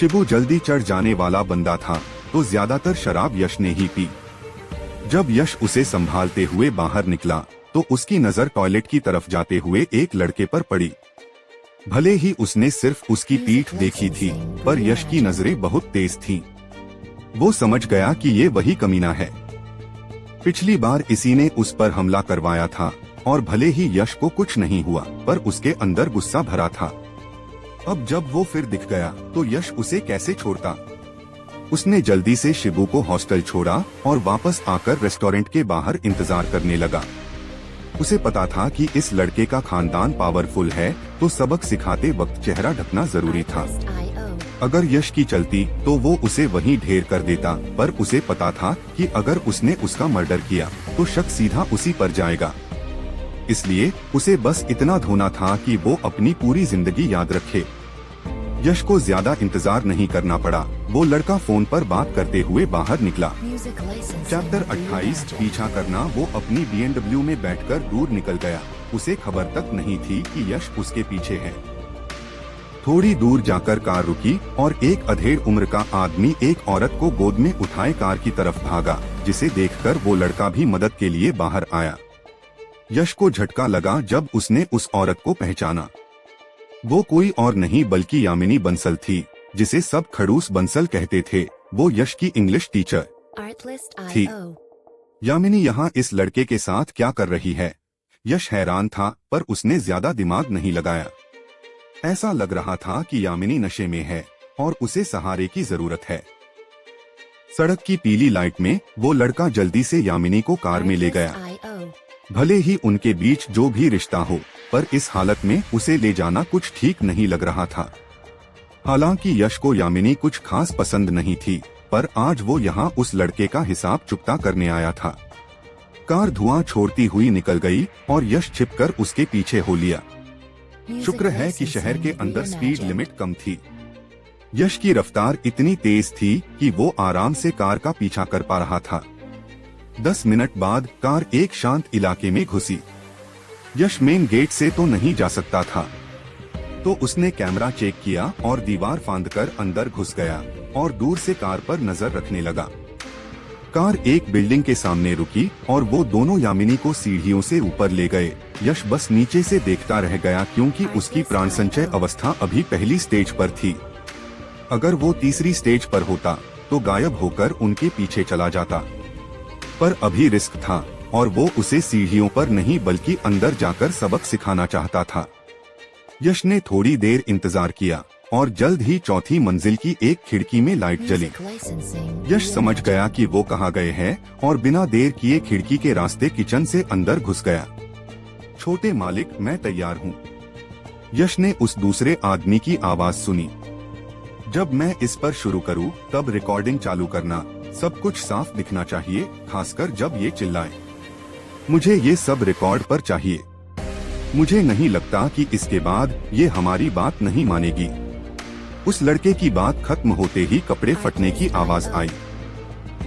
B: शिबू जल्दी चढ़ जाने वाला बंदा था, तो ज्यादातर शराब यश ने ही पी। जब यश उसे संभालते हुए बाहर निकला, तो उसकी नजर टॉयलेट की तरफ जाते हुए एक लड़के पर पड़ी। भले ही उसने सिर्फ उसकी पीठ देखी थी, पर यश की नजरें बहुत तेज थीं। वो समझ गया कि ये वही कमीना है। पिछली बार इसी ने उस पर हमला करवाया था और भले ही यश को कुछ नहीं हुआ, पर उसके अंदर गुस्सा भरा था। अब जब वो फिर दिख गया तो यश उसे कैसे छोड़ता? उसने जल्दी से शिबू को हॉस्टल छोड़ा और वापस आकर रेस्टोरेंट के बाहर इंतजार करने लगा। उसे पता था कि इस लड़के का खानदान पावरफुल है, तो सबक सिखाते वक्त चेहरा ढकना जरूरी था। अगर यश की चलती तो वो उसे वहीं ढेर कर देता, पर उसे पता था कि अगर उसने उसका मर्डर किया तो शक सीधा उसी पर जाएगा। इसलिए उसे बस इतना धोना था कि वो अपनी पूरी जिंदगी याद रखे। यश को ज्यादा इंतजार नहीं करना पड़ा। वो लड़का फोन पर बात करते हुए बाहर निकला। चैप्टर 28 पीछा करना। वो अपनी BMW में बैठकर दूर निकल गया। उसे खबर तक नहीं थी कि यश उसके पीछे है। थोड़ी दूर जाकर कार रुकी और एक अधेड़ उम्र का आदमी एक औरत को गोद में उठाए कार की तरफ भागा, जिसे देखकर वो लड़का भी मदद के लिए बाहर आया। यश को झटका लगा जब उसने उस औरत को पहचाना। वो कोई और नहीं बल्कि यामिनी बंसल थी, जिसे सब खड़ूस बंसल कहते थे। वो यश की इंग्लिश टीचर थी। यामिनी यहाँ इस लड़के के साथ क्या कर रही है? यश हैरान था, पर उसने ज्यादा दिमाग नहीं लगाया। ऐसा लग रहा था कि यामिनी नशे में है और उसे सहारे की जरूरत है। सड़क की पीली लाइट में वो लड़का जल्दी से यामिनी को कार में ले गया। भले ही उनके बीच जो भी रिश्ता हो, पर इस हालत में उसे ले जाना कुछ ठीक नहीं लग रहा था। हालांकि यश को यामिनी कुछ खास पसंद नहीं थी, पर आज वो यहाँ उस लड़के का हिसाब चुकता करने आया था। कार धुआं छोड़ती हुई निकल गई और यश छिपकर उसके पीछे हो लिया। शुक्र है कि शहर के अंदर स्पीड लिमिट कम थी। यश की रफ्तार इतनी तेज थी कि वो आराम से कार का पीछा कर पा रहा था। 10 मिनट बाद कार एक शांत इलाके में घुसी। यश मेन गेट से तो नहीं जा सकता था, तो उसने कैमरा चेक किया और दीवार फांदकर अंदर घुस गया और दूर से कार पर नजर रखने लगा। कार एक बिल्डिंग के सामने रुकी और वो दोनों यामिनी को सीढ़ियों से ऊपर ले गए। यश बस नीचे से देखता रह गया, क्योंकि उसकी प्राण संचय अवस्था अभी पहली स्टेज पर थी। अगर वो तीसरी स्टेज पर होता तो गायब होकर उनके पीछे चला जाता, पर अभी रिस्क था और वो उसे सीढ़ियों पर नहीं बल्कि अंदर जाकर सबक सिखाना चाहता था। यश ने थोड़ी देर इंतजार किया और जल्द ही चौथी मंजिल की एक खिड़की में लाइट जली। यश समझ गया कि वो कहाँ गए हैं और बिना देर किए खिड़की के रास्ते किचन से अंदर घुस गया। छोटे मालिक, मैं तैयार हूँ। यश ने उस दूसरे आदमी की आवाज सुनी। जब मैं इस पर शुरू करूँ तब रिकॉर्डिंग चालू करना। सब कुछ साफ दिखना चाहिए, खासकर जब ये चिल्लाए। मुझे ये सब रिकॉर्ड पर चाहिए। मुझे नहीं लगता कि इसके बाद ये हमारी बात नहीं मानेगी। उस लड़के की बात खत्म होते ही कपड़े फटने की आवाज आई।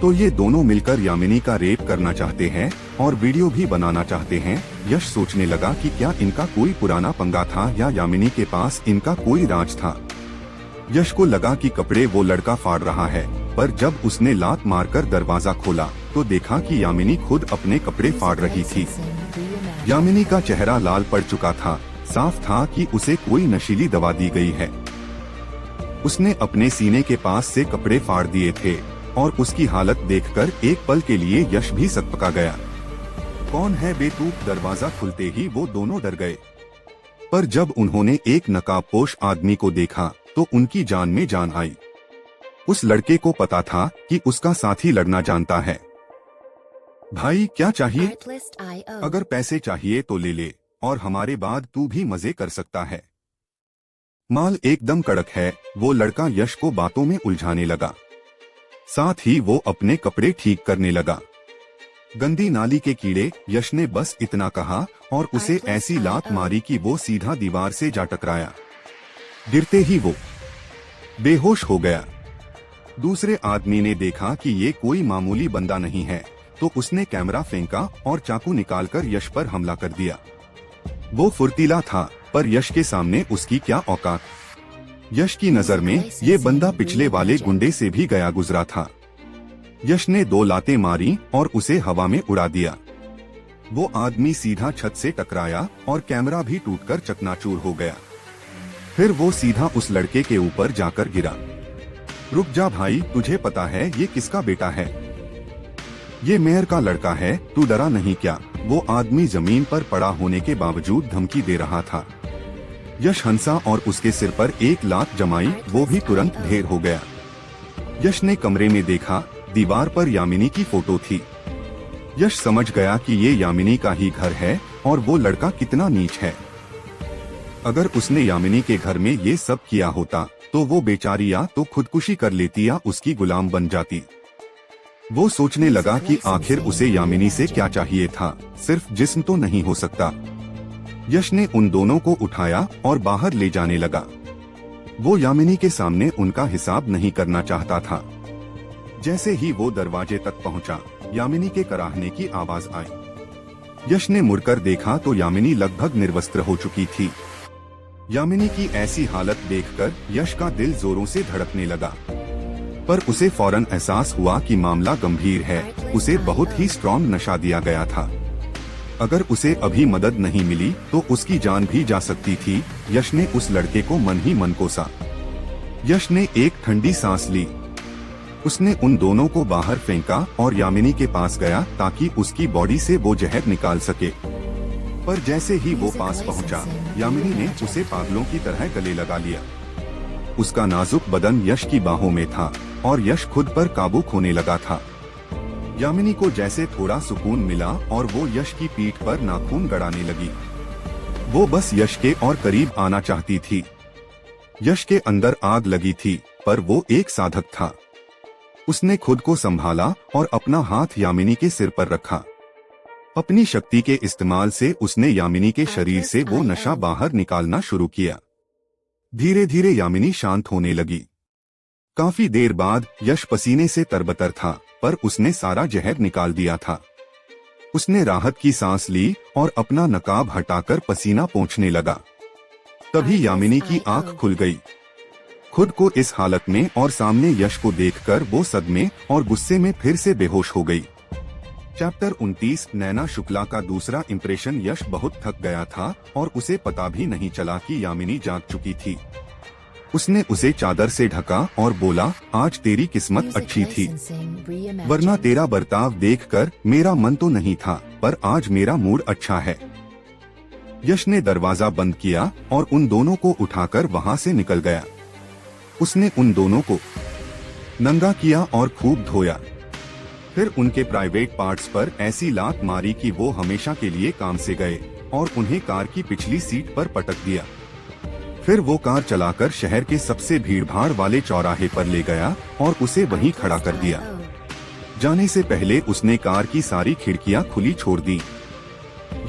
B: तो ये दोनों मिलकर यामिनी का रेप करना चाहते हैं और वीडियो भी बनाना चाहते हैं। यश सोचने लगा कि क्या इनका कोई पुराना पंगा था या यामिनी के पास इनका कोई राज था। यश को लगा कि कपड़े वो लड़का फाड़ रहा है, पर जब उसने लात मारकर दरवाजा खोला तो देखा कि यामिनी खुद अपने कपड़े फाड़ रही थी। यामिनी का चेहरा लाल पड़ चुका था। साफ था कि उसे कोई नशीली दवा दी गई है। उसने अपने सीने के पास से कपड़े फाड़ दिए थे और उसकी हालत देखकर एक पल के लिए यश भी सकपका गया। कौन है बेतूक? दरवाजा खुलते ही वो दोनों डर गए, पर जब उन्होंने एक नकाबपोश आदमी को देखा तो उनकी जान में जान आई। उस लड़के को पता था कि उसका साथी लड़ना जानता है। भाई, क्या चाहिए? अगर पैसे चाहिए तो ले ले, और हमारे बाद तू भी मजे कर सकता है। माल एकदम कड़क है। वो लड़का यश को बातों में उलझाने लगा, साथ ही वो अपने कपड़े ठीक करने लगा। गंदी नाली के कीड़े, यश ने बस इतना कहा और उसे ऐसी लात मारी कि वो सीधा दीवार से जा टकराया। गिरते ही वो बेहोश हो गया। दूसरे आदमी ने देखा कि ये कोई मामूली बंदा नहीं है, तो उसने कैमरा फेंका और चाकू निकालकर यश पर हमला कर दिया। वो फुर्तीला था, पर यश के सामने उसकी क्या औकात। यश की नजर में ये बंदा पिछले वाले गुंडे से भी गया गुजरा था। यश ने 2 लातें मारी और उसे हवा में उड़ा दिया। वो आदमी सीधा छत से टकराया और कैमरा भी टूटकर चकनाचूर हो गया। फिर वो सीधा उस लड़के के ऊपर जाकर गिरा। रुक जा भाई, तुझे पता है ये किसका बेटा है? ये मेयर का लड़का है, तू डरा नहीं क्या? वो आदमी जमीन पर पड़ा होने के बावजूद धमकी दे रहा था। यश हंसा और उसके सिर पर एक लात जमाई। वो भी तुरंत ढेर हो गया। यश ने कमरे में देखा, दीवार पर यामिनी की फोटो थी। यश समझ गया कि ये यामिनी का ही घर है और वो लड़का कितना नीच है। अगर उसने यामिनी के घर में ये सब किया होता तो वो बेचारी या तो खुदकुशी कर लेती या उसकी गुलाम बन जाती। वो सोचने लगा कि आखिर उसे यामिनी से क्या चाहिए था, सिर्फ जिस्म तो नहीं हो सकता। यश ने उन दोनों को उठाया और बाहर ले जाने लगा। वो यामिनी के सामने उनका हिसाब नहीं करना चाहता था। जैसे ही वो दरवाजे तक पहुंचा, यामिनी के कराहने की आवाज आई। यश ने मुड़कर देखा तो यामिनी लगभग निर्वस्त्र हो चुकी थी। यामिनी की ऐसी हालत देखकर यश का दिल जोरों से धड़कने लगा, पर उसे फौरन एहसास हुआ कि मामला गंभीर है। उसे बहुत ही स्ट्रॉन्ग नशा दिया गया था। अगर उसे अभी मदद नहीं मिली तो उसकी जान भी जा सकती थी। यश ने उस लड़के को मन ही मन कोसा। यश ने एक ठंडी सांस ली। उसने उन दोनों को बाहर फेंका और यामिनी के पास गया ताकि उसकी बॉडी से वो जहर निकाल सके। पर जैसे ही वो पास पहुंचा, यामिनी ने उसे पागलों की तरह गले लगा लिया। उसका नाजुक बदन यश की बाहों में था और यश खुद पर काबू खोने लगा था। यामिनी को जैसे थोड़ा सुकून मिला और वो यश की पीठ पर नाखून गड़ाने लगी। वो बस यश के और करीब आना चाहती थी। यश के अंदर आग लगी थी, पर वो एक साधक था। उसने खुद को संभाला और अपना हाथ यामिनी के सिर पर रखा। अपनी शक्ति के इस्तेमाल से उसने यामिनी के शरीर से वो नशा बाहर निकालना शुरू किया। धीरे धीरे यामिनी शांत होने लगी। काफी देर बाद यश पसीने से तरबतर था, पर उसने सारा जहर निकाल दिया था। उसने राहत की सांस ली और अपना नकाब हटाकर पसीना पोंछने लगा। तभी यामिनी की आंख खुल गई। खुद को इस हालत में और सामने यश को देखकर वो सदमे और गुस्से में फिर से बेहोश हो गई। चैप्टर 29। नैना शुक्ला का दूसरा इंप्रेशन। यश बहुत थक गया था और उसे पता भी नहीं चला कि यामिनी जाग चुकी थी। उसने उसे चादर से ढका और बोला, आज तेरी किस्मत अच्छी थी, वरना तेरा बर्ताव देखकर मेरा मन तो नहीं था, पर आज मेरा मूड अच्छा है। यश ने दरवाजा बंद किया और उन दोनों को उठाकर वहां से निकल गया। उसने उन दोनों को नंगा किया और खूब धोया। फिर उनके प्राइवेट पार्ट्स पर ऐसी लात मारी कि वो हमेशा के लिए काम से गए और उन्हें कार की पिछली सीट पर पटक दिया। फिर वो कार चलाकर शहर के सबसे भीड़भाड़ वाले चौराहे पर ले गया और उसे वहीं खड़ा कर दिया। जाने से पहले उसने कार की सारी खिड़कियां खुली छोड़ दी।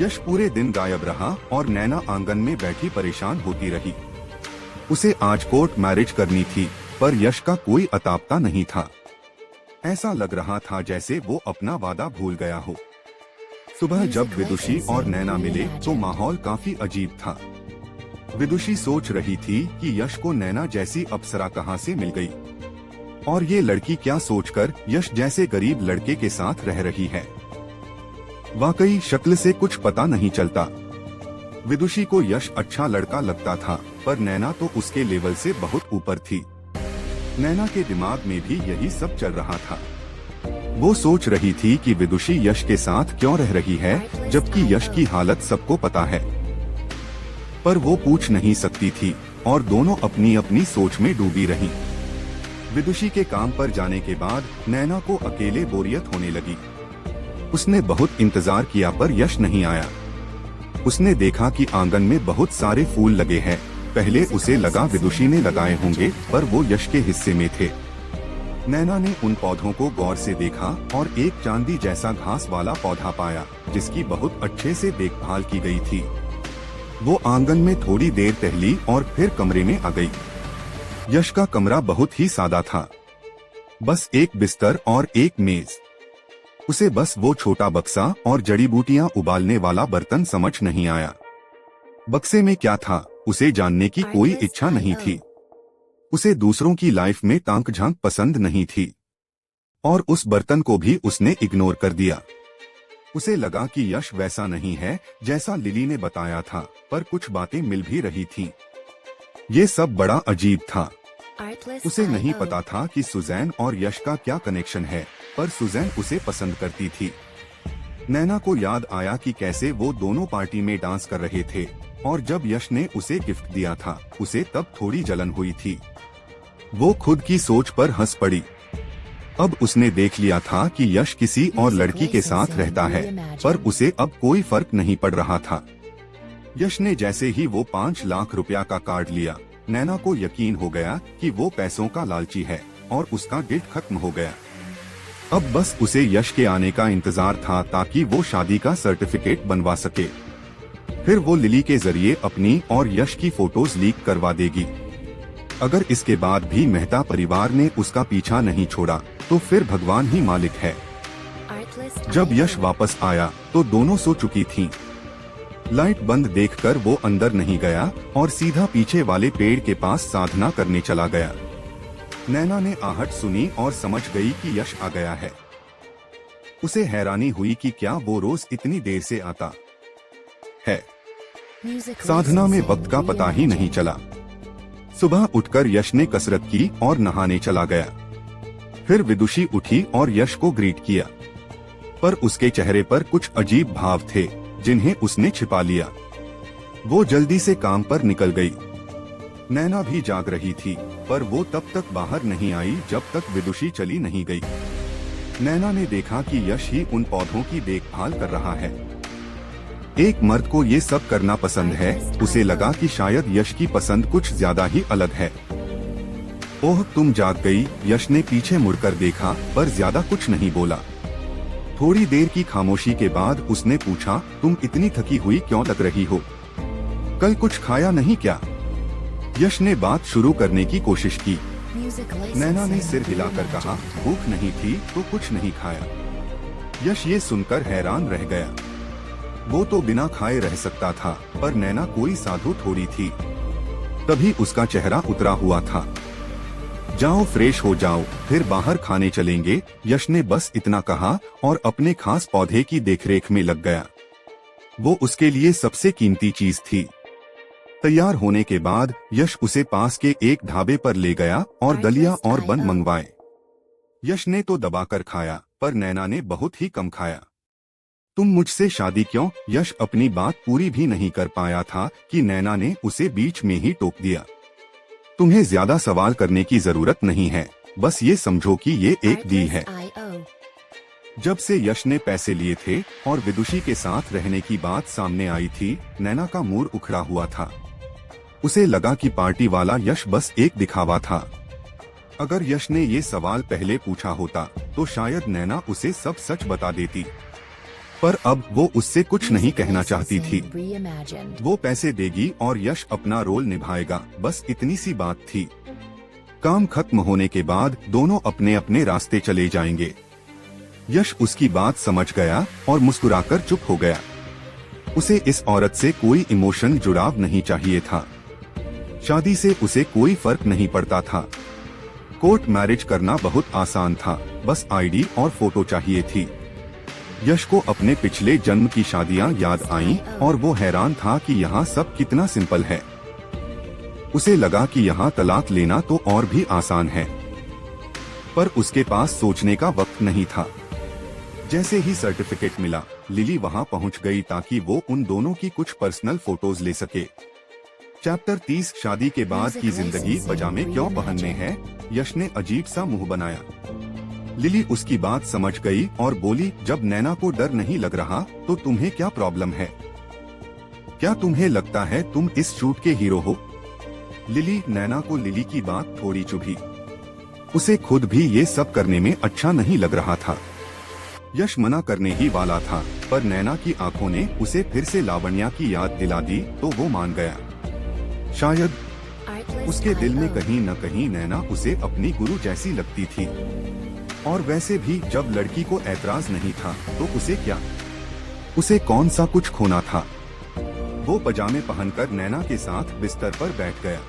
B: यश पूरे दिन गायब रहा और नैना आंगन में बैठी परेशान होती रही। उसे आज कोर्ट मैरिज करनी थी, पर यश का कोई अतापता नहीं था। ऐसा लग रहा था जैसे वो अपना वादा भूल गया हो। सुबह जब विदुषी और नैना मिले तो माहौल काफी अजीब था। विदुषी सोच रही थी कि यश को नैना जैसी अप्सरा कहां से मिल गई, और ये लड़की क्या सोचकर यश जैसे गरीब लड़के के साथ रह रही है। वाकई शक्ल से कुछ पता नहीं चलता। विदुषी को यश अच्छा लड़का लगता था, पर नैना तो उसके लेवल से बहुत ऊपर थी। नैना के दिमाग में भी यही सब चल रहा था। वो सोच रही थी कि विदुषी यश के साथ क्यों रह रही है, जबकि यश की हालत सबको पता है, पर वो पूछ नहीं सकती थी और दोनों अपनी अपनी सोच में डूबी रहीं। विदुषी के काम पर जाने के बाद नैना को अकेले बोरियत होने लगी। उसने बहुत इंतजार किया, पर यश नहीं आया। उसने देखा कि आंगन में बहुत सारे फूल लगे हैं। पहले उसे लगा विदुषी ने लगाए होंगे, पर वो यश के हिस्से में थे। नैना ने उन पौधों को गौर से देखा और एक चांदी जैसा घास वाला पौधा पाया, जिसकी बहुत अच्छे से देखभाल की गई थी। वो आंगन में थोड़ी देर टहली और फिर कमरे में आ गई। यश का कमरा बहुत ही सादा था, बस एक बिस्तर और एक मेज। उसे बस वो छोटा बक्सा और जड़ी बूटियां उबालने वाला बर्तन समझ नहीं आया। बक्से में क्या था उसे जानने की कोई इच्छा नहीं थी। उसे दूसरों की लाइफ में ताक झांक पसंद नहीं थी, और उस बर्तन को भी उसने इग्नोर कर दिया। उसे लगा कि यश वैसा नहीं है जैसा लिली ने बताया था, पर कुछ बातें मिल भी रही थीं। ये सब बड़ा अजीब था। उसे नहीं पता था कि सुजैन और यश का क्या कनेक्शन है, पर सुजैन उसे पसंद करती थी। नैना को याद आया कि कैसे वो दोनों पार्टी में डांस कर रहे थे, और जब यश ने उसे गिफ्ट दिया था उसे तब थोड़ी जलन हुई थी। वो खुद की सोच पर हंस पड़ी। अब उसने देख लिया था कि यश किसी और लड़की के साथ रहता है, पर उसे अब कोई फर्क नहीं पड़ रहा था। यश ने जैसे ही वो 5 लाख रुपया का कार्ड लिया, नैना को यकीन हो गया कि वो पैसों का लालची है और उसका गिल्ट खत्म हो गया। अब बस उसे यश के आने का इंतजार था ताकि वो शादी का सर्टिफिकेट बनवा सके। फिर वो लिली के जरिए अपनी और यश की फोटोज लीक करवा देगी। अगर इसके बाद भी मेहता परिवार ने उसका पीछा नहीं छोड़ा तो फिर भगवान ही मालिक है। जब यश वापस आया तो दोनों सो चुकी थीं। लाइट बंद देखकर वो अंदर नहीं गया और सीधा पीछे वाले पेड़ के पास साधना करने चला गया। नैना ने आहट सुनी और समझ गई कि यश आ गया है। उसे हैरानी हुई कि क्या वो रोज इतनी देर से आता है। साधना में वक्त का पता ही नहीं चला। सुबह उठकर यश ने कसरत की और नहाने चला गया। फिर विदुषी उठी और यश को ग्रीट किया, पर उसके चेहरे पर कुछ अजीब भाव थे। जिन्हें उसने छिपा लिया। वो जल्दी से काम पर निकल गई। नैना भी जाग रही थी, पर वो तब तक बाहर नहीं आई जब तक विदुषी चली नहीं गई। नैना ने देखा कि यश ही उन पौधों की देखभाल कर रहा है। एक मर्द को ये सब करना पसंद है। उसे लगा कि शायद यश की पसंद कुछ ज्यादा ही अलग है। ओह, तुम जाग गई। यश ने पीछे मुड़कर देखा, पर ज्यादा कुछ नहीं बोला। थोड़ी देर की खामोशी के बाद उसने पूछा, तुम इतनी थकी हुई क्यों लग रही हो? कल कुछ खाया नहीं क्या? यश ने बात शुरू करने की कोशिश की। नैना ने सिर हिलाकर कहा, भूख नहीं थी तो कुछ नहीं खाया। यश ये सुनकर हैरान रह गया। वो तो बिना खाए रह सकता था, पर नैना कोई साधु थोड़ी थी। तभी उसका चेहरा उतरा हुआ था। जाओ फ्रेश हो जाओ, फिर बाहर खाने चलेंगे। यश ने बस इतना कहा और अपने खास पौधे की देखरेख में लग गया। वो उसके लिए सबसे कीमती चीज थी। तैयार होने के बाद यश उसे पास के एक ढाबे पर ले गया और दलिया और बन मंगवाए। यश ने तो दबाकर खाया, पर नैना ने बहुत ही कम खाया। तुम मुझसे शादी क्यों? यश अपनी बात पूरी भी नहीं कर पाया था कि नैना ने उसे बीच में ही टोक दिया। तुम्हें ज्यादा सवाल करने की जरूरत नहीं है, बस ये समझो कि ये एक डील है। जब से यश ने पैसे लिए थे और विदुषी के साथ रहने की बात सामने आई थी, नैना का मूड उखड़ा हुआ था। उसे लगा कि पार्टी वाला यश बस एक दिखावा था। अगर यश ने ये सवाल पहले पूछा होता तो शायद नैना उसे सब सच बता देती, पर अब वो उससे कुछ नहीं कहना चाहती थी। वो पैसे देगी और यश अपना रोल निभाएगा, बस इतनी सी बात थी। काम खत्म होने के बाद दोनों अपने अपने रास्ते चले जाएंगे। यश उसकी बात समझ गया और मुस्कुराकर चुप हो गया। उसे इस औरत से कोई इमोशन जुड़ाव नहीं चाहिए था। शादी से उसे कोई फर्क नहीं पड़ता था। कोर्ट मैरिज करना बहुत आसान था, बस आईडी और फोटो चाहिए थी। यश को अपने पिछले जन्म की शादियां याद आईं और वो हैरान था कि यहाँ सब कितना सिंपल है। उसे लगा कि यहाँ तलाक लेना तो और भी आसान है, पर उसके पास सोचने का वक्त नहीं था। जैसे ही सर्टिफिकेट मिला, लिली वहाँ पहुँच गई ताकि वो उन दोनों की कुछ पर्सनल फोटोज ले सके। चैप्टर 30 शादी के बाद की जिंदगी पजामे क्यों पहनने हैं? यश ने अजीब सा मुंह बनाया। लिली उसकी बात समझ गई और बोली, जब नैना को डर नहीं लग रहा तो तुम्हें क्या प्रॉब्लम है? क्या तुम्हें लगता है तुम इस शूट के हीरो हो? नैना को लिली की बात थोड़ी चुभी। उसे खुद भी ये सब करने में अच्छा नहीं लग रहा था। यश मना करने ही वाला था, पर नैना की आंखों ने उसे फिर से लावण्या की याद दिला दी तो वो मान गया। शायद उसके दिल में कहीं न कहीं नैना उसे अपनी गुरु जैसी लगती थी। और वैसे भी जब लड़की को ऐतराज नहीं था तो उसे क्या, उसे कौन सा कुछ खोना था। वो पजामे पहनकर नैना के साथ बिस्तर पर बैठ गया।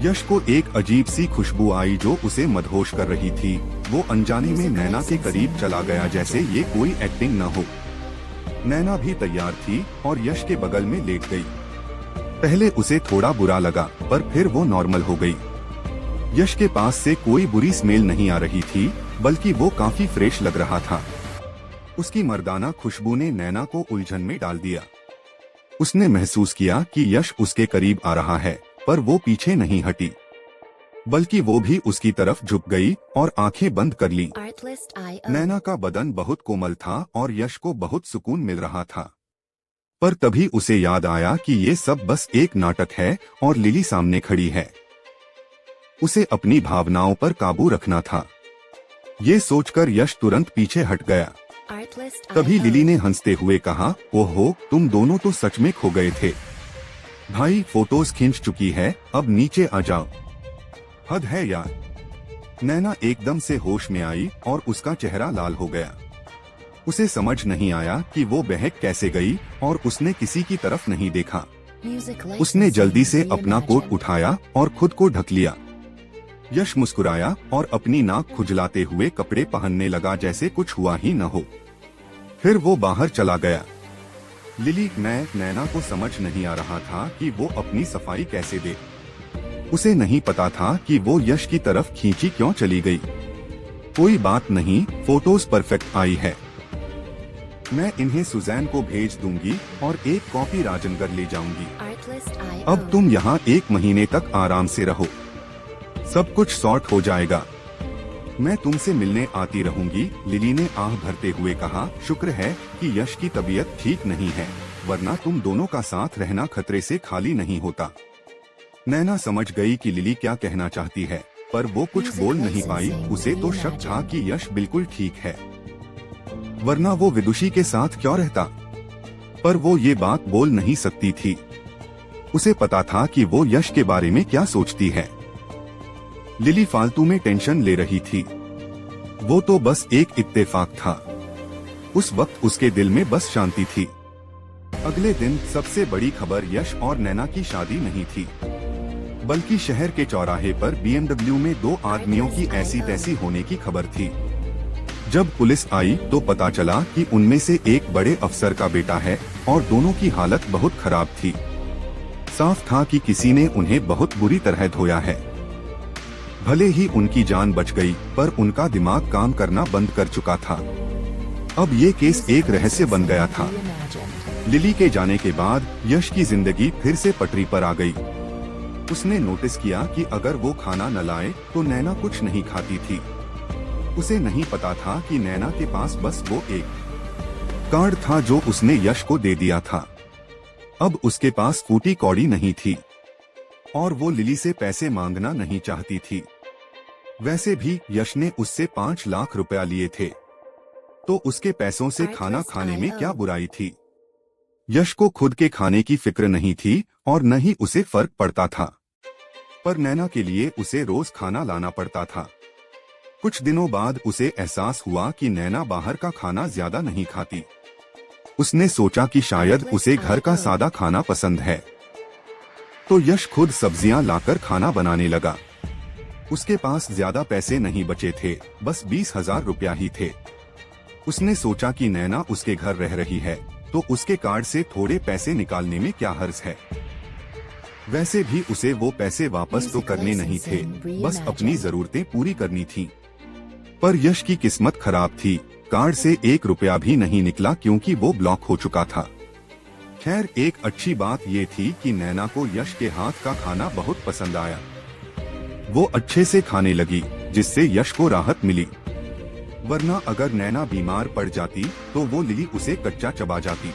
B: यश को एक अजीब सी खुशबू आई जो उसे मदहोश कर रही थी। वो अनजाने में नैना के करीब चला गया, जैसे ये कोई एक्टिंग न हो। नैना भी तैयार थी और यश के बगल में लेट गई। पहले उसे थोड़ा बुरा लगा, पर फिर वो नॉर्मल हो गई। यश के पास से कोई बुरी स्मेल नहीं आ रही थी, बल्कि वो काफी फ्रेश लग रहा था। उसकी मर्दाना खुशबू ने नैना को उलझन में डाल दिया। उसने महसूस किया कि यश उसके करीब आ रहा है, पर वो पीछे नहीं हटी, बल्कि वो भी उसकी तरफ झुक गई और आंखें बंद कर ली। नैना का बदन बहुत कोमल था और यश को बहुत सुकून मिल रहा था। पर तभी उसे याद आया कि ये सब बस एक नाटक है और लिली सामने खड़ी है। उसे अपनी भावनाओं पर काबू रखना था। ये सोचकर यश तुरंत पीछे हट गया। तभी लिली ने हंसते हुए कहा, ओहो, तुम दोनों तो सच में खो गए थे। भाई, फोटोज खींच चुकी है, अब नीचे आ जाओ। हद है यार। नैना एकदम से होश में आई और उसका चेहरा लाल हो गया। उसे समझ नहीं आया कि वो बहक कैसे गई और उसने किसी की तरफ नहीं देखा। उसने जल्दी से अपना कोट उठाया और खुद को ढक लिया। यश मुस्कुराया और अपनी नाक खुजलाते हुए कपड़े पहनने लगा जैसे कुछ हुआ ही न हो। फिर वो बाहर चला गया। नैना को समझ नहीं आ रहा था कि वो अपनी सफाई कैसे दे। उसे नहीं पता था कि वो यश की तरफ खींची क्यों चली गई। कोई बात नहीं, फोटोज परफेक्ट आई है। मैं इन्हें सुजैन को भेज दूंगी और एक कॉपी राजनगर ले जाऊंगी। अब तुम यहाँ 1 महीने तक आराम से रहो, सब कुछ सॉर्ट हो जाएगा। मैं तुमसे मिलने आती रहूंगी। लिली ने आह भरते हुए कहा, शुक्र है कि यश की तबीयत ठीक नहीं है, वरना तुम दोनों का साथ रहना खतरे से खाली नहीं होता। नैना समझ गई कि लिली क्या कहना चाहती है, पर वो कुछ बोल नहीं पाई। उसे तो शक था कि यश बिल्कुल ठीक है, वरना वो विदुषी के साथ क्यों रहता, पर वो ये बात बोल नहीं सकती थी। उसे पता था कि वो यश के बारे में क्या सोचती है। लिली फालतू में टेंशन ले रही थी, वो तो बस एक इत्तेफाक था। उस वक्त उसके दिल में बस शांति थी। अगले दिन सबसे बड़ी खबर यश और नैना की शादी नहीं थी, बल्कि शहर के चौराहे पर BMW में 2 आदमियों की ऐसी तैसी होने की खबर थी। जब पुलिस आई तो पता चला कि उनमें से एक बड़े अफसर का बेटा है और दोनों की हालत बहुत खराब थी। साफ था कि किसी ने उन्हें बहुत बुरी तरह धोया है। भले ही उनकी जान बच गई, पर उनका दिमाग काम करना बंद कर चुका था। अब ये केस एक रहस्य बन गया था। लिली के जाने के बाद यश की जिंदगी फिर से पटरी पर आ गई। उसने नोटिस किया कि अगर वो खाना न लाए तो नैना कुछ नहीं खाती थी। उसे नहीं पता था कि नैना के पास बस वो एक कार्ड था जो उसने यश को दे दिया था। अब उसके पास फूटी कौड़ी नहीं थी और वो लिली से पैसे मांगना नहीं चाहती थी। वैसे भी यश ने उससे 5 लाख रुपया लिए थे, तो उसके पैसों से खाना खाने में क्या बुराई थी। यश को खुद के खाने की फिक्र नहीं थी और न ही उसे फर्क पड़ता था, पर नैना के लिए उसे रोज खाना लाना पड़ता था। कुछ दिनों बाद उसे एहसास हुआ कि नैना बाहर का खाना ज्यादा नहीं खाती। उसने सोचा कि शायद उसे घर का सादा खाना पसंद है, तो यश खुद सब्जियां लाकर खाना बनाने लगा। उसके पास ज्यादा पैसे नहीं बचे थे, बस 20,000 रुपया ही थे। उसने सोचा कि नैना उसके घर रह रही है, तो उसके कार्ड से थोड़े पैसे निकालने में क्या हर्ज है। वैसे भी उसे वो पैसे वापस तो करने नहीं थे, बस अपनी जरूरतें पूरी करनी थी। पर यश की किस्मत खराब थी, कार्ड से 1 रुपया भी नहीं निकला क्योंकि वो ब्लॉक हो चुका था। खैर, एक अच्छी बात ये थी कि नैना को यश के हाथ का खाना बहुत पसंद आया। वो अच्छे से खाने लगी, जिससे यश को राहत मिली। वरना अगर नैना बीमार पड़ जाती तो वो लिली उसे कच्चा चबा जाती।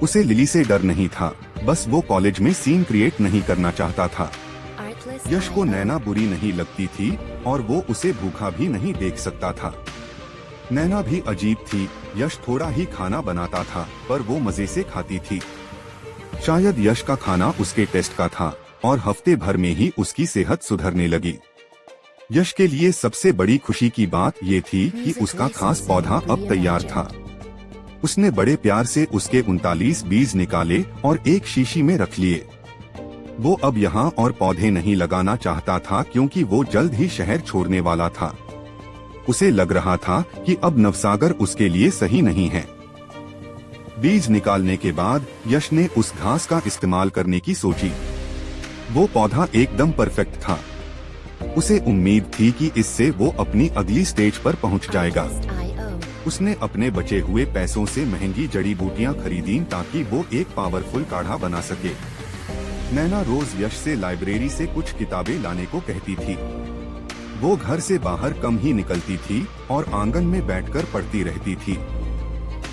B: उसे लिली से डर नहीं था, बस वो कॉलेज में सीन क्रिएट नहीं करना चाहता था। यश को नैना बुरी नहीं लगती थी और वो उसे भूखा भी नहीं देख सकता था। नैना भी अजीब थी। यश थोड़ा ही खाना बनाता था, पर वो मजे से खाती थी। शायद यश का खाना उसके टेस्ट का था और हफ्ते भर में ही उसकी सेहत सुधरने लगी। यश के लिए सबसे बड़ी खुशी की बात ये थी कि उसका खास पौधा अब तैयार था। उसने बड़े प्यार से उसके 39 बीज निकाले और एक शीशी में रख लिए। वो अब यहाँ और पौधे नहीं लगाना चाहता था क्योंकि वो जल्द ही शहर छोड़ने वाला था। उसे लग रहा था कि अब नवसागर उसके लिए सही नहीं है। बीज निकालने के बाद यश ने उस घास का इस्तेमाल करने की सोची। वो पौधा एकदम परफेक्ट था। उसे उम्मीद थी कि इससे वो अपनी अगली स्टेज पर पहुंच जाएगा। उसने अपने बचे हुए पैसों से महंगी जड़ी बूटियां खरीदी ताकि वो एक पावरफुल काढ़ा बना सके। नैना रोज यश से लाइब्रेरी से कुछ किताबें लाने को कहती थी। वो घर से बाहर कम ही निकलती थी और आंगन में बैठकर पढ़ती रहती थी।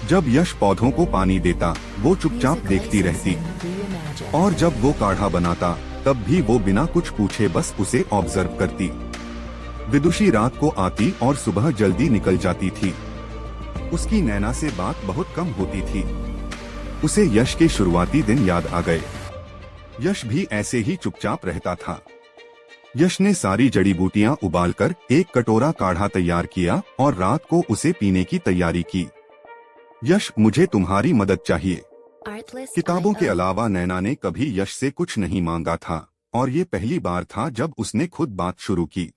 B: जब यश पौधों को पानी देता, वो चुपचाप देखती रहती, और जब वो काढ़ा बनाता तब भी वो बिना कुछ पूछे बस उसे ऑब्जर्व करती। विदुषी रात को आती और सुबह जल्दी निकल जाती थी। उसकी नैना से बात बहुत कम होती थी। उसे यश के शुरुआती दिन याद आ गए। यश भी ऐसे ही चुपचाप रहता था। यश ने सारी जड़ी बूटियां उबालकर एक कटोरा काढ़ा तैयार किया और रात को उसे पीने की तैयारी की। यश, मुझे तुम्हारी मदद चाहिए। किताबों के अलावा नैना ने कभी यश से कुछ नहीं मांगा था और ये पहली बार था जब उसने खुद बात शुरू की।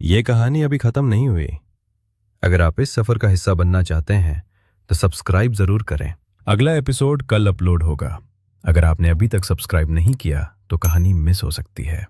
C: ये कहानी अभी खत्म नहीं हुई। अगर आप इस सफर का हिस्सा बनना चाहते हैं तो सब्सक्राइब जरूर करें। अगला एपिसोड कल अपलोड होगा। अगर आपने अभी तक सब्सक्राइब नहीं किया तो कहानी मिस हो सकती है।